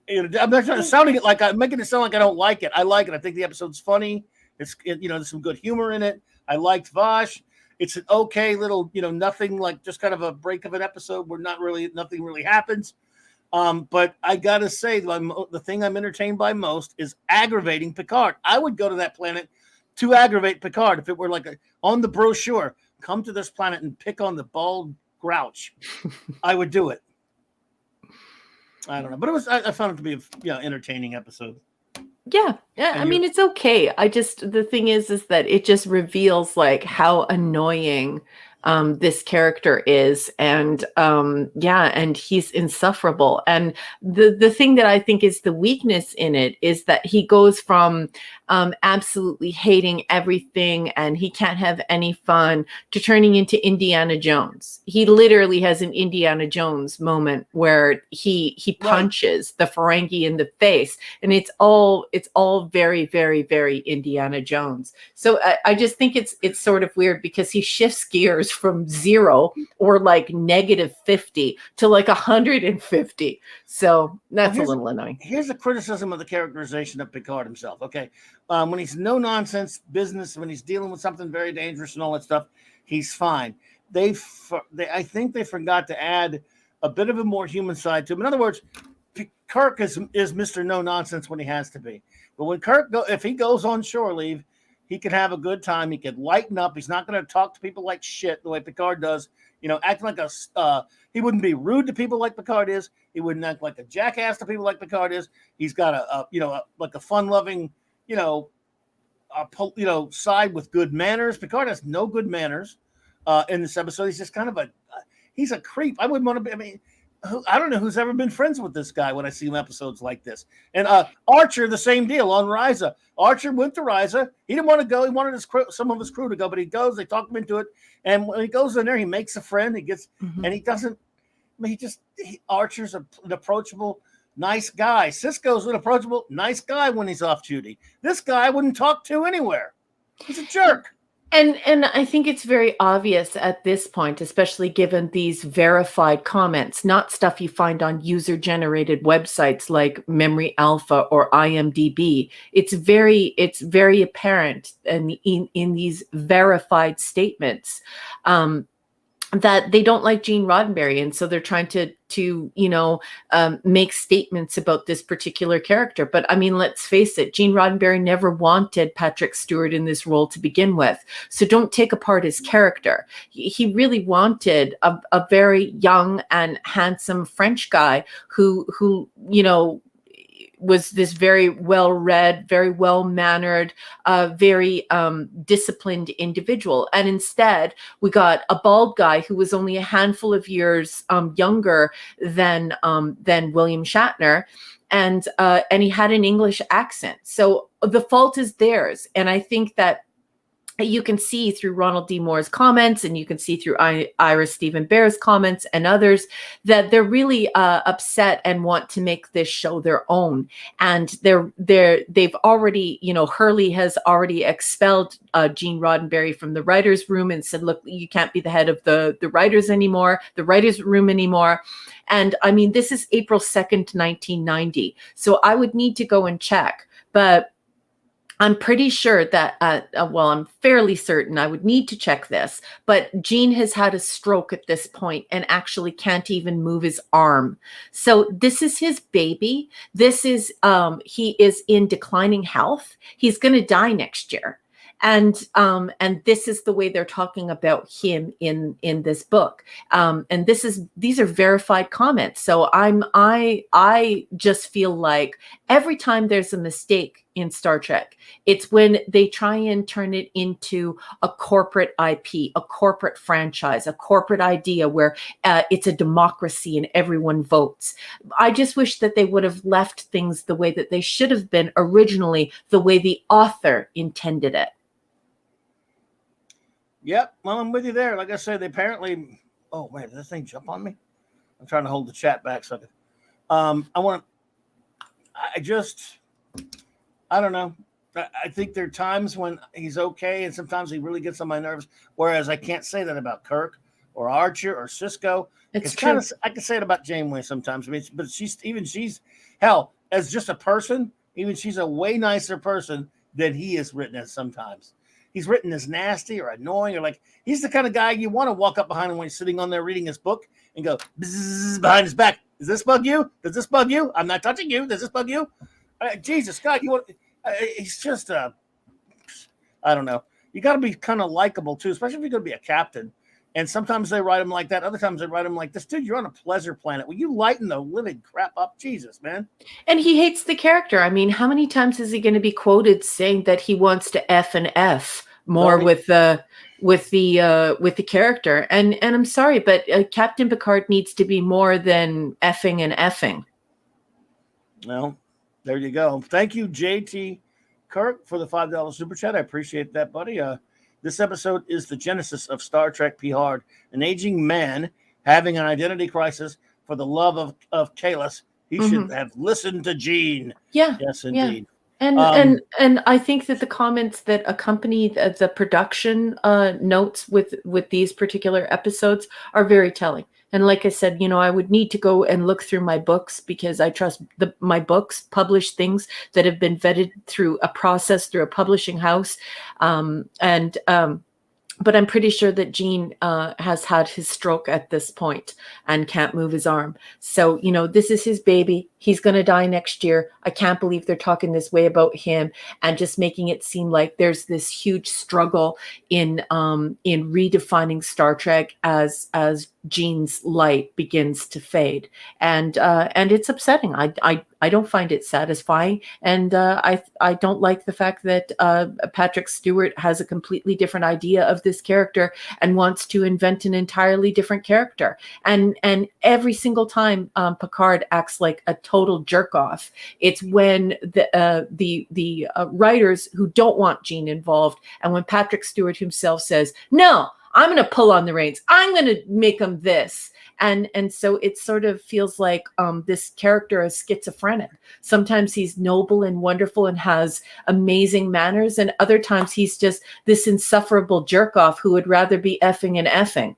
S1: I'm not sounding it like I'm making it sound like I don't like it. I like it. I think the episode's funny. There's some good humor in it. I liked Vosh. It's an okay little, nothing, like just kind of a break of an episode where nothing really happens. But I gotta say, the thing I'm entertained by most is aggravating Picard. I would go to that planet to aggravate Picard if it were like on the brochure, come to this planet and pick on the bald grouch. I would do it. I don't know, but I found it to be an entertaining episode.
S3: Yeah. I mean, it's okay. The thing is that it just reveals like how annoying this character is, and and he's insufferable. And the thing that I think is the weakness in it is that he goes from absolutely hating everything and he can't have any fun to turning into Indiana Jones. He literally has an Indiana Jones moment where he punches the Ferengi in the face, and it's all very, very, very Indiana Jones. So I just think it's sort of weird because he shifts gears from 0 or like -50 to like 150. So that's a little annoying.
S1: Here's a criticism of the characterization of Picard himself. Okay. When he's no nonsense business, when he's dealing with something very dangerous and all that stuff, he's fine. I think they forgot to add a bit of a more human side to him. In other words, Kirk is Mr. No Nonsense when he has to be. But when if he goes on shore leave, he could have a good time. He could lighten up. He's not going to talk to people like shit the way Picard does. Acting like he wouldn't be rude to people like Picard is. He wouldn't act like a jackass to people like Picard is. He's got a fun-loving, side with good manners. Picard has no good manners in this episode. He's just kind of he's a creep. I wouldn't want to be. I mean, I don't know who's ever been friends with this guy when I see him episodes like this. And Archer, the same deal on Risa. Archer went to Risa. He didn't want to go. He wanted some of his crew to go, but he goes. They talk him into it. And when he goes in there, he makes a friend. He gets, and he doesn't. I mean, Archer's an approachable, nice guy. Cisco's an approachable, nice guy when he's off duty. This guy I wouldn't talk to anywhere. He's a jerk.
S3: And I think it's very obvious at this point, especially given these verified comments, not stuff you find on user-generated websites like Memory Alpha or IMDb. It's very apparent in these verified statements
S2: that they don't like Gene Roddenberry, and so they're trying to make statements about this particular character. But I mean, let's face it, Gene Roddenberry never wanted Patrick Stewart in this role to begin with. So don't take apart his character. He really wanted a very young and handsome French guy who was this very well-read, very well-mannered, very disciplined individual. And instead, we got a bald guy who was only a handful of years younger than William Shatner, and he had an English accent. So the fault is theirs. And I think that you can see through Ronald D. Moore's comments, and you can see through Ira Stephen Bear's comments and others, that they're really upset and want to make this show their own. And they've already, Hurley has already expelled Gene Roddenberry from the writer's room and said, look, you can't be the head of the writers room anymore. And I mean, this is April 2nd, 1990. So I would need to go and check, but I'm pretty sure that, I'm fairly certain, I would need to check this, but Gene has had a stroke at this point and actually can't even move his arm. So this is his baby. This is, he is in declining health. He's going to die next year. And this is the way they're talking about him in this book. And these are verified comments. So I just feel like every time there's a mistake in Star Trek, it's when they try and turn it into a corporate IP, a corporate franchise, a corporate idea where it's a democracy and everyone votes. I just wish that they would have left things the way that they should have been originally, the way the author intended it.
S1: Yep, well, I'm with you there. Like I said, they apparently. Oh wait, did this thing jump on me? I'm trying to hold the chat back so I don't know. I think there are times when he's okay, and sometimes he really gets on my nerves. Whereas I can't say that about Kirk or Archer or Cisco.
S2: It's true.
S1: I can say it about Janeway sometimes. I mean, but she's hell as just a person. Even she's a way nicer person than he is written as sometimes. He's written as nasty or annoying, or like he's the kind of guy you want to walk up behind him when he's sitting on there reading his book and go bzzz behind his back. Does this bug you? Does this bug you? I'm not touching you. Does this bug you? Jesus God, you want? He's just I don't know. You got to be kind of likable too, especially if you're going to be a captain. And sometimes they write him like that. Other times they write him like this. Dude, you're on a pleasure planet. Will you lighten the living crap up? Jesus, man. And
S2: he hates the character. I mean, how many times is he going to be quoted saying that he wants to F and F more with the character? And I'm sorry, but Captain Picard needs to be more than effing and effing.
S1: Well, there you go. Thank you, JT Kirk, for the $5 super chat. I appreciate that, buddy. This episode is the genesis of Star Trek Picard, an aging man having an identity crisis for the love of Kahless. He should have listened to Gene.
S2: Yeah.
S1: Yes, indeed.
S2: Yeah. And I think that the comments that accompany the production notes with these particular episodes are very telling. And like I said, I would need to go and look through my books because I trust my books publish things that have been vetted through a process, through a publishing house. But I'm pretty sure that Gene has had his stroke at this point and can't move his arm. So, this is his baby. He's going to die next year. I can't believe they're talking this way about him and just making it seem like there's this huge struggle in redefining Star Trek as Gene's light begins to fade. And it's upsetting. I don't find it satisfying. And I don't like the fact that Patrick Stewart has a completely different idea of this character and wants to invent an entirely different character. And every single time Picard acts like a total jerk off, it's when the writers who don't want Gene involved, and when Patrick Stewart himself says, no, I'm going to pull on the reins. I'm going to make him this. And so it sort of feels like this character is schizophrenic. Sometimes he's noble and wonderful and has amazing manners. And other times he's just this insufferable jerk off who would rather be effing and effing.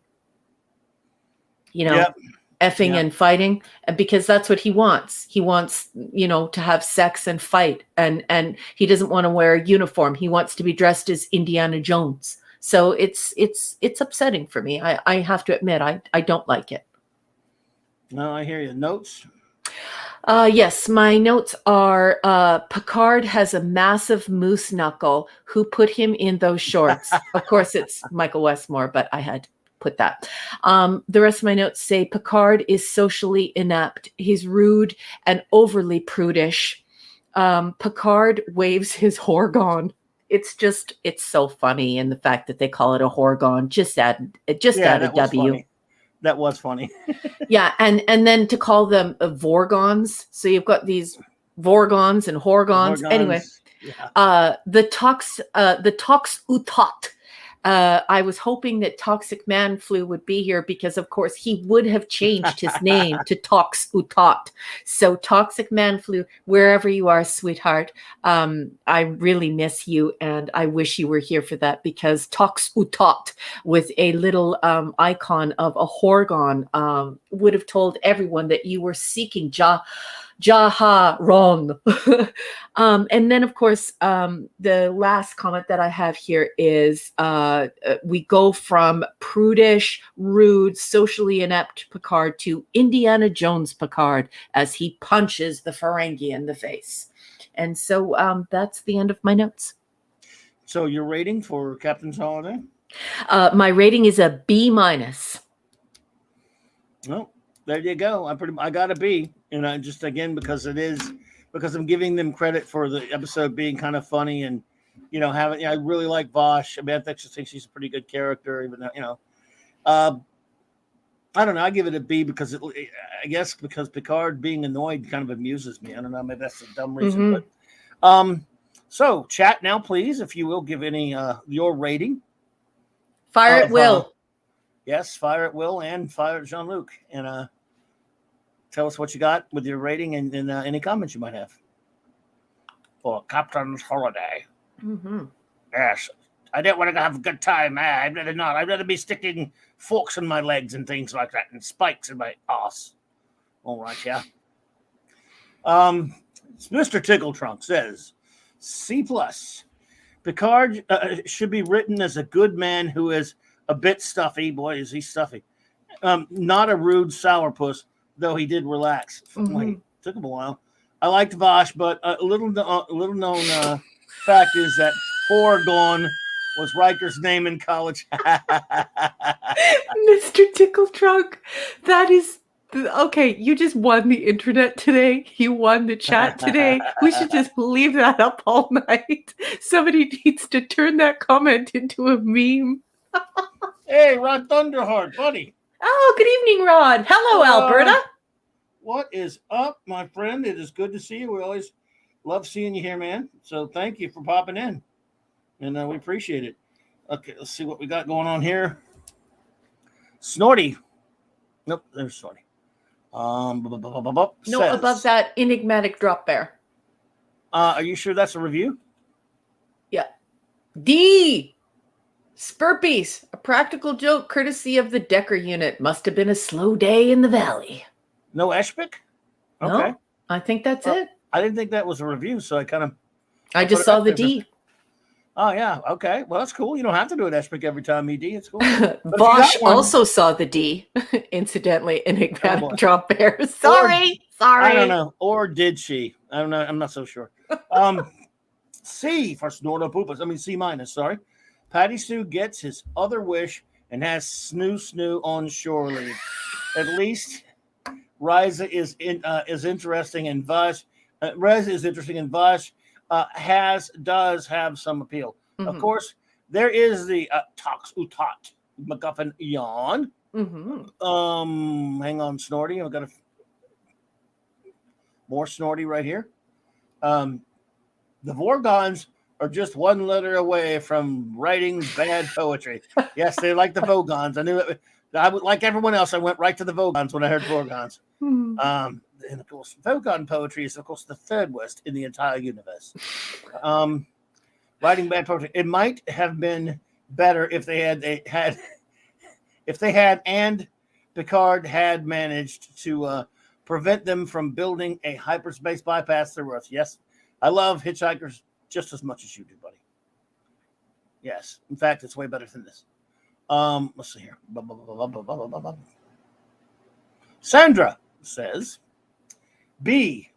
S2: Yep. Effing and fighting, because that's what he wants. He wants, to have sex and fight. And he doesn't want to wear a uniform. He wants to be dressed as Indiana Jones. So it's upsetting for me. I have to admit, I don't like it.
S1: No, I hear you. Notes?
S2: Yes, my notes are Picard has a massive moose knuckle. Who put him in those shorts? Of course, it's Michael Westmore, but I had to put that. The rest of my notes say Picard is socially inept. He's rude and overly prudish. Picard waves his horgon. It's so funny, and the fact that they call it a horgon, just add a W.
S1: Funny. That was funny.
S2: Yeah, and then to call them Vorgons. So you've got these Vorgons and Horgons. Anyway, yeah. The Tox Utot. I was hoping that Toxic Man Flu would be here because, of course, he would have changed his name to Tox Utot. So Toxic Man Flu, wherever you are, sweetheart, I really miss you, and I wish you were here for that, because Tox Utot with a little icon of a Horgon would have told everyone that you were seeking Jaha wrong. And then, of course, the last comment that I have here is we go from prudish, rude, socially inept Picard to Indiana Jones Picard as he punches the Ferengi in the face. And so that's the end of my notes.
S1: So your rating for Captain's Holiday?
S2: My rating is a B-.
S1: Well, there you go. I got a B, and just again because I'm giving them credit for the episode being kind of funny, and I really like Vosh. I mean, I think she's a pretty good character, even though I don't know. I give it a B because I guess because Picard being annoyed kind of amuses me. I don't know. Maybe that's a dumb reason, but so chat now, please, if you will, give any your rating.
S2: Fire at will.
S1: Yes, fire at will and fire at Jean-Luc, and tell us what you got with your rating and any comments you might have for Captain's Holiday.
S2: Mm-hmm.
S1: Yes, I don't want to have a good time. I'd rather not. I'd rather be sticking forks in my legs and things like that, and spikes in my ass. All right, yeah. Mr. Tickletrunk says C+. Picard should be written as a good man who is a bit stuffy. Boy, is he stuffy. Not a rude sourpuss, though he did relax.
S2: Mm-hmm.
S1: Wait, took him a while. I liked Vosh, but a little known fact is that Horgon was Riker's name in college.
S2: Mr. Tickletrunk, that is okay. You just won the internet today. You won the chat today. We should just leave that up all night. Somebody needs to turn that comment into a meme.
S1: Hey, Rod Thunderheart, buddy.
S2: Oh, good evening, Rod. Hello, Alberta.
S1: What is up, my friend? It is good to see you. We always love seeing you here, man. So thank you for popping in, and we appreciate it. Okay, let's see what we got going on here. Snorty. Nope, there's Snorty.
S2: No, above that, enigmatic drop bear.
S1: Are you sure that's a review?
S2: Yeah. D. Spurpies, a practical joke courtesy of the Decker unit. Must have been a slow day in the valley.
S1: No Eshpick? Okay.
S2: No, I think that's it.
S1: I didn't think that was a review, so
S2: I just saw the D.
S1: Oh, yeah. Okay. Well, that's cool. You don't have to do an Eshpick every time, ED. It's cool.
S2: Bosch also saw the D, incidentally, enigmatic drop bear. Sorry.
S1: I don't know. Or did she? I don't know. I'm not so sure. C for Snortopoopas. I mean, C-, sorry. Patty Sue gets his other wish and has Snoo on shore leave. At least Riza is interesting, and Vash does have some appeal. Mm-hmm. Of course, there is the Tox Utot MacGuffin yawn.
S2: Mm-hmm.
S1: Hang on, Snorty. I've got more Snorty right here. The Vorgons are just one letter away from writing bad poetry. Yes, they like the Vogons. I knew it. I would, like everyone else, I went right to the Vogons when I heard Vorgons.
S2: Mm-hmm.
S1: And of course, Vogon poetry is, of course, the third worst in the entire universe. Writing bad poetry. It might have been better if they had and Picard had managed to prevent them from building a hyperspace bypass through Earth. Yes, I love Hitchhikers just as much as you do, buddy. Yes. In fact, it's way better than this. Let's see here. Sandra says, B,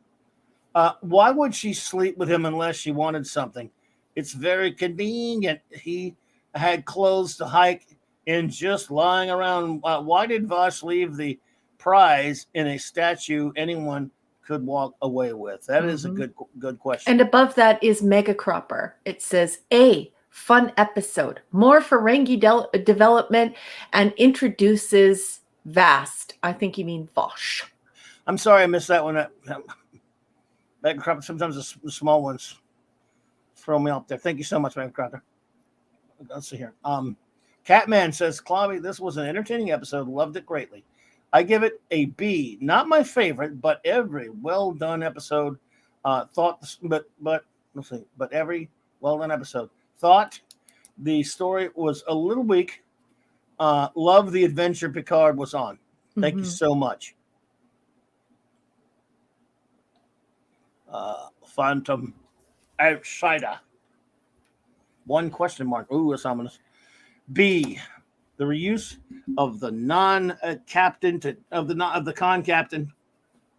S1: why would she sleep with him unless she wanted something? It's very convenient. He had clothes to hike in just lying around. Why did Vosh leave the prize in a statue anyone could walk away with? That is a good question.
S3: And above that is Mega Cropper. It says, A, fun episode. More Ferengi development and introduces Vast. I think you mean Vosh.
S1: I'm sorry I missed that one. Mega Cropper, sometimes the small ones throw me off there. Thank you so much, Mega Cropper. Let's see here. Catman says, Clobby, this was an entertaining episode. Loved it greatly. I give it a B. Not my favorite, but every well done episode. But every well done episode. Thought the story was a little weak. Love the adventure Picard was on. Thank you so much. Phantom Outsider. One question mark. Ooh, that's ominous. B, the reuse of the non-captain of the con captain.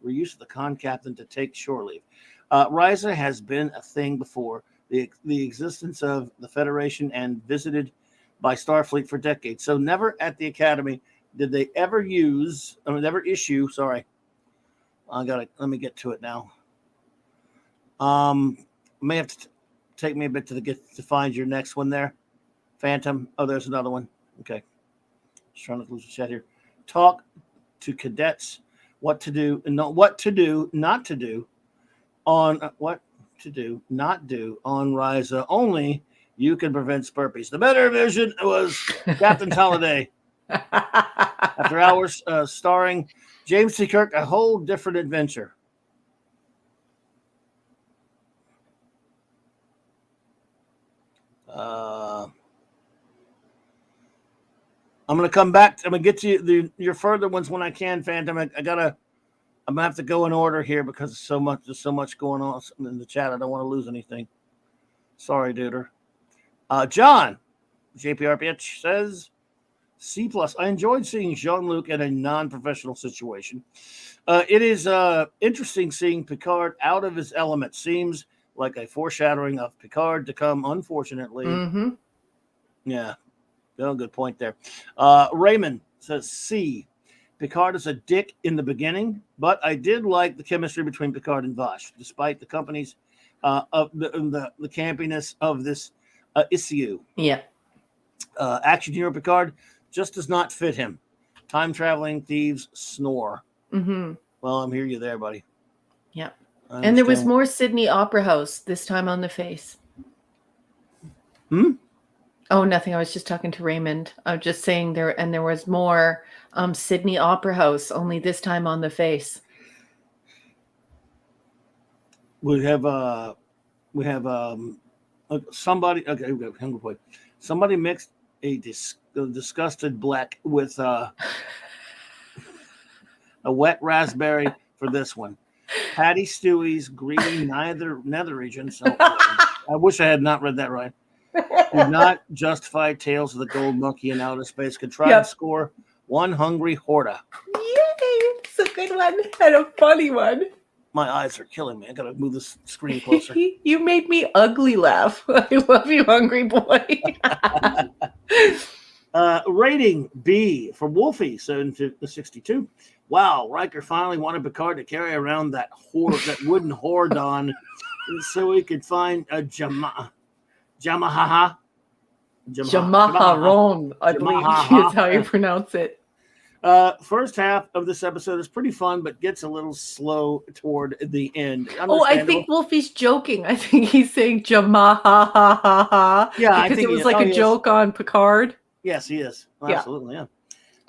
S1: Reuse of the con captain to take shore leave. Risa has been a thing before the existence of the Federation and visited by Starfleet for decades. So never at the Academy did they ever issue. Sorry, let me get to it now. May have to take me a bit to find your next one there. Phantom. Oh, there's another one. Okay. Just trying to lose the chat here. Talk to cadets what to do and not to do on Risa. Only you can prevent Spurpies. The better vision was Captain's Holiday. After Hours, starring James T. Kirk, a whole different adventure. I'm gonna come back. I'm gonna get to your further ones when I can, Phantom. I'm gonna have to go in order here because there's so much going on in the chat. I don't want to lose anything. Sorry, duder. John, JPRPH says C+. I enjoyed seeing Jean-Luc in a non-professional situation. It is interesting seeing Picard out of his element. Seems like a foreshadowing of Picard to come, unfortunately. Yeah. Oh, good point there. Raymond says C. Picard is a dick in the beginning, but I did like the chemistry between Picard and Vosh, despite the company's of the campiness of this issue.
S3: Yeah.
S1: Action hero Picard just does not fit him. Time traveling thieves snore. Well, I'm hear you there, buddy.
S3: Yeah. And there was more Sydney Opera House this time on the face. Oh, nothing. I was just talking to Raymond. I was just saying there was more Sydney Opera House, only this time on the face.
S1: We have somebody. Okay, wait. Somebody mixed a disgusted black with a wet raspberry for this one. Patty Stewie's greedy nether region. So I wish I had not read that right. Did not justify Tales of the Gold Monkey in Outer Space. Could try to score one hungry Horta.
S3: Yay! It's a good one and a funny one.
S1: My eyes are killing me. I gotta move this screen closer.
S3: You made me ugly laugh. I love you, hungry boy.
S1: Rating B for Wolfie, 762. Wow, Riker finally wanted Picard to carry around that wooden hordon so he could find a Jamaharon, I believe is how you pronounce it. First half of this episode is pretty fun, but gets a little slow toward the end.
S3: Oh, I think Wolfie's joking. I think he's saying Jamahaha.
S1: Yeah,
S3: because it was like a joke on Picard.
S1: Yes, he is. Absolutely, yeah.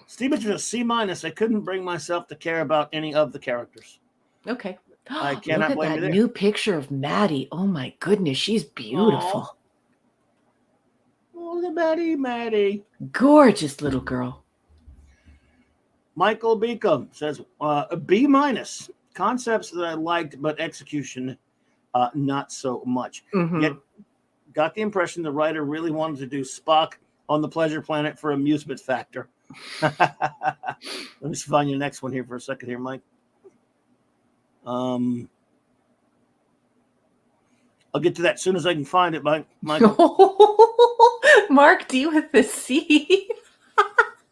S1: Stevens was C-. I couldn't bring myself to care about any of the characters.
S3: Okay.
S1: I cannot blame you there.
S2: New picture of Maddie. Oh my goodness, she's beautiful.
S1: Oh, the Maddie.
S2: Gorgeous little girl.
S1: Michael Beacom says a B-. Concepts that I liked, but execution not so much. Yet Got the impression the writer really wanted to do Spock on the Pleasure Planet for amusement factor. Let me find your next one here for a second here, Mike. I'll get to that as soon as I can find it, Michael.
S3: Mark D with the C.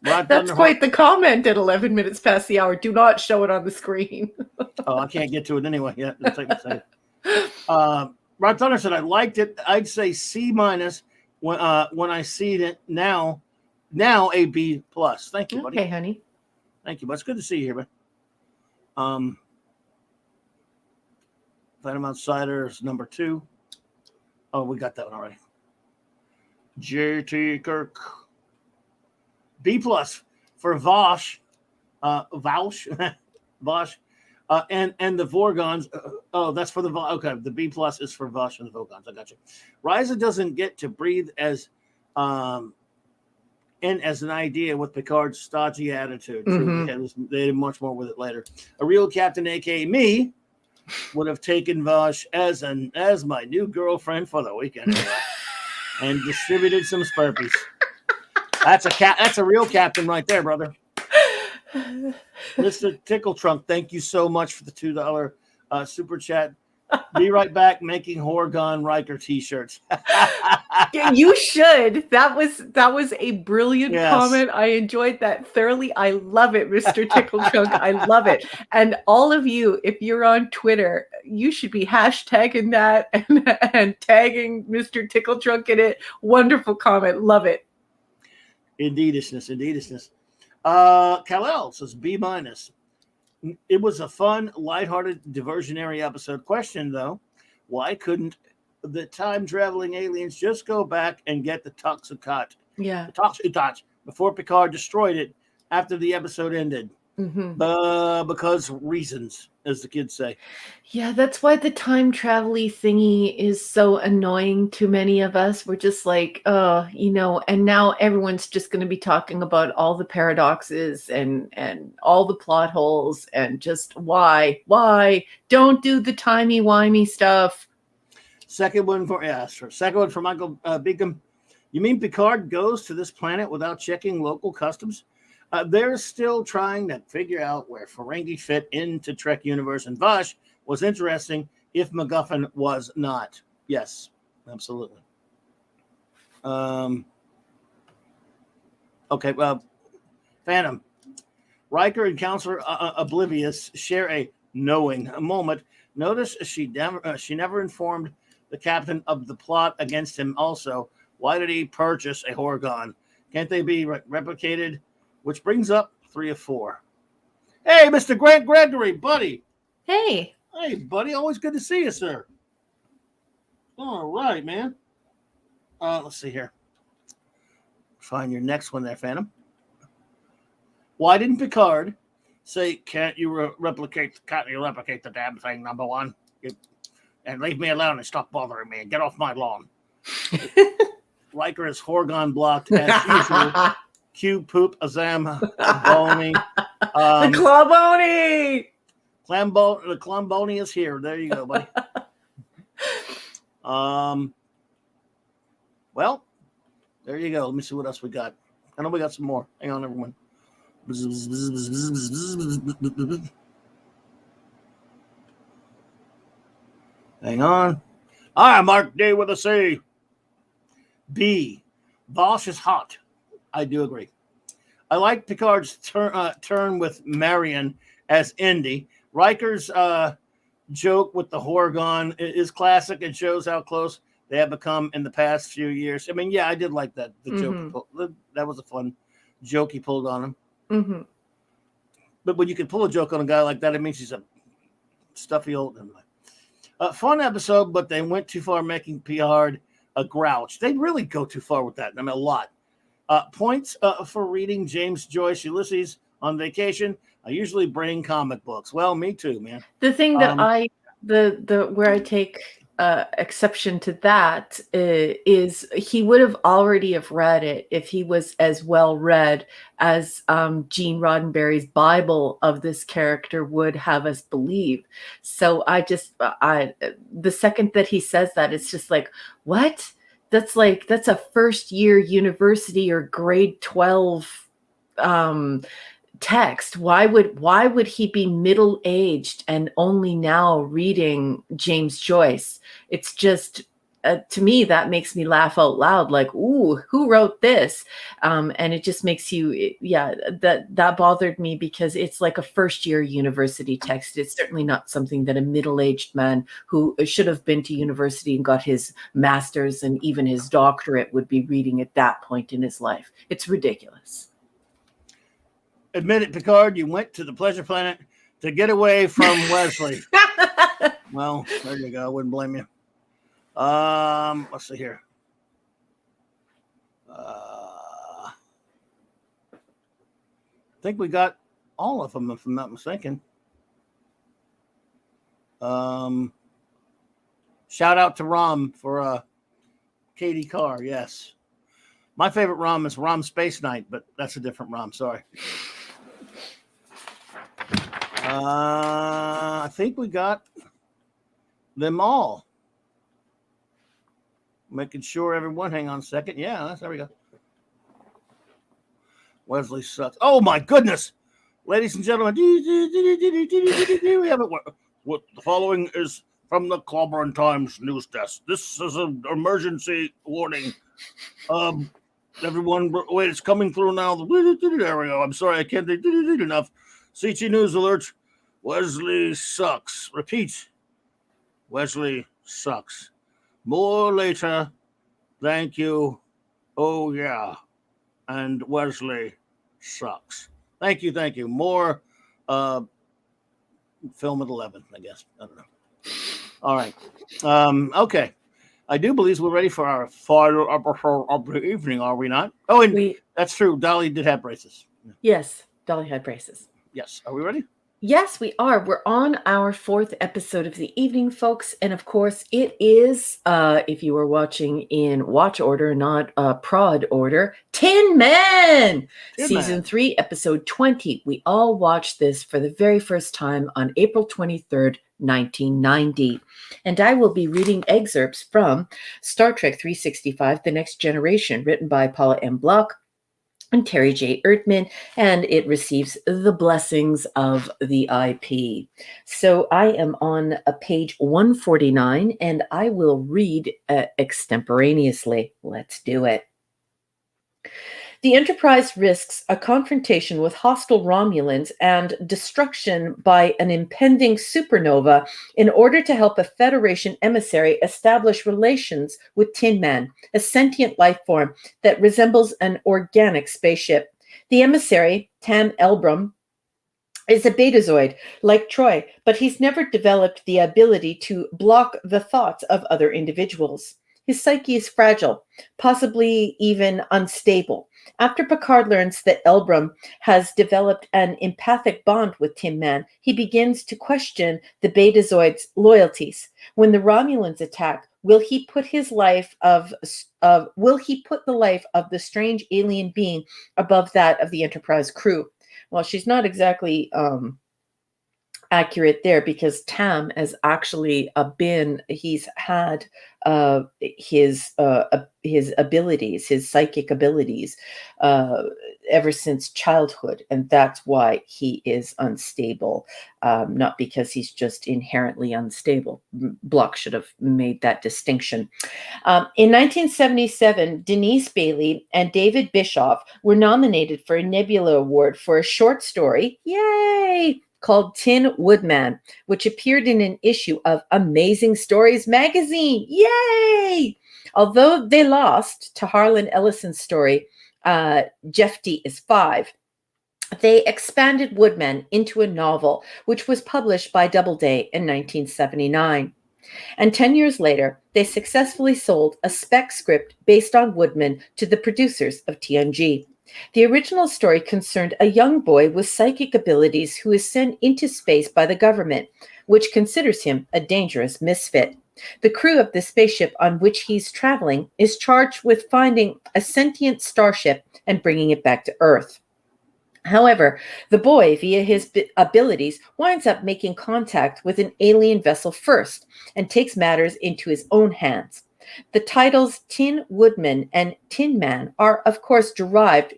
S1: That's
S3: quite the comment at 11 minutes past the hour. Do not show it on the screen.
S1: Oh, I can't get to it anyway. Yeah, it'll take me a second. Rod Thunder said, I liked it. I'd say C- when I see it now a B+. Thank you, buddy.
S3: Okay, honey.
S1: Thank you, but it's good to see you here, man. Phantom Outsider is number 2. Oh, we got that one already. JT Kirk. B+ for Vosh. Vosh. And the Vorgons. That's for the okay. The B+ is for Vosh and the Vogons. I got you. Risa doesn't get to breathe as an idea with Picard's stodgy attitude.
S2: Mm-hmm.
S1: They did much more with it later. A real captain, aka me, would have taken Vosh as my new girlfriend for the weekend and distributed some Slurpees. That's a real captain right there, brother. Mr. Tickle Trunk, thank you so much for the $2 super chat. Be right back making Horgon Riker t-shirts.
S3: You should. That was a brilliant comment. I enjoyed that thoroughly. I love it, Mr. Tickle Trunk. I love it. And all of you, if you're on Twitter, you should be hashtagging that and tagging Mr. Tickle Trunk in it. Wonderful comment. Love it.
S1: Indeedishness. Kal-El says B-. It was a fun, lighthearted, diversionary episode. Question, though, why couldn't the time-traveling aliens just go back and get the Toxicot?
S3: Yeah.
S1: The Toxicot before Picard destroyed it after the episode ended.
S3: Mm-hmm.
S1: Because reasons, as the kids say.
S2: Yeah, that's why the time travel-y thingy is so annoying to many of us. We're just like, and now everyone's just going to be talking about all the paradoxes and all the plot holes and just why don't do the timey-wimey stuff.
S1: Second one for Michael Beacom. You mean Picard goes to this planet without checking local customs? They're still trying to figure out where Ferengi fit into Trek universe, and Vosh was interesting if MacGuffin was not. Yes, absolutely. Okay, Phantom. Riker and Counselor Oblivious share a knowing moment. Notice she never informed the captain of the plot against him also. Why did he purchase a Horgon? Can't they be replicated? Which brings up 3 of 4. Hey, Mr. Grant Gregory, buddy.
S3: Hey,
S1: buddy. Always good to see you, sir. All right, man. Let's see here. Find your next one there, Phantom. Why didn't Picard say, can't you replicate the damn thing, number one? And leave me alone and stop bothering me and get off my lawn. Riker is Horgon blocked as usual. Q poop Azam Bony.
S3: The Clawbony.
S1: The Clamboni is here. There you go, buddy. Well, there you go. Let me see what else we got. I know we got some more. Hang on, everyone. Hang on. All right, Mark D with a C. B. Vosh is hot. I do agree. I like Picard's turn with Marion as Indy. Riker's joke with the Horgon is classic and shows how close they have become in the past few years. I mean, yeah, I did like that. The joke. That was a fun joke he pulled on him.
S3: Mm-hmm.
S1: But when you can pull a joke on a guy like that, it means he's a stuffy old. Fun episode, but they went too far making Picard a grouch. They really go too far with that. I mean, a lot. Points for reading James Joyce Ulysses on vacation. I usually bring comic books. Well, me too, man.
S2: The thing that where I take exception to that is he would have already have read it if he was as well read as Gene Roddenberry's Bible of this character would have us believe. So the second that he says that, it's just like, what? that's a first year university or grade 12 text. Why would he be middle-aged and only now reading James Joyce? It's just to me that makes me laugh out loud, like, ooh, who wrote this? And it just makes you, that bothered me, because it's like a first year university text. It's certainly not something that a middle-aged man who should have been to university and got his master's and even his doctorate would be reading at that point in his life. It's ridiculous.
S1: Admit it, Picard, you went to the Pleasure Planet to get away from Wesley. Well, there you go. I wouldn't blame you. Let's see here. I think we got all of them, if I'm not mistaken. Shout out to Rom for Katie Carr. Yes. My favorite Rom is Rom Space Knight, but that's a different Rom. Sorry. I think we got them all. Making sure everyone. Hang on a second. Yeah, there we go. Wesley sucks. Oh my goodness, ladies and gentlemen, we have it. What the following is from the Clobbering Times news desk. This is an emergency warning. Everyone, wait, it's coming through now. There we go. I'm sorry, I can't do enough. CT News alert. Wesley sucks. Repeat. Wesley sucks. More later. Thank you. Oh, yeah. And Wesley sucks. Thank you. Thank you. More film at 11, I guess. I don't know. All right. Okay. I do believe we're ready for our final episode of the evening, are we not? Oh, and that's true. Dolly did have braces.
S2: Yes, Dolly had braces.
S1: Yes. Are we ready?
S2: Yes, we are. We're on our 4th episode of the evening, folks. And of course, it is, if you are watching in watch order, not prod order, Tin Man! Season 3, episode 20. We all watched this for the very first time on April 23rd, 1990. And I will be reading excerpts from Star Trek 365, The Next Generation, written by Paula M. Block and Terry J. Erdman, and it receives the blessings of the IP. So I am on page 149, and I will read extemporaneously. Let's do it. The Enterprise risks a confrontation with hostile Romulans and destruction by an impending supernova in order to help a Federation emissary establish relations with Tin Man, a sentient life form that resembles an organic spaceship. The emissary, Tam Elbrum, is a betazoid like Troy, but he's never developed the ability to block the thoughts of other individuals. His psyche is fragile, possibly even unstable. After Picard learns that Elbrum has developed an empathic bond with Tin Man, he begins to question the Betazoid's loyalties. When the Romulans attack, will he put the life of the strange alien being above that of the Enterprise crew? Well, she's not exactly accurate there, because Tam has actually he's had his abilities, his psychic abilities, ever since childhood, and that's why he is unstable, not because he's just inherently unstable. Block should have made that distinction. In 1977, Denise Bailey and David Bischoff were nominated for a Nebula Award for a short story, yay, called Tin Woodman, which appeared in an issue of Amazing Stories magazine. Yay! Although they lost to Harlan Ellison's story, Jeff D is 5, they expanded Woodman into a novel, which was published by Doubleday in 1979. And 10 years later, they successfully sold a spec script based on Woodman to the producers of TNG. The original story concerned a young boy with psychic abilities who is sent into space by the government, which considers him a dangerous misfit. The crew of the spaceship on which he's traveling is charged with finding a sentient starship and bringing it back to Earth. However, the boy, via his abilities, winds up making contact with an alien vessel first and takes matters into his own hands.
S3: The titles Tin Woodman and Tin Man are, of course, derived,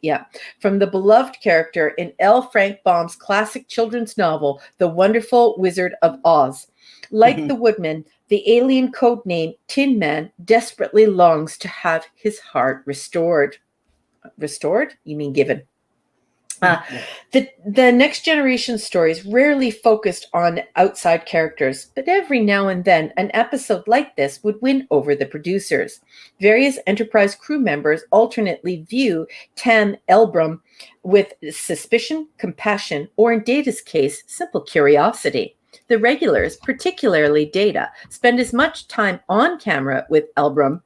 S3: from the beloved character in L. Frank Baum's classic children's novel, The Wonderful Wizard of Oz. Like the Woodman, the alien code name Tin Man desperately longs to have his heart restored. Restored? You mean given? The Next Generation stories rarely focused on outside characters, but every now and then an episode like this would win over the producers. Various Enterprise crew members alternately view Tam Elbrum with suspicion, compassion, or in Data's case, simple curiosity. The regulars, particularly Data, spend as much time on camera with Elbrum,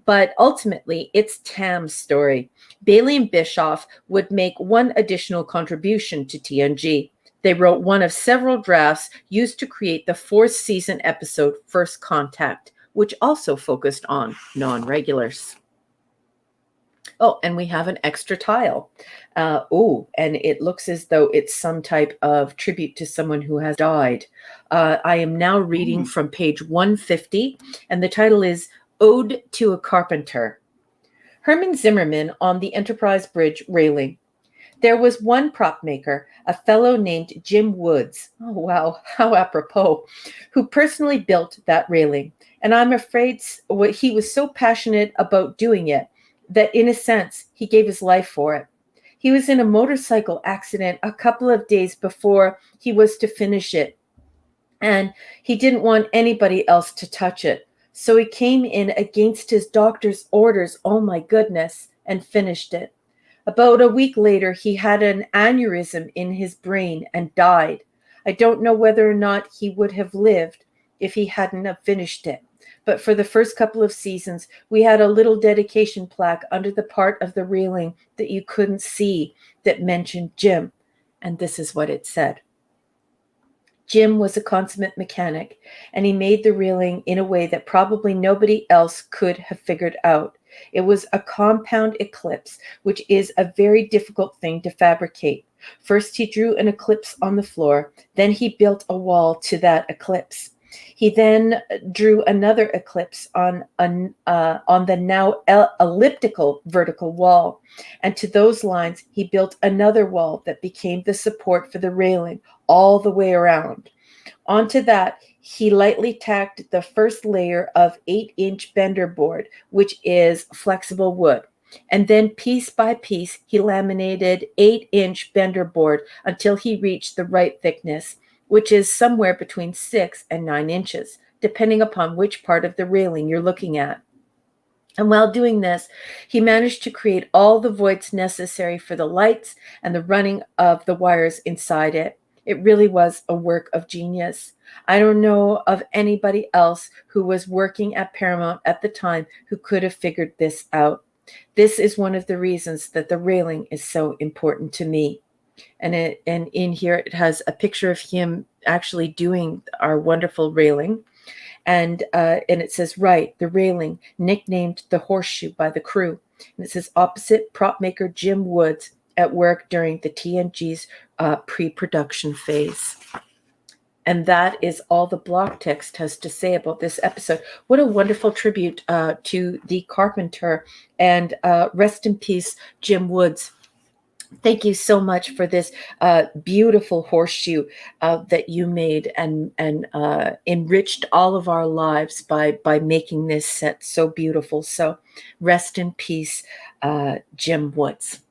S3: but ultimately it's Tam's story. Bailey and Bischoff would make one additional contribution to TNG. They wrote one of several drafts used to create the fourth season episode First Contact, which also focused on non-regulars. Oh, and we have an extra tile. And it looks as though it's some type of tribute to someone who has died. I am now reading from page 150, and the title is Ode to a Carpenter. Herman Zimmerman on the Enterprise Bridge railing. There was one prop maker, a fellow named Jim Woods. Oh, wow, how apropos, who personally built that railing. And I'm afraid he was so passionate about doing it that in a sense, he gave his life for it. He was in a motorcycle accident a couple of days before he was to finish it, and he didn't want anybody else to touch it. So he came in against his doctor's orders, oh my goodness, and finished it. About a week later, he had an aneurysm in his brain and died. I don't know whether or not he would have lived if he hadn't have finished it. But for the first couple of seasons, we had a little dedication plaque under the part of the railing that you couldn't see that mentioned Jim. And this is what it said. Jim was a consummate mechanic, and he made the railing in a way that probably nobody else could have figured out. It was a compound eclipse, which is a very difficult thing to fabricate. First, he drew an ellipse on the floor. Then he built a wall to that ellipse. He then drew another ellipse on the now elliptical vertical wall. And to those lines, he built another wall that became the support for the railing all the way around. Onto that, he lightly tacked the first layer of 8-inch bender board, which is flexible wood. And then piece by piece, he laminated 8-inch bender board until he reached the right thickness, which is somewhere between 6 and 9 inches, depending upon which part of the railing you're looking at. And while doing this, he managed to create all the voids necessary for the lights and the running of the wires inside it. It really was a work of genius. I don't know of anybody else who was working at Paramount at the time who could have figured this out. This is one of the reasons that the railing is so important to me. And in here it has a picture of him actually doing our wonderful railing. And it says, right, the railing, nicknamed the Horseshoe by the crew. And it says, opposite prop maker Jim Woods at work during the TNG's pre-production phase. And that is all the block text has to say about this episode. What a wonderful tribute to the Carpenter, and rest in peace, Jim Woods. Thank you so much for this beautiful horseshoe that you made and enriched all of our lives by making this set so beautiful. So rest in peace, Jim Woods.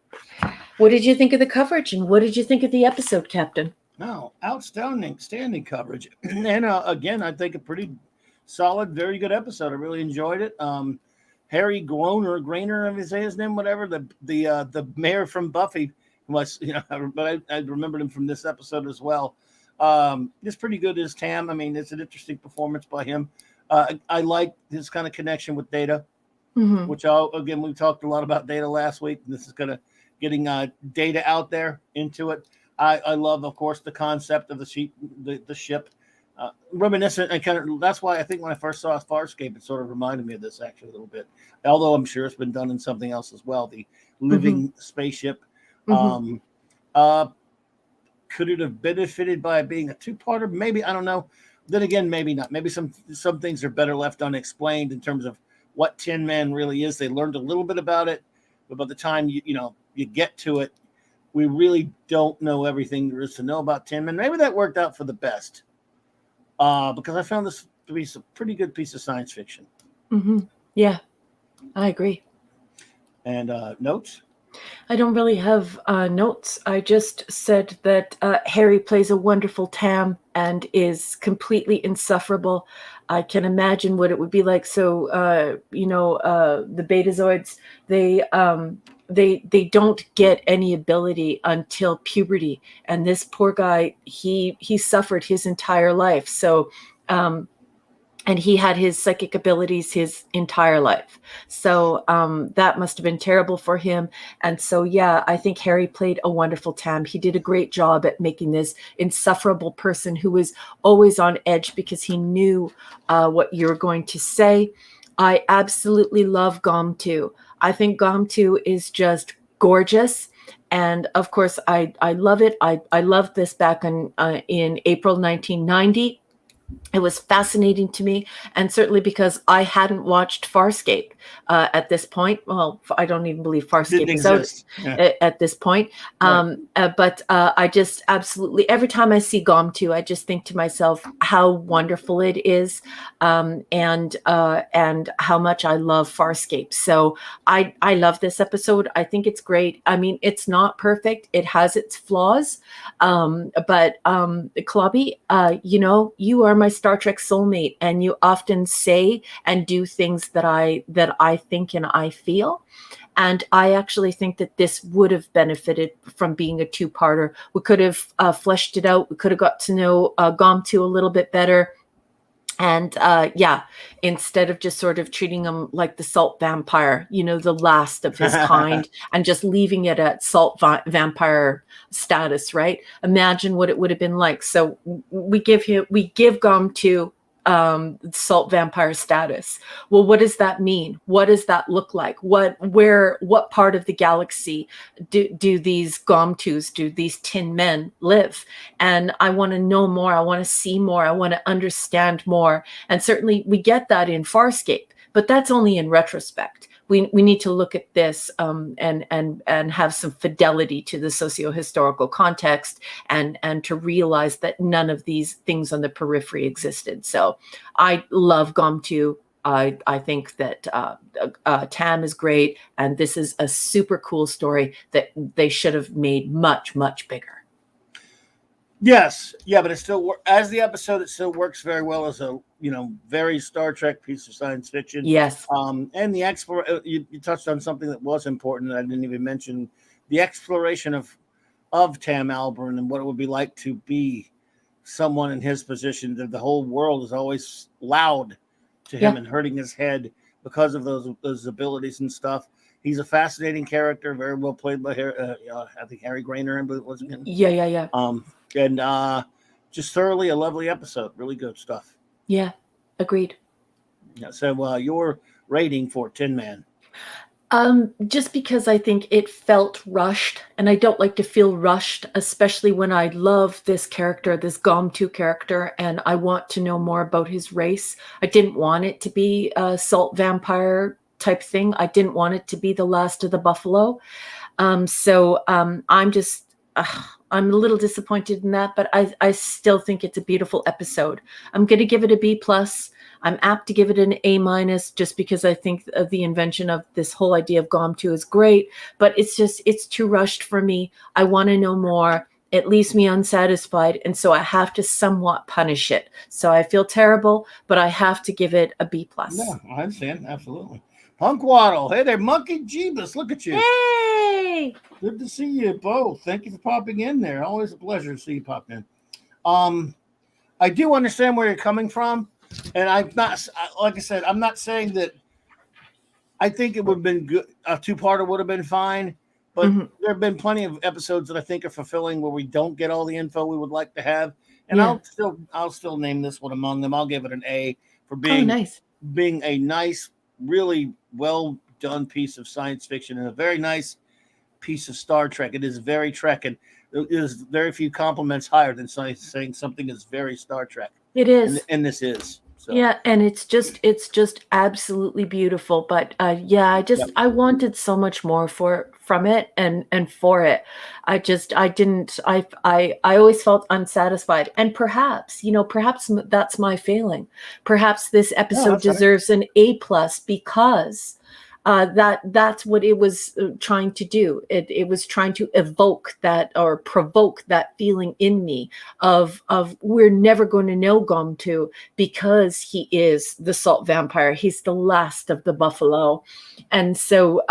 S3: What did you think of the coverage, and what did you think of the episode, Captain?
S1: No, outstanding coverage. And again, I think a pretty solid, very good episode. I really enjoyed it. Harry Grainer, if you say his name, whatever, the mayor from Buffy was, but I remembered him from this episode as well. It's pretty good as Tam. I mean, it's an interesting performance by him. I like his kind of connection with Data, which we talked a lot about Data last week. And this is kind of getting Data out there into it. I love, of course, the concept of the ship. Reminiscent, and kind of that's why I think when I first saw Farscape, it sort of reminded me of this actually a little bit. Although I'm sure it's been done in something else as well. The living spaceship. Could it have benefited by being a two-parter? Maybe, I don't know. Then again, maybe not. Maybe some things are better left unexplained in terms of what Tin Man really is. They learned a little bit about it, but by the time you get to it, we really don't know everything there is to know about Tin Man. Maybe that worked out for the best, because I found this to be a pretty good piece of science fiction.
S2: Mm-hmm. Yeah, I agree.
S1: And notes?
S2: I don't really have notes. I just said that Harry plays a wonderful Tam and is completely insufferable. I can imagine what it would be like. So, the Betazoids, they don't get any ability until puberty, and this poor guy, he suffered his entire life. So, and he had his psychic abilities his entire life. So that must have been terrible for him. And so, yeah, I think Harry played a wonderful Tam. He did a great job at making this insufferable person who was always on edge because he knew what you were going to say. I absolutely love Gomtu. I think Gomtu is just gorgeous. And of course, I love it. I loved this back in April 1990. It was fascinating to me, and certainly because I hadn't watched Farscape at this point. Well, I don't even believe Farscape was out at this point. But I just absolutely, every time I see Gomtu, I just think to myself how wonderful it is, and how much I love Farscape. So I love this episode. I think it's great. I mean, it's not perfect. It has its flaws, but Clobby, you are my Star Trek soulmate, and you often say and do things that I think and I feel. And I actually think that this would have benefited from being a two-parter. We could have fleshed it out. We could have got to know Gomtu a little bit better. And instead of just sort of treating him like the salt vampire, the last of his kind, and just leaving it at salt vampire status, right? Imagine what it would have been like. So we give Gomtu salt vampire status. Well, what does that mean? What does that look like? What part of the galaxy do these Gomtus, do these Tin Men live? And I want to know more. I want to see more. I want to understand more. And certainly we get that in Farscape, but that's only in retrospect. We need to look at this and have some fidelity to the socio-historical context and to realize that none of these things on the periphery existed. So I love Gomtu. I think that Tam is great, and this is a super cool story that they should have made much, much bigger.
S1: Yes, yeah, but it still as the episode, it still works very well as a very Star Trek piece of science fiction.
S2: Yes,
S1: and the you touched on something that was important that I didn't even mention: the exploration of Tam Albarn and what it would be like to be someone in his position. That the whole world is always loud to him and hurting his head because of those abilities and stuff. He's a fascinating character, very well played by I think Harry Grainer, I believe it was again.
S2: Yeah.
S1: And just thoroughly a lovely episode. Really good stuff.
S2: Yeah, agreed.
S1: Yeah. So your rating for Tin Man?
S2: Just because I think it felt rushed, and I don't like to feel rushed, especially when I love this character, this Gomtu character, and I want to know more about his race. I didn't want it to be a salt vampire type thing. I didn't want it to be the last of the buffalo. So I'm just... I'm a little disappointed in that, but I still think it's a beautiful episode. I'm going to give it a B+. I'm apt to give it an A- just because I think of the invention of this whole idea of Gomtu is great, but it's too rushed for me. I want to know more. It leaves me unsatisfied, and so I have to somewhat punish it. So I feel terrible, but I have to give it a B+.
S1: Yeah, I understand. Absolutely. Punk Waddle. Hey there, Monkey Jeebus. Look at you.
S2: Hey!
S1: Good to see you both. Thank you for popping in there. Always a pleasure to see you pop in. I do understand where you're coming from, and I'm not, like I said, I'm not saying that I think it would have been good. A two-parter would have been fine, but there have been plenty of episodes that I think are fulfilling where we don't get all the info we would like to have. And I'll still name this one among them. I'll give it an A for being a nice, really well done piece of science fiction and a very nice piece of Star Trek. It is very Trek, and there is very few compliments higher than saying something is very Star Trek.
S2: It is,
S1: and this is So.
S2: Yeah, and it's just absolutely beautiful. But yeah, I wanted so much more from it and for it. I didn't I always felt unsatisfied. And perhaps, perhaps that's my failing. Perhaps this episode deserves an A+ because that's what it was trying to do. It was trying to evoke that or provoke that feeling in me of we're never going to know Gomtu because he is the salt vampire. He's the last of the buffalo. And so,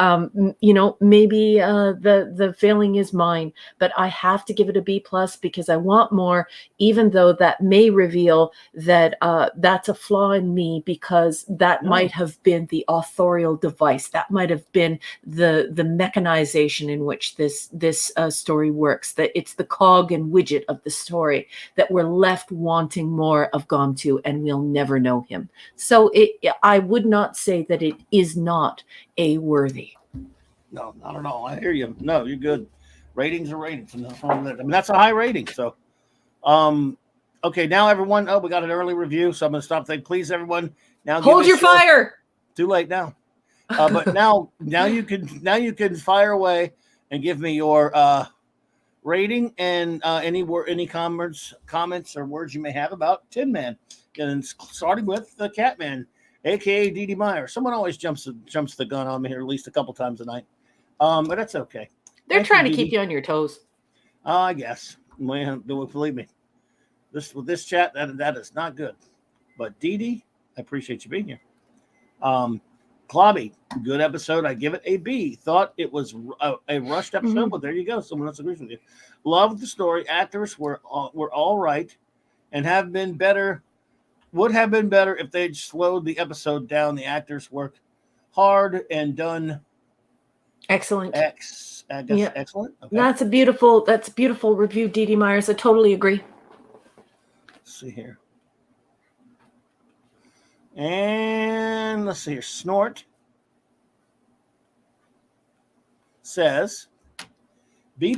S2: maybe the failing is mine, but I have to give it a B+ because I want more, even though that may reveal that that's a flaw in me, because that might have been the authorial device. That might have been the mechanization in which this story works. That it's the cog and widget of the story that we're left wanting more of Gomtu, and we'll never know him. So I would not say that it is not A-worthy.
S1: No, not at all. I hear you. No, you're good. Ratings are ratings. I mean, that's a high rating. So, okay, now everyone. Oh, we got an early review, so I'm going to stop there. Please, everyone. Now
S2: hold your fire.
S1: Too late now. But now you can fire away and give me your rating and any comments or words you may have about Tin Man, and starting with the Catman, aka Dee Dee Meyer. Someone always jumps the gun on me here at least a couple times a night, but that's okay.
S2: They're trying to keep you on your toes.
S1: I guess. Man, believe me, this chat that is not good. But Dee Dee, I appreciate you being here. Clobby, good episode. I give it a B. Thought it was a rushed episode, but there you go. Someone else agrees with you. Loved the story. Actors were all right, and would have been better if they'd slowed the episode down. The actors worked hard and done
S2: excellent.
S1: Excellent. Okay.
S2: That's a beautiful review, Dee Dee Myers. I totally agree.
S1: Let's see here. And let's see here. Snort says B+.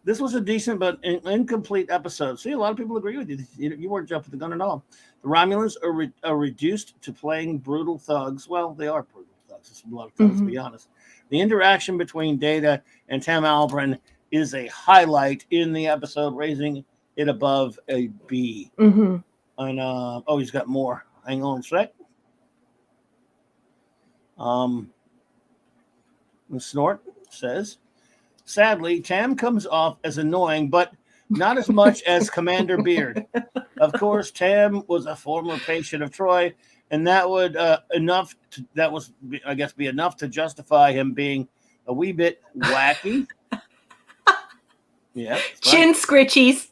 S1: This was a decent but incomplete episode. See, a lot of people agree with you. You weren't jumping the gun at all. The Romulans are reduced to playing brutal thugs. Well, they are brutal thugs. It's a lot of thugs, to be honest. The interaction between Data and Tam Albrin is a highlight in the episode, raising it above a B. And he's got more. Hang on a sec. Snort says, sadly, Tam comes off as annoying, but not as much as Commander Beard. Of course, Tam was a former patient of Troy, and that would be enough to justify him being a wee bit wacky. Yeah,
S2: chin scritchies.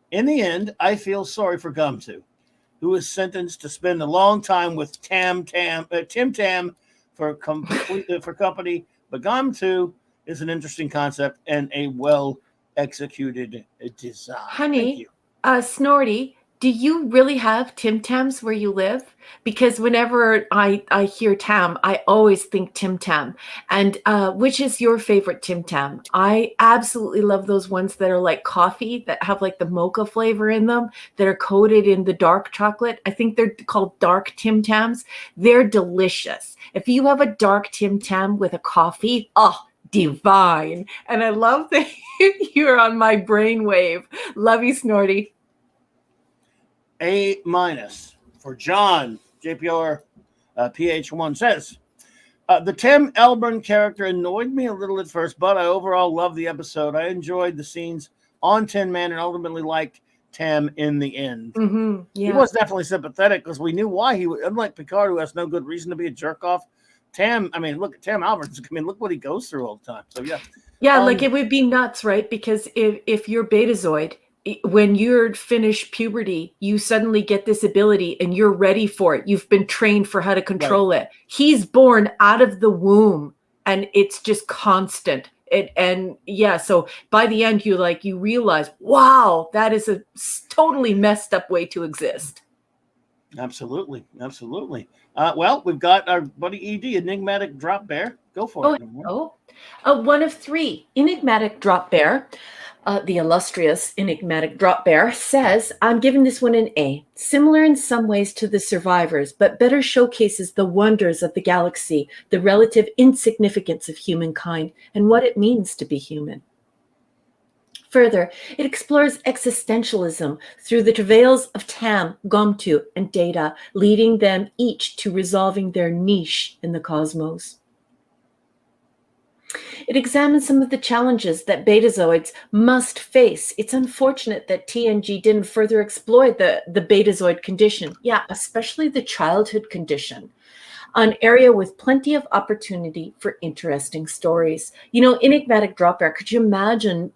S1: In the end, I feel sorry for Gomtu, who is sentenced to spend a long time with Tim Tam for company. But Gomtu is an interesting concept and a well-executed design.
S2: Honey, Snorty, do you really have Tim Tams where you live? Because whenever I hear Tam, I always think Tim Tam. And which is your favorite Tim Tam? I absolutely love those ones that are like coffee, that have like the mocha flavor in them, that are coated in the dark chocolate. I think they're called dark Tim Tams. They're delicious. If you have a dark Tim Tam with a coffee, divine. And I love that you're on my brainwave. Love you, Snorty.
S1: A- for John. JPR PH1 says, the Tim Albrin character annoyed me a little at first, but I overall loved the episode. I enjoyed the scenes on Tin Man and ultimately liked Tam in the end.
S2: Yeah.
S1: He was definitely sympathetic because we knew why he would, unlike Picard, who has no good reason to be a jerk off. Look at Tam Albrin. Look what he goes through all the time. So
S2: yeah, like it would be nuts, right? Because if you're Betazoid, when you're finished puberty, you suddenly get this ability and you're ready for it. You've been trained for how to control it. He's born out of the womb and it's just constant. So by the end, you realize, wow, that is a totally messed up way to exist.
S1: Absolutely. Well, we've got our buddy ED, Enigmatic Drop Bear. Go for it.
S2: One of three. Enigmatic Drop Bear. The illustrious enigmatic drop bear says, I'm giving this one an A. Similar in some ways to The Survivors, but better showcases the wonders of the galaxy, the relative insignificance of humankind, and what it means to be human. Further, it explores existentialism through the travails of Tam, Gomtu, and Data, leading them each to resolving their niche in the cosmos. It examines some of the challenges that betazoids must face. It's unfortunate that TNG didn't further exploit the betazoid condition. Yeah, especially the childhood condition. An area with plenty of opportunity for interesting stories. You know, enigmatic drop bear, could you imagine?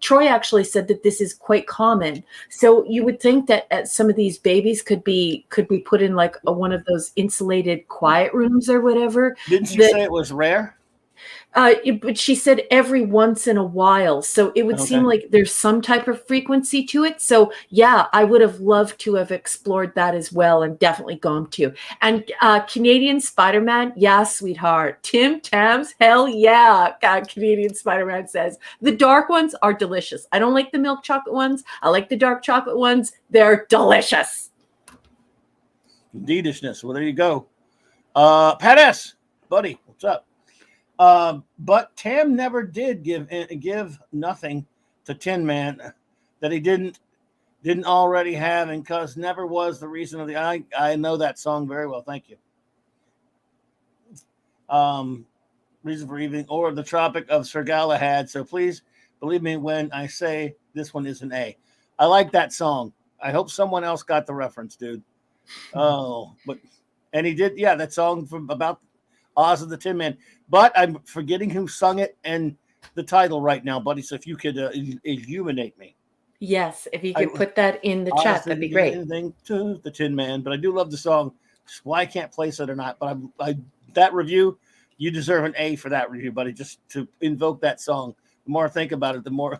S2: Troy actually said that this is quite common. So you would think that some of these babies could be put in like one of those insulated quiet rooms or whatever.
S1: Didn't she say it was rare?
S2: But she said every once in a while. So it would seem like there's some type of frequency to it. So yeah, I would have loved to have explored that as well and definitely gone to. And Canadian Spider-Man, yeah, sweetheart. Tim Tams, hell yeah. Canadian Spider-Man says, the dark ones are delicious. I don't like the milk chocolate ones. I like the dark chocolate ones. They're delicious.
S1: Indeedishness. Well, there you go. Pat S., buddy, what's up? But Tam never did give nothing to Tin Man that he didn't already have, and cause never was the reason of the I know that song very well. Thank you. Reason for Evening or the Tropic of Sir Galahad. So please believe me when I say this one is an A. I like that song. I hope someone else got the reference, dude. And he did, yeah, that song from about Oz of the Tin Man. But I'm forgetting who sung it and the title right now, buddy. So if you could illuminate me.
S2: Yes, if you could put that in the chat, that'd be great.
S1: Anything to the Tin Man, but I do love the song. Why I can't place it or not, but that review, you deserve an A for that review, buddy. Just to invoke that song. The more I think about it, the more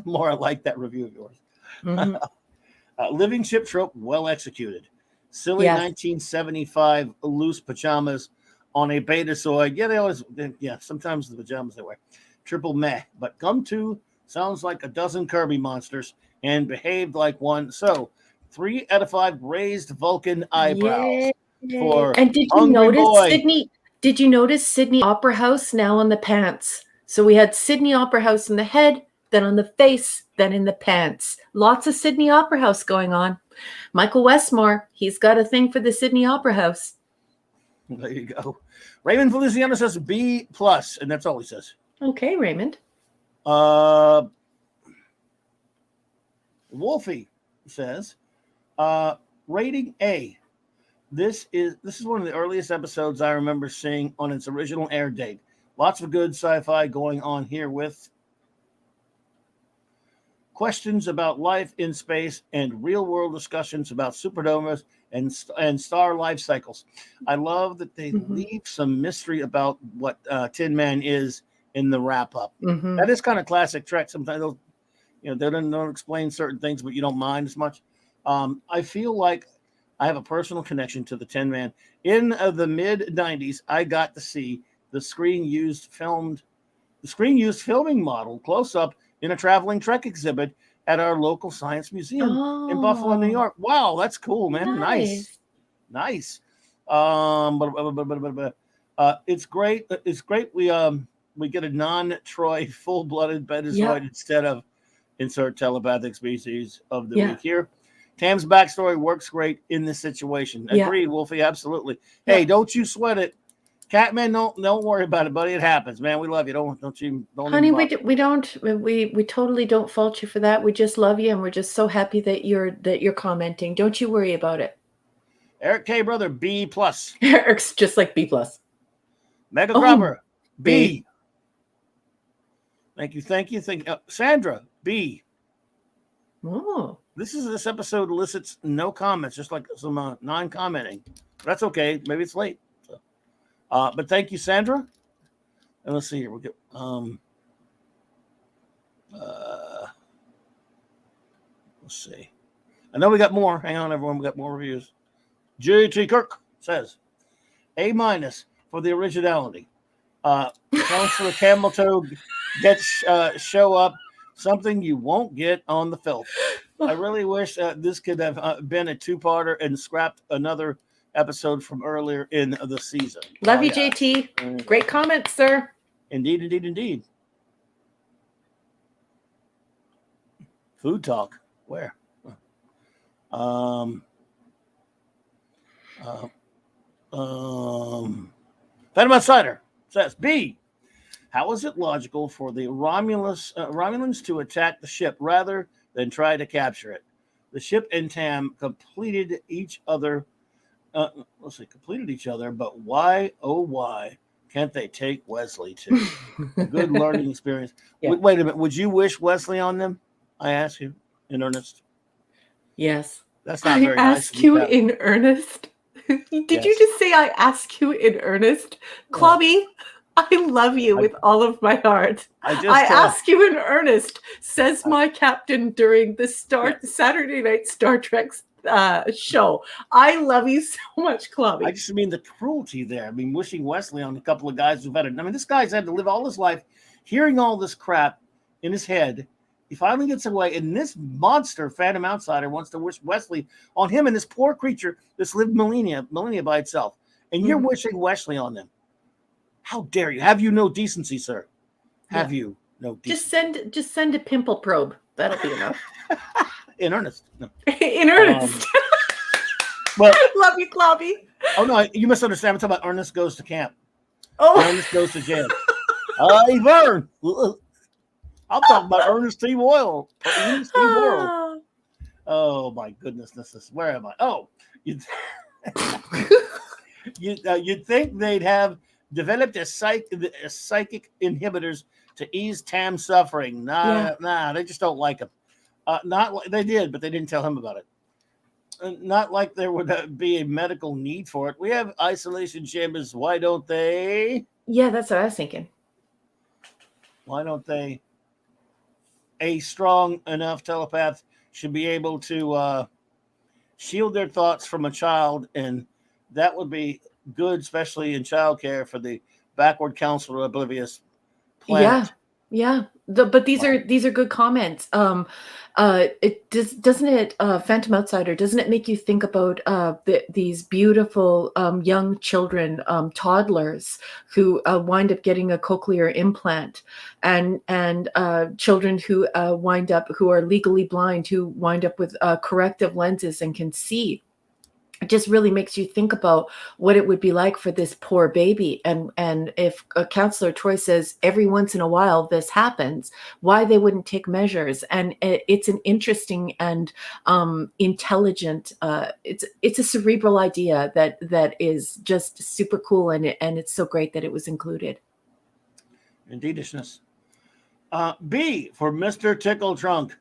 S1: I like that review of yours. Mm-hmm. Living ship trope, well executed. Silly 1975 loose pajamas on a betazoid. Yeah, sometimes the pajamas they wear. Triple meh. But Gum2 sounds like a dozen Kirby monsters and behaved like one. So 3 out of 5 raised Vulcan eyebrows.
S2: And did you notice Sydney? Did you notice Sydney Opera House now on the pants? So we had Sydney Opera House in the head, then on the face, then in the pants. Lots of Sydney Opera House going on. Michael Westmore, he's got a thing for the Sydney Opera House.
S1: There you go. Raymond Feliciano says B+, and that's all he says.
S2: Okay, Raymond.
S1: Wolfie says, rating A. This is one of the earliest episodes I remember seeing on its original air date. Lots of good sci-fi going on here with questions about life in space and real-world discussions about supernovas and star life cycles. I love that they leave some mystery about what Tin Man is in the wrap-up. That is kind of classic Trek. Sometimes they don't explain certain things, but you don't mind as much. I feel like I have a personal connection to the Tin Man. In the mid-90s, I got to see the screen-used filming model close-up in a traveling Trek exhibit at our local science museum in Buffalo, New York. Wow, that's cool, man. Nice. It's great. It's great. We get a non-Troy full-blooded betazoid instead of insert telepathic species of the week here. Tam's backstory works great in this situation. Agreed, Wolfie. Absolutely. Hey, don't you sweat it. Catman, don't worry about it, buddy. It happens, man. We love you. Don't
S2: Honey, we totally don't fault you for that. We just love you, and we're just so happy that you're commenting. Don't you worry about it.
S1: Eric K. Brother, B+.
S2: Eric's just like B+.
S1: Mega Grubber, B. Thank you. Sandra, B.
S2: Oh.
S1: This episode elicits no comments, just like some non-commenting. That's okay. Maybe it's late. So. But thank you, Sandra. And let's see here. We'll get let's see. I know we got more. Hang on, everyone. We got more reviews. J.T. Kirk says A- for the originality. Thanks for the camel toe show up. Something you won't get on the filth. I really wish this could have been a two-parter and scrapped another episode from earlier in the season.
S2: Love you, JT. Great comment, sir.
S1: Indeed, indeed, indeed. Food talk. Where? Phantom Outsider says, B, how is it logical for the Romulans to attack the ship rather than try to capture it? The ship and Tam completed each other, but why, oh why, can't they take Wesley too? A good learning experience. Yeah. Wait a minute, would you wish Wesley on them? I ask you in earnest.
S2: Yes.
S1: That's not very nice.
S2: I ask you in earnest. Did you just say I ask you in earnest? Clobby, I love you with all of my heart. I ask you in earnest, says my captain during the Saturday night Star Trek show. I love you so much, Clobby.
S1: I just mean the cruelty there. I mean, wishing Wesley on a couple of guys who've had it. I mean, this guy's had to live all his life hearing all this crap in his head. He finally gets away, and this monster, Phantom Outsider, wants to wish Wesley on him and this poor creature that's lived millennia by itself. And you're wishing Wesley on them. How dare you? Have you no decency, sir? Have you no decency?
S2: Just send a pimple probe. That'll be enough.
S1: In earnest. No.
S2: In earnest.
S1: Well,
S2: I love you, Clobby.
S1: Oh, no, you misunderstand. I'm talking about Ernest goes to camp.
S2: Oh.
S1: Ernest goes to jail. He burned. I'm talking about Ernest T. Royal. Ernest T. Royal. Oh, my goodness. Where am I? Oh, you'd think they'd have developed a psychic inhibitors to ease Tam's suffering. Nah, they just don't like him. They did, but they didn't tell him about it. Not like there would be a medical need for it. We have isolation chambers. Why don't they?
S2: Yeah, that's what I was thinking.
S1: Why don't they? A strong enough telepath should be able to shield their thoughts from a child, and that would be good, especially in childcare for the backward counselor oblivious planet.
S2: Yeah. But these are good comments. Doesn't it, Phantom Outsider, doesn't it make you think about these beautiful young children, toddlers who wind up getting a cochlear implant, and children who who are legally blind, who wind up with corrective lenses and can see? It just really makes you think about what it would be like for this poor baby. And if Counselor Troy says every once in a while this happens, why they wouldn't take measures. And it's an interesting and intelligent, it's a cerebral idea that is just super cool. And it's so great that it was included.
S1: Indeedishness. B for Mr. Tickle Trunk.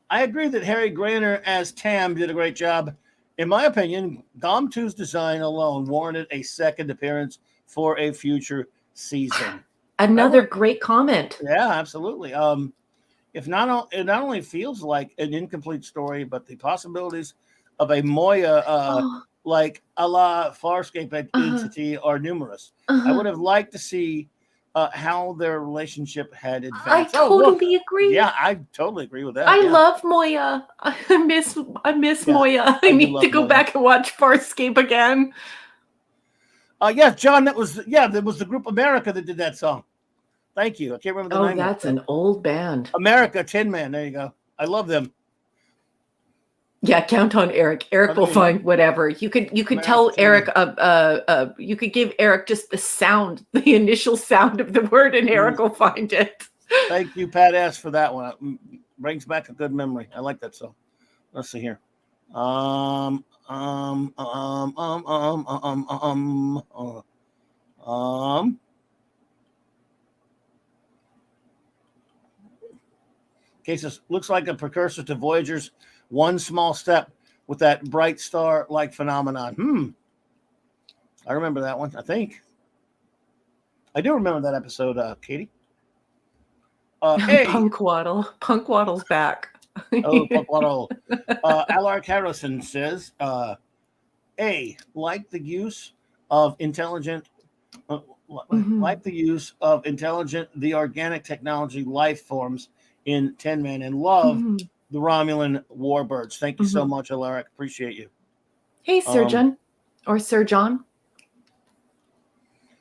S1: I agree that Harry Grainer as Tam did a great job. In my opinion, Dom 2's design alone warranted a second appearance for a future season.
S2: Another great comment.
S1: Yeah, absolutely. It not only feels like an incomplete story, but the possibilities of a Moya like a la Farscape entity are numerous. I would have liked to see how their relationship had advanced.
S2: I totally agree.
S1: Yeah, I totally agree with that.
S2: I love Moya. I miss Moya. I need to go back and watch Farscape again.
S1: Yeah, John, that was the group America that did that song. Thank you. I can't remember the name.
S2: Oh, that's an old band.
S1: America, Tin Man. There you go. I love them.
S2: Yeah, count on Eric. Eric will find whatever. You could tell Eric, you could give Eric just the initial sound of the word, and Eric will find it.
S1: Thank you, Pat S, for that one. It brings back a good memory. I like that song. Let's see here. Cases looks like a precursor to Voyager's One Small Step with that bright star-like phenomenon. I remember that one, I think. I do remember that episode, Katie.
S2: Punkwaddle's back.
S1: Punkwaddle. Alark Harrison says, A, like the use of intelligent like the use of the organic technology life forms in Tin Man, and love the Romulan warbirds. Thank you so much, Alaric. Appreciate you.
S2: Hey, Sir John. Or Sir John.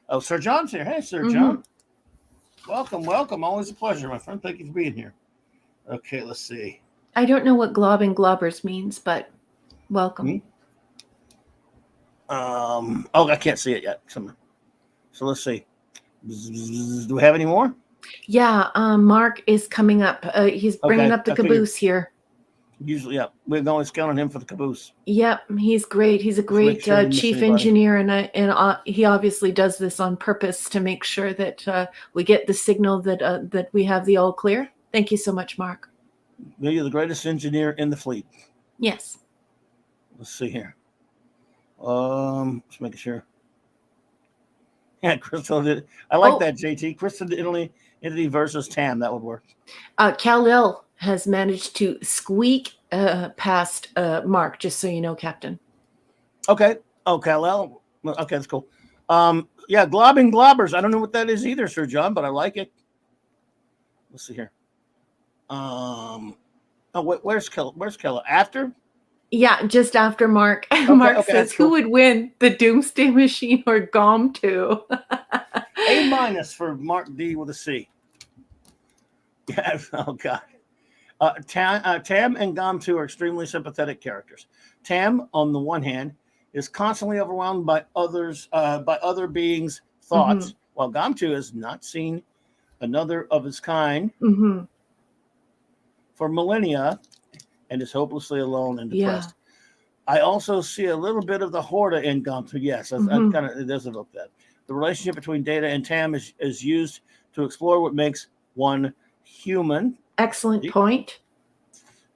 S1: Oh, Sir John's here. Hey, Sir John. Welcome, welcome. Always a pleasure, my friend. Thank you for being here. Okay, let's see.
S2: I don't know what glob and globbers means, but welcome.
S1: I can't see it yet. So let's see. Do we have any more?
S2: Yeah, Mark is coming up. He's bringing up the caboose here.
S1: Usually, yeah. We can always count on him for the caboose.
S2: Yep, he's great. He's a great chief engineer, and he obviously does this on purpose to make sure that we get the signal that we have the all clear. Thank you so much, Mark.
S1: You're the greatest engineer in the fleet.
S2: Yes.
S1: Let's see here. Just making sure. Yeah, Crystal did. I like that, JT. Crystal Entity versus Tam. That would work.
S2: Kal-El has managed to squeak past Mark, just so you know, Captain.
S1: Okay. Oh, Kal-El. Okay, that's cool. Yeah, globbing globbers. I don't know what that is either, Sir John, but I like it. Let's see here. Where's Kal-El? After?
S2: Yeah, just after Mark.
S1: Okay,
S2: Mark says, who would win, the Doomsday Machine or GOM 2?
S1: A- for Mark D with a C. Yeah. Oh, God. Tam and GOM 2 are extremely sympathetic characters. Tam, on the one hand, is constantly overwhelmed by other beings' thoughts, while GOM 2 has not seen another of its kind for millennia and is hopelessly alone and depressed. Yeah. I also see a little bit of the Horta in GOM 2. Yes, it does evoke that. The relationship between Data and Tam is used to explore what makes one human.
S2: Excellent point.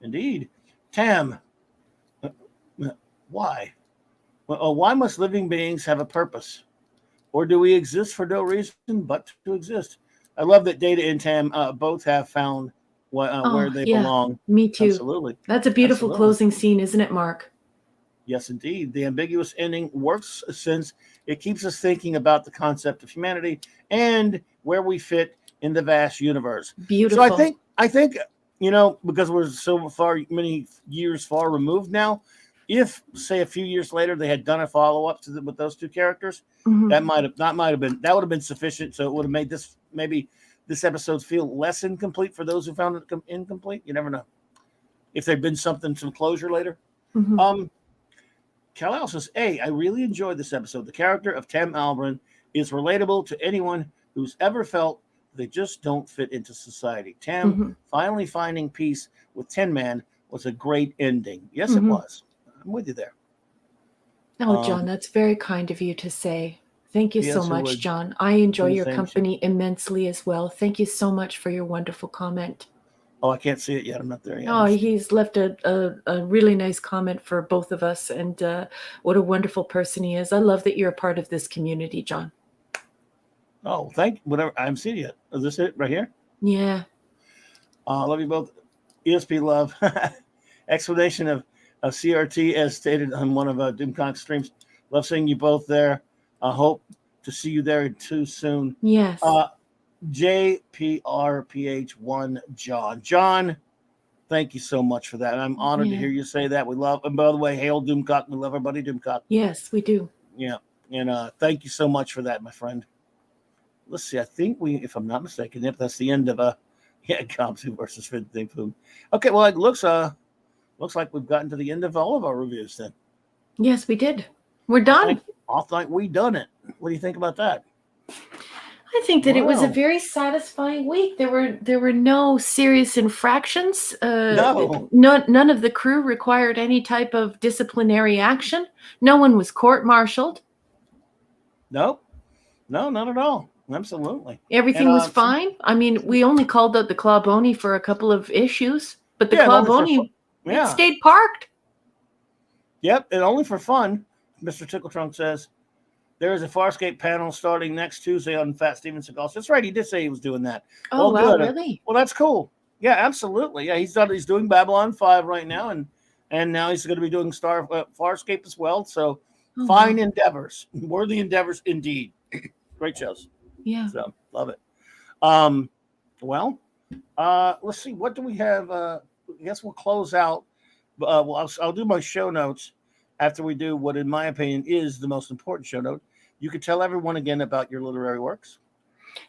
S1: Indeed. Tam, why? Why must living beings have a purpose? Or do we exist for no reason but to exist? I love that Data and Tam both have found where they belong.
S2: Me too.
S1: Absolutely.
S2: That's a beautiful closing scene, isn't it, Mark?
S1: Yes, indeed. The ambiguous ending works since it keeps us thinking about the concept of humanity and where we fit in the vast universe.
S2: Beautiful.
S1: So I think, because we're so many years far removed now, if, say, a few years later they had done a follow-up with those two characters, that would have been sufficient. So it would have made this episode feel less incomplete for those who found it incomplete. You never know. If there'd been some closure later. Kal-El says, hey, I really enjoyed this episode. The character of Tam Albarin is relatable to anyone who's ever felt they just don't fit into society. Tam finally finding peace with Tin Man was a great ending. Yes, it was. I'm with you there.
S2: Oh, John, that's very kind of you to say. Thank you so much, John. I enjoy your company immensely as well. Thank you so much for your wonderful comment.
S1: Oh, I can't see it yet. I'm not there yet.
S2: Oh, he's left a really nice comment for both of us, and what a wonderful person he is. I love that you're a part of this community, John.
S1: Oh, thank you. Whatever. I haven't seen it yet. Is this it right here?
S2: Yeah.
S1: Love you both. ESP love. Explanation of CRT as stated on one of Doomcock's streams. Love seeing you both there. I hope to see you there too soon.
S2: Yes.
S1: JPRPH1 John. John, thank you so much for that. I'm honored to hear you say that. We love, and by the way, hail Doomcock. We love our buddy Doomcock.
S2: Yes, we do.
S1: Yeah. And thank you so much for that, my friend. Let's see. I think if I'm not mistaken, that's the end of GOM 2 versus Thing Food. Okay, well, it looks like we've gotten to the end of all of our reviews then.
S2: Yes, we did. We're done.
S1: I think we done it. What do you think about that?
S2: I think that it was a very satisfying week. There were no serious infractions.
S1: No.
S2: None of the crew required any type of disciplinary action. No one was court-martialed.
S1: Nope. No, not at all. Absolutely.
S2: Everything was fine. I mean, we only called out the Clawbony for a couple of issues, but the Clawbony stayed parked.
S1: Yep, and only for fun. Mr. Tickletrunk says there is a Farscape panel starting next Tuesday on Fat Steven Seagal. That's right. He did say he was doing that.
S2: Oh, wow, really?
S1: Well, that's cool. Yeah, absolutely. Yeah, he's doing Babylon 5 right now, and now he's going to be doing Farscape as well. So fine endeavors, worthy endeavors indeed. Great shows.
S2: Yeah.
S1: So love it. Well, let's see. What do we have? I guess we'll close out. Well, I'll do my show notes after we do what, in my opinion, is the most important show note. You could tell everyone again about your literary works.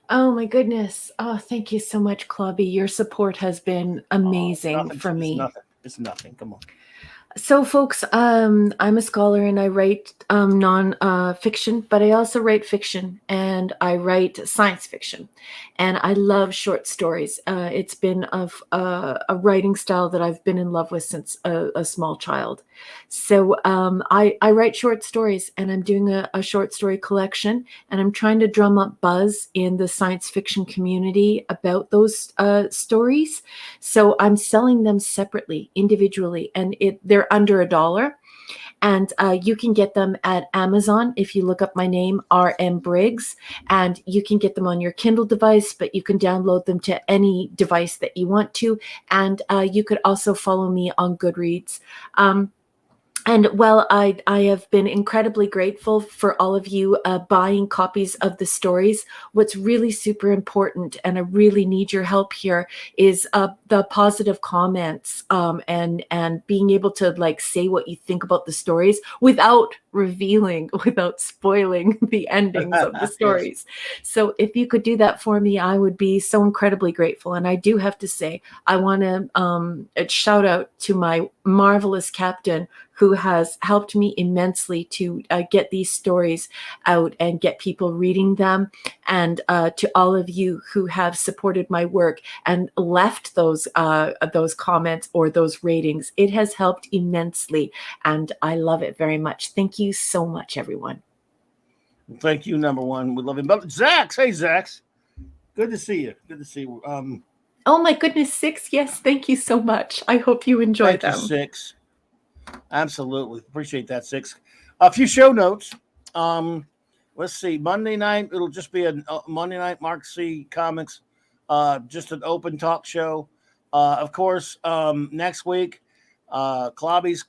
S2: Oh my goodness. Oh, thank you so much, Clobby. Your support has been amazing for me.
S1: It's nothing. Come on.
S2: So, folks, I'm a scholar and I write non-fiction, but I also write fiction and I write science fiction. And I love short stories. It's been a writing style that I've been in love with since a small child. So I write short stories, and I'm doing a short story collection, and I'm trying to drum up buzz in the science fiction community about those stories. So I'm selling them separately, individually, and they're under $1. And you can get them at Amazon if you look up my name, RM Briggs, and you can get them on your Kindle device, but you can download them to any device that you want to. And you could also follow me on Goodreads. And well, I have been incredibly grateful for all of you buying copies of the stories. What's really super important, and I really need your help here, is the positive comments and being able to like say what you think about the stories without revealing, without spoiling the endings of the stories. Yes. So if you could do that for me, I would be so incredibly grateful. And I do have to say, I want to shout out to my marvelous captain, who has helped me immensely to get these stories out and get people reading them. And to all of you who have supported my work and left those comments or those ratings, it has helped immensely. And I love it very much. Thank you so much, everyone.
S1: Thank you, number one. We love him. But Zax, hey, Zax. Good to see you. Good to see you.
S2: Oh, my goodness, Six. Yes, thank you so much. I hope you enjoyed them.
S1: Thank you, Six. Absolutely. Appreciate that, Six. A few show notes. Let's see. Monday night, it'll just be a Monday night Mark C Comics, just an open talk show. Of course, next week, Clobby's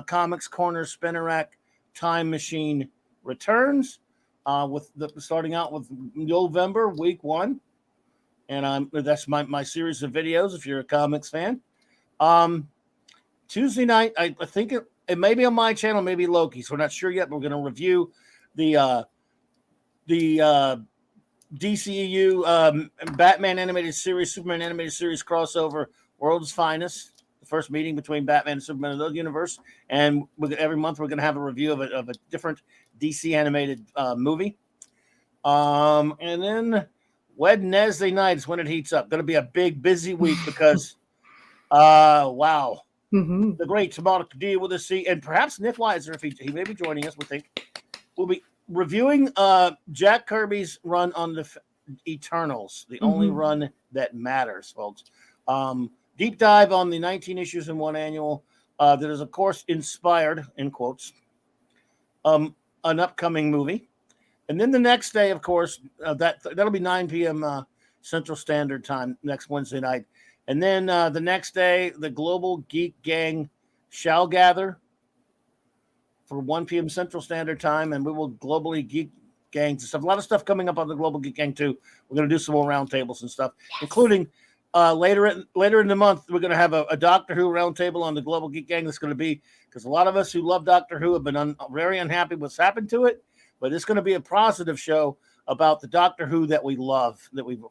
S1: Comics Corner Spinner Rack Time Machine returns, starting out with November, week 1. And that's my series of videos if you're a comics fan. Tuesday night, I think it may be on my channel, maybe Loki's. We're not sure yet, but we're going to review the DCEU Batman animated series, Superman animated series crossover, World's Finest, the first meeting between Batman and Superman in the universe. And every month we're going to have a review of a different DC animated movie. And then Wednesday night is when it heats up. Going to be a big, busy week because, wow.
S2: Mm-hmm.
S1: The great Monica D with us, and perhaps Nick Weiser, if he may be joining us, we'll be reviewing Jack Kirby's run on the Eternals, the only run that matters, folks. Deep dive on the 19 issues in one annual that is, of course, inspired, in quotes, an upcoming movie. And then the next day, of course, that'll be 9 p.m. Central Standard Time next Wednesday night. And then the next day, the Global Geek Gang shall gather for 1 p.m. Central Standard Time, and we will globally geek gangs and stuff. A lot of stuff coming up on the Global Geek Gang too. We're going to do some more roundtables and stuff, including later in the month, we're going to have a Doctor Who roundtable on the Global Geek Gang. That's going to be because a lot of us who love Doctor Who have been very unhappy with what's happened to it, but it's going to be a positive show about the Doctor Who that we love, that we've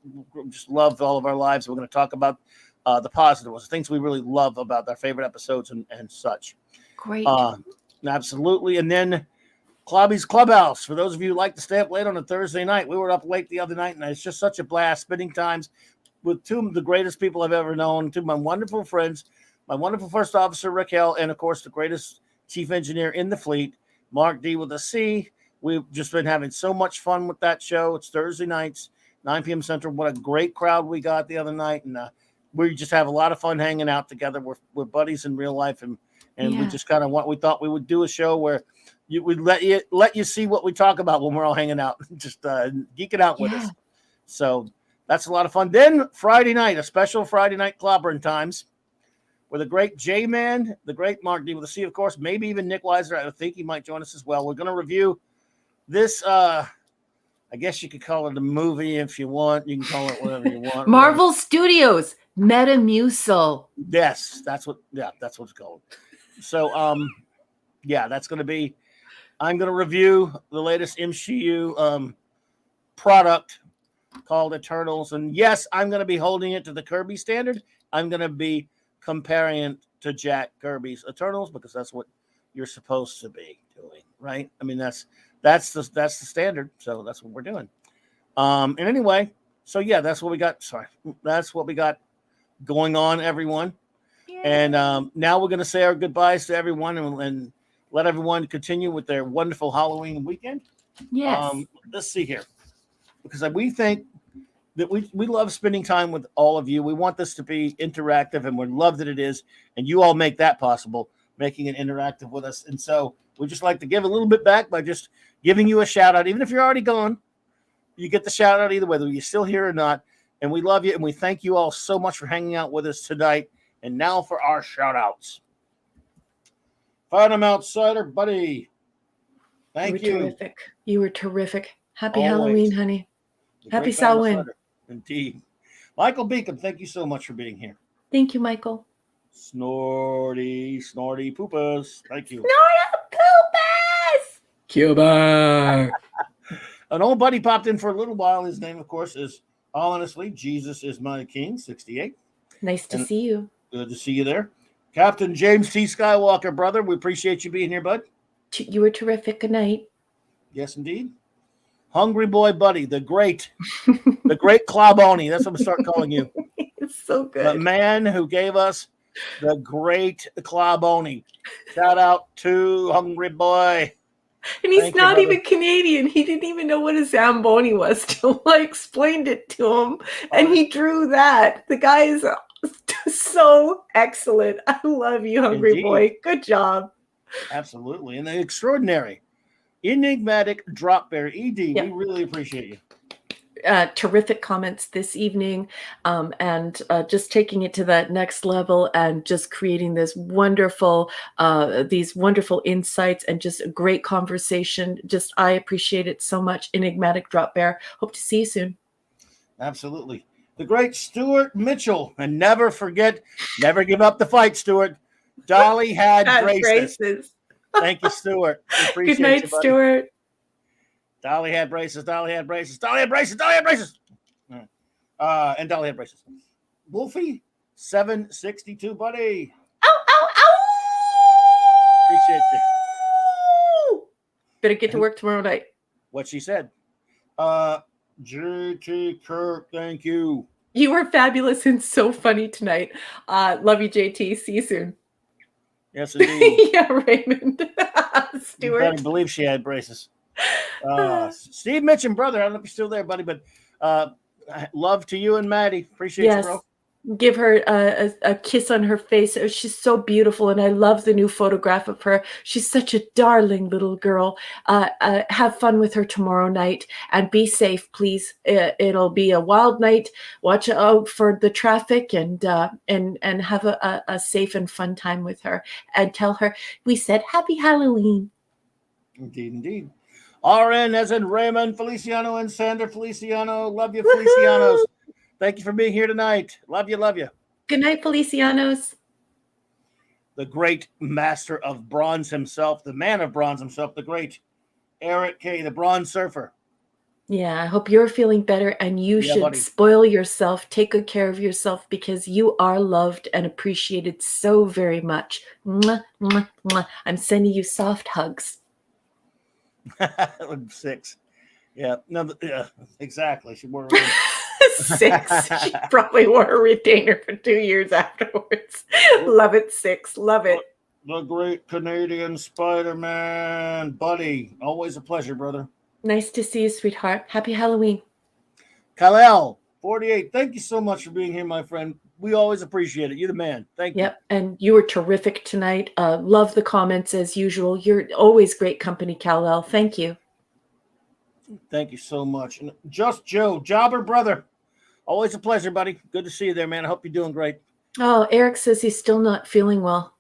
S1: just loved all of our lives. We're going to talk about the positive ones, things we really love about our favorite episodes and such.
S2: Great.
S1: Absolutely. And then Clobby's Clubhouse. For those of you who like to stay up late on a Thursday night, we were up late the other night, and it's just such a blast spending times with two of the greatest people I've ever known, two of my wonderful friends, my wonderful First Officer Raquel, and of course the greatest Chief Engineer in the fleet, Mark D with a C. We've just been having so much fun with that show. It's Thursday nights, 9 p.m. Central. What a great crowd we got the other night, and we just have a lot of fun hanging out together. We're buddies in real life, and we just kind of we thought we would do a show where we'd let you see what we talk about when we're all hanging out, just geeking out with us. So that's a lot of fun. Then Friday night, a special Friday night clobbering times with the great J-Man, the great Mark D with a C, of course, maybe even Nick Weiser. I think he might join us as well. We're going to review this I guess you could call it a movie if you want. You can call it whatever you want.
S2: Marvel Studios Metamucil.
S1: Yes, that's what it's called. So yeah, that's going to be. I'm going to review the latest MCU product called Eternals, and yes, I'm going to be holding it to the Kirby standard. I'm going to be comparing it to Jack Kirby's Eternals because that's what you're supposed to be doing, right? I mean, that's the standard, so that's what we're doing. And anyway, so yeah, that's what we got. Sorry, that's what we got going on, everyone. Yay. And now we're going to say our goodbyes to everyone and let everyone continue with their wonderful Halloween weekend.
S2: Yes.
S1: Let's see here, because we think that we love spending time with all of you. We want this to be interactive, and we love that it is. And you all make that possible, making it interactive with us. And so we just like to give a little bit back by just giving you a shout out. Even if you're already gone, you get the shout out either whether you're still here or not. And we love you, and we thank you all so much for hanging out with us tonight. And now for our shout outs. Phantom Outsider, buddy. Thank you.
S2: Terrific. You were terrific. Happy
S1: Always.
S2: Halloween, honey. Happy Samhain.
S1: Indeed. Michael Beacom, thank you so much for being here.
S2: Thank you, Michael.
S1: Snorty Poopas. Thank you.
S2: Snorty Poopas! Cuba.
S1: An old buddy popped in for a little while. His name, of course, is Honestly Jesus is My King, 68.
S2: Nice to see you.
S1: Good to see you there. Captain James T. Skywalker, brother. We appreciate you being here, bud.
S2: You were terrific. Good night.
S1: Yes, indeed. Hungry Boy Buddy, the great Clobboni. That's what I'm going to start calling you.
S2: It's so good.
S1: The man who gave us the great Clobboni. Shout out to Hungry Boy.
S2: And he's not even Canadian. He didn't even know what a Zamboni was till I explained it to him. And he drew that. The guy is so excellent. I love you, Hungry Boy. Good job.
S1: Absolutely. And the extraordinary, enigmatic drop bear, ED.
S2: Yep.
S1: We really appreciate you.
S2: Terrific comments this evening, and just taking it to that next level and just creating this these wonderful insights and just a great conversation. Just, I appreciate it so much. Enigmatic Drop Bear. Hope to see you soon.
S1: Absolutely. The great Stuart Mitchell. And never forget, never give up the fight, Stuart. Dolly had braces. Thank you, Stuart.
S2: Good night, you, Stuart.
S1: Dolly had braces. Dolly had braces. Dolly had braces. Dolly had braces. And Dolly had braces. Wolfie, 762, buddy.
S2: Ow, ow, ow!
S1: Appreciate you.
S2: Better get to work tomorrow night.
S1: What she said. JT Kirk, thank you.
S2: You were fabulous and so funny tonight. Love you, JT. See you soon.
S1: Yes, indeed.
S2: Yeah, Raymond. Stuart.
S1: You better believe she had braces. Steve Mitchum, brother. I don't know if you're still there, buddy, but love to you and Maddie. Appreciate you, bro.
S2: Give her a kiss on her face. Oh, she's so beautiful, and I love the new photograph of her. She's such a darling little girl. Have fun with her tomorrow night, and be safe, please. It'll be a wild night. Watch out for the traffic, and have a safe and fun time with her. And tell her we said Happy Halloween.
S1: Indeed, indeed. RN as in Raymond Feliciano and Sander Feliciano. Love you, Felicianos. Thank you for being here tonight. Love you, love you.
S2: Good night, Felicianos.
S1: The great master of bronze himself, the man of bronze himself, the great Eric K., the bronze surfer.
S2: Yeah, I hope you're feeling better, and you should spoil yourself. Take good care of yourself because you are loved and appreciated so very much. Mwah, mwah, mwah. I'm sending you soft hugs.
S1: 6. Yeah, no, yeah, exactly. She wore
S2: 6. She probably wore a retainer for 2 years afterwards. Love it, 6. Love it.
S1: The great Canadian Spider-Man, buddy. Always a pleasure, brother.
S2: Nice to see you, sweetheart. Happy Halloween.
S1: Kal-El, 48. Thank you so much for being here, my friend. We always appreciate it. You're the man. Thank you.
S2: Yep, and you were terrific tonight. Love the comments as usual. You're always great company, Kal-El. Thank you.
S1: Thank you so much. And Just Joe, Jobber brother. Always a pleasure, buddy. Good to see you there, man. I hope you're doing great.
S2: Oh, Eric says he's still not feeling well.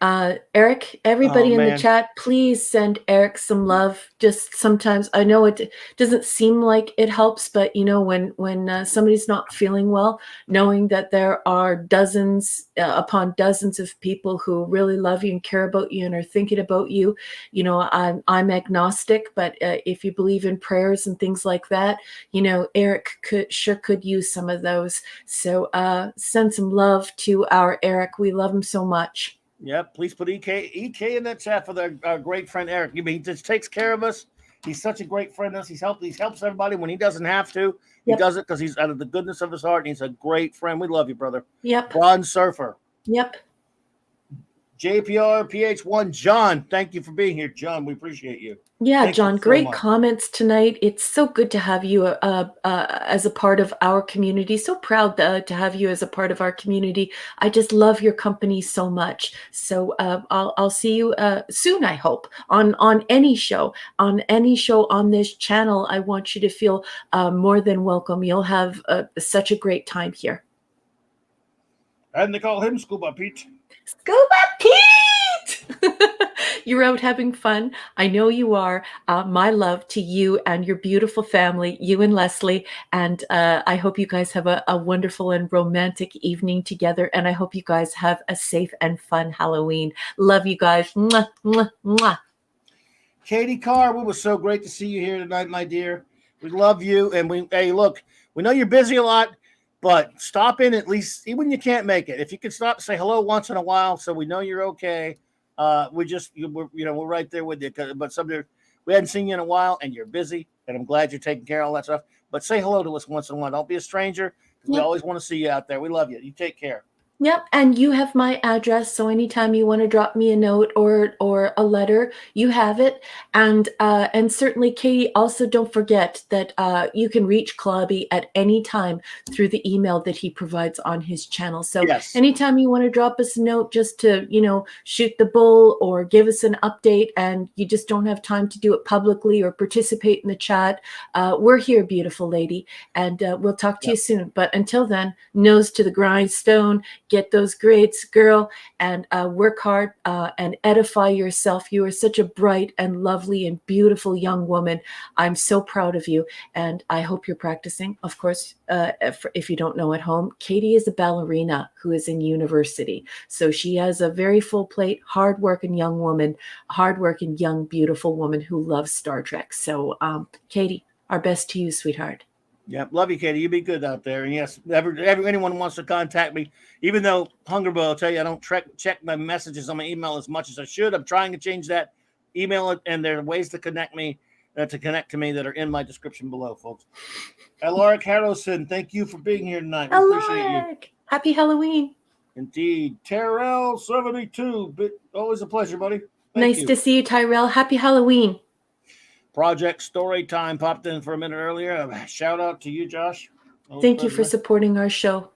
S2: Eric, everybody in the
S1: man.
S2: chat, please send Eric some love. Just sometimes, I know it doesn't seem like it helps, but you know, when somebody's not feeling well, knowing that there are dozens upon dozens of people who really love you and care about you and are thinking about you. You know, I'm agnostic, but if you believe in prayers and things like that, you know, Eric could use some of those. So send some love to our Eric. We love him so much.
S1: Yep, please put EK in that chat for our great friend Eric. I mean, he just takes care of us. He's such a great friend to us. He helps everybody when he doesn't have to. He does it because he's out of the goodness of his heart, and he's a great friend. We love you, brother.
S2: Yep.
S1: Bronze Surfer.
S2: Yep.
S1: JPR PH1 John, thank you for being here, John. We appreciate you.
S2: Yeah,
S1: Thank
S2: John,
S1: you so
S2: great
S1: much.
S2: comments tonight. It's so good to have you as a part of our community. So proud to have you as a part of our community. I just love your company so much. So I'll see you soon, I hope, on any show. On any show on this channel, I want you to feel more than welcome. You'll have such a great time here.
S1: And they call him Scuba Pete.
S2: Scuba Pete! You're out having fun. I know you are. My love to you and your beautiful family, you and Leslie. And I hope you guys have a wonderful and romantic evening together. And I hope you guys have a safe and fun Halloween. Love you guys. Mwah, mwah, mwah.
S1: Katie Carr, it was so great to see you here tonight, my dear. We love you. And hey, look, we know you're busy a lot, but stop in at least, even when you can't make it. If you can stop and say hello once in a while so we know you're okay. We're right there with you. But we hadn't seen you in a while, and you're busy, and I'm glad you're taking care of all that stuff. But say hello to us once in a while. Don't be a stranger. Yep. We always want to see you out there. We love you. You take care.
S2: Yep, and you have my address, so anytime you want to drop me a note or a letter, you have it. And certainly, Katie, also don't forget that you can reach Clobby at any time through the email that he provides on his channel. So anytime you want to drop us a note just to, you know, shoot the bull or give us an update and you just don't have time to do it publicly or participate in the chat, we're here, beautiful lady, and we'll talk to you soon. But until then, nose to the grindstone. Get those grades, girl, and work hard and edify yourself. You are such a bright and lovely and beautiful young woman. I'm so proud of you, and I hope you're practicing. Of course, if you don't know at home, Katie is a ballerina who is in university. So she has a very full plate, hardworking young woman, hardworking young, beautiful woman who loves Star Trek. So, Katie, our best to you, sweetheart.
S1: Yeah, love you, Katie. You be good out there. And yes, anyone wants to contact me, even though Hungerboy will tell you I don't check my messages on my email as much as I should. I'm trying to change that. Email it, and there are ways to connect to me that are in my description below, folks. Alaric Harrelson, thank you for being here tonight. We appreciate you.
S2: Happy Halloween.
S1: Indeed. Terrell 72. Always a pleasure, buddy.
S2: Nice to see you, Tyrell. Happy Halloween.
S1: Project Storytime popped in for a minute earlier. Shout out to you, Josh.
S2: Thank you for supporting our show.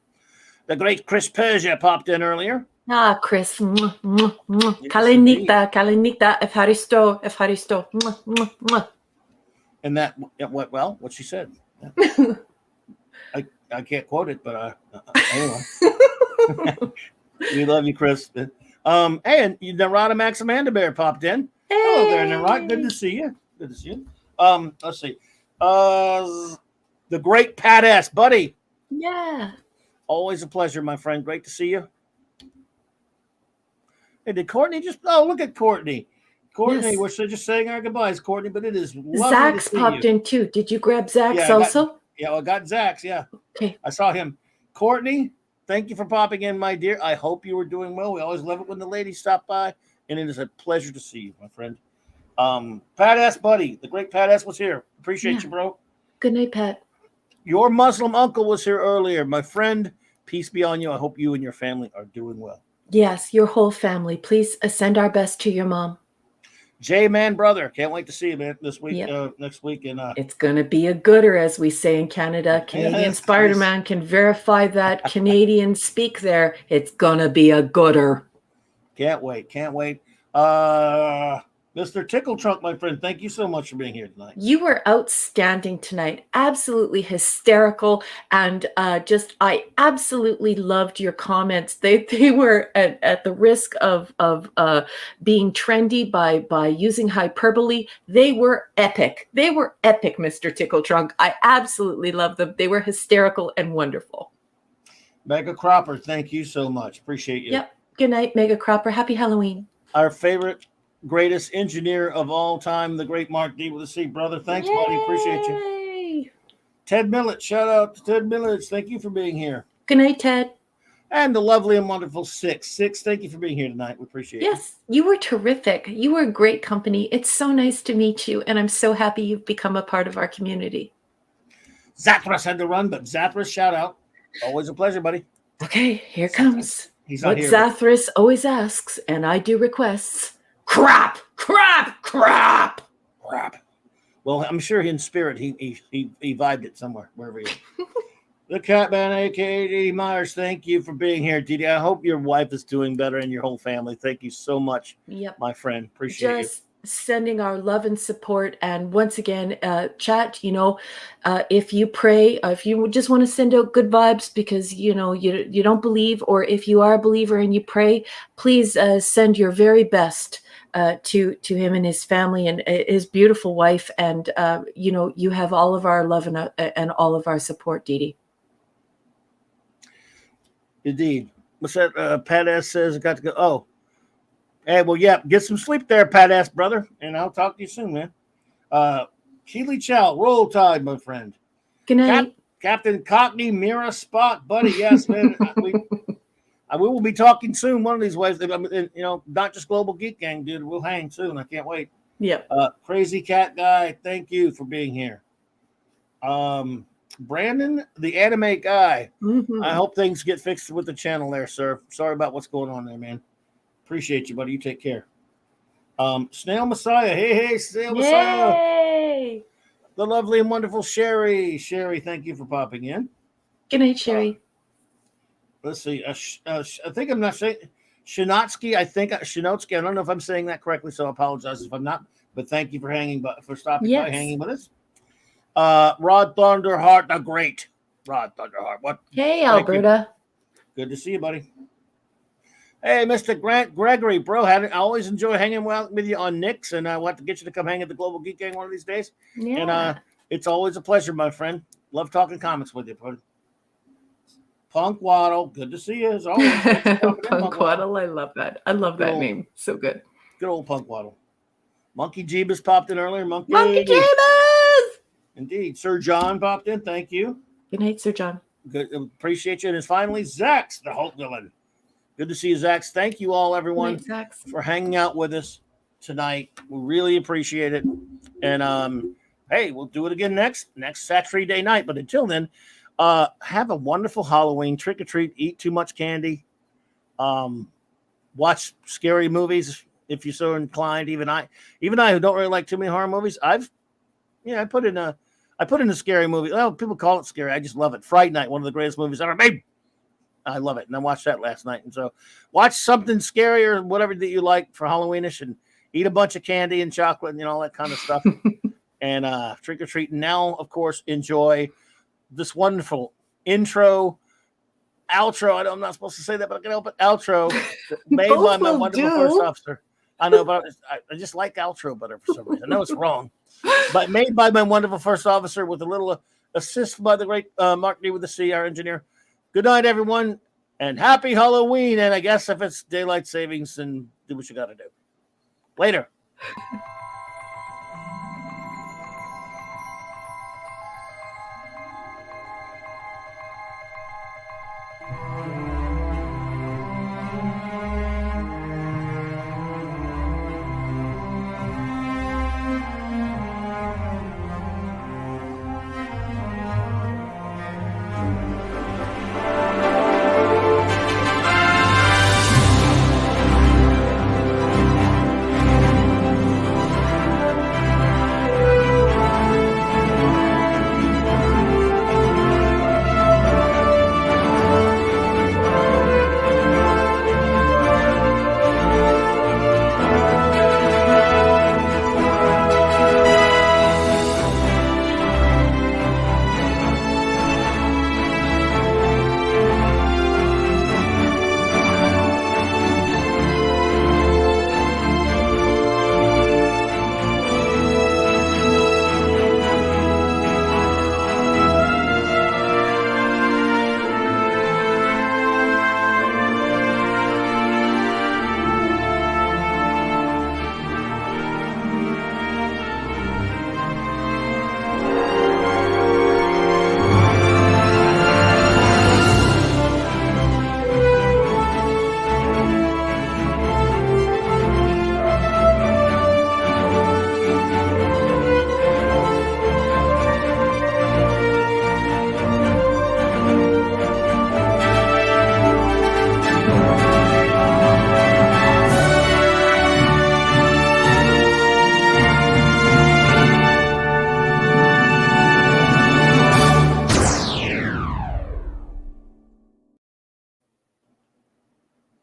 S1: The great Chris Persia popped in earlier.
S2: Ah, Chris. Kalinita, Efharisto.
S1: And that went well, what she said. I can't quote it, but anyway. We love you, Chris. And Narada Max Amanda Bear popped in. Hey. Hello there, Narada. Good to see you. Good to see you. Let's see. The great Pat S. Buddy.
S2: Yeah.
S1: Always a pleasure, my friend. Great to see you. Hey, did Courtney look at Courtney. Courtney, yes. We're just saying our goodbyes, Courtney, but it is lovely
S2: Zach's
S1: to see
S2: popped
S1: you.
S2: In too. Did you grab Zach's also?
S1: I got Zach's, yeah.
S2: Okay.
S1: I saw him. Courtney, thank you for popping in, my dear. I hope you were doing well. We always love it when the ladies stop by, and it is a pleasure to see you, my friend. Pat S. Buddy, the great Pat S. was here. Appreciate you, bro.
S2: Good night, Pat.
S1: Your Muslim uncle was here earlier. My friend, peace be on you. I hope you and your family are doing well.
S2: Yes, your whole family. Please send our best to your mom.
S1: J-Man brother. Can't wait to see you, man, this week, next week. And
S2: it's going to be a gooder, as we say in Canada. Canadian Spider-Man can verify that Canadian speak there. It's going to be a gooder.
S1: Can't wait. Mr. Tickle Trunk, my friend, thank you so much for being here tonight.
S2: You were outstanding tonight. Absolutely hysterical. And I absolutely loved your comments. They were at the risk of being trendy by using hyperbole. They were epic. They were epic, Mr. Tickle Trunk. I absolutely loved them. They were hysterical and wonderful.
S1: Mega Cropper, thank you so much. Appreciate you.
S2: Yep. Good night, Mega Cropper. Happy Halloween.
S1: Our favorite, greatest engineer of all time, the great Mark D with a C. Brother, thanks, buddy. Appreciate you. Ted Millett, shout out to Ted Millett. Thank you for being here.
S2: Good night, Ted.
S1: And the lovely and wonderful Six, thank you for being here tonight. We appreciate it.
S2: Yes, you were terrific. You were a great company. It's so nice to meet you, and I'm so happy you've become a part of our community.
S1: Zathras had to run, but Zathras, shout out. Always a pleasure, buddy.
S2: Okay, here comes
S1: what
S2: Zathras always asks, and I do requests. Crap, crap, crap,
S1: crap. Well, I'm sure in spirit he vibed it somewhere, wherever he is. The Catman, aka Didi Myers, thank you for being here, Didi. I hope your wife is doing better and your whole family. Thank you so much, my friend. Appreciate you.
S2: Sending our love and support. And once again, chat, if you pray, if you just want to send out good vibes because, you don't believe, or if you are a believer and you pray, please send your very best to him and his family and his beautiful wife. And, you have all of our love and all of our support, Didi.
S1: Indeed. What's that? Pat S says, I got to go. Oh. Hey, well, yeah, get some sleep there, Pat ass brother, and I'll talk to you soon, man. Keely Chow, roll tide, my friend.
S2: Good night.
S1: Captain Cockney, Mira Spot, buddy. Yes, man. we will be talking soon one of these ways. Not just Global Geek Gang, dude. We'll hang soon. I can't wait.
S2: Yep.
S1: Crazy Cat Guy, thank you for being here. Brandon, the anime guy.
S2: Mm-hmm.
S1: I hope things get fixed with the channel there, sir. Sorry about what's going on there, man. Appreciate you, buddy. You take care. Snail Messiah. Hey, Snail Messiah.
S2: Yay!
S1: The lovely and wonderful Sherry. Sherry, thank you for popping in.
S2: Good night, Sherry.
S1: Let's see. I think I'm not saying Shinotsky. Shinotsky. I don't know if I'm saying that correctly, so I apologize if I'm not. But thank you for stopping by, hanging with us. Rod Thunderheart, the great Rod Thunderheart. What?
S2: Hey, Alberta.
S1: Good to see you, buddy. Hey, Mr. Grant Gregory, bro. I always enjoy hanging with you on Nick's, and I want to get you to come hang at the Global Geek Gang one of these days.
S2: Yeah.
S1: And it's always a pleasure, my friend. Love talking comics with you, buddy. Punk Waddle, good to see you as always.
S2: Punk Waddle, I love that. I love that name. So good.
S1: Good old Punk Waddle. Monkey Jeebus popped in earlier. Monkey
S2: Jeebus!
S1: Indeed. Sir John popped in. Thank you.
S2: Good night, Sir John.
S1: Good. Appreciate you. And finally, Zax, the Hulk villain. Good to see you, Zax. Thank you all, everyone, for hanging out with us tonight. We really appreciate it. And hey, we'll do it again next Saturday night. But until then, have a wonderful Halloween. Trick or treat. Eat too much candy. Watch scary movies if you're so inclined. Even I who don't really like too many horror movies, I put in a scary movie. Well, people call it scary. I just love it. Fright Night, one of the greatest movies ever made. I love it. And I watched that last night. And so watch something scary or whatever that you like for Halloweenish and eat a bunch of candy and chocolate and all that kind of stuff. And trick or treat. And now, of course, enjoy this wonderful outro. I'm not supposed to say that, but I can help it. Outro made by my wonderful first officer. I know, but I just like outro better for some reason. I know it's wrong, but made by my wonderful first officer with a little assist by the great Mark D with the C, our engineer. Good night, everyone, and happy Halloween. And I guess if it's daylight savings, then do what you got to do. Later.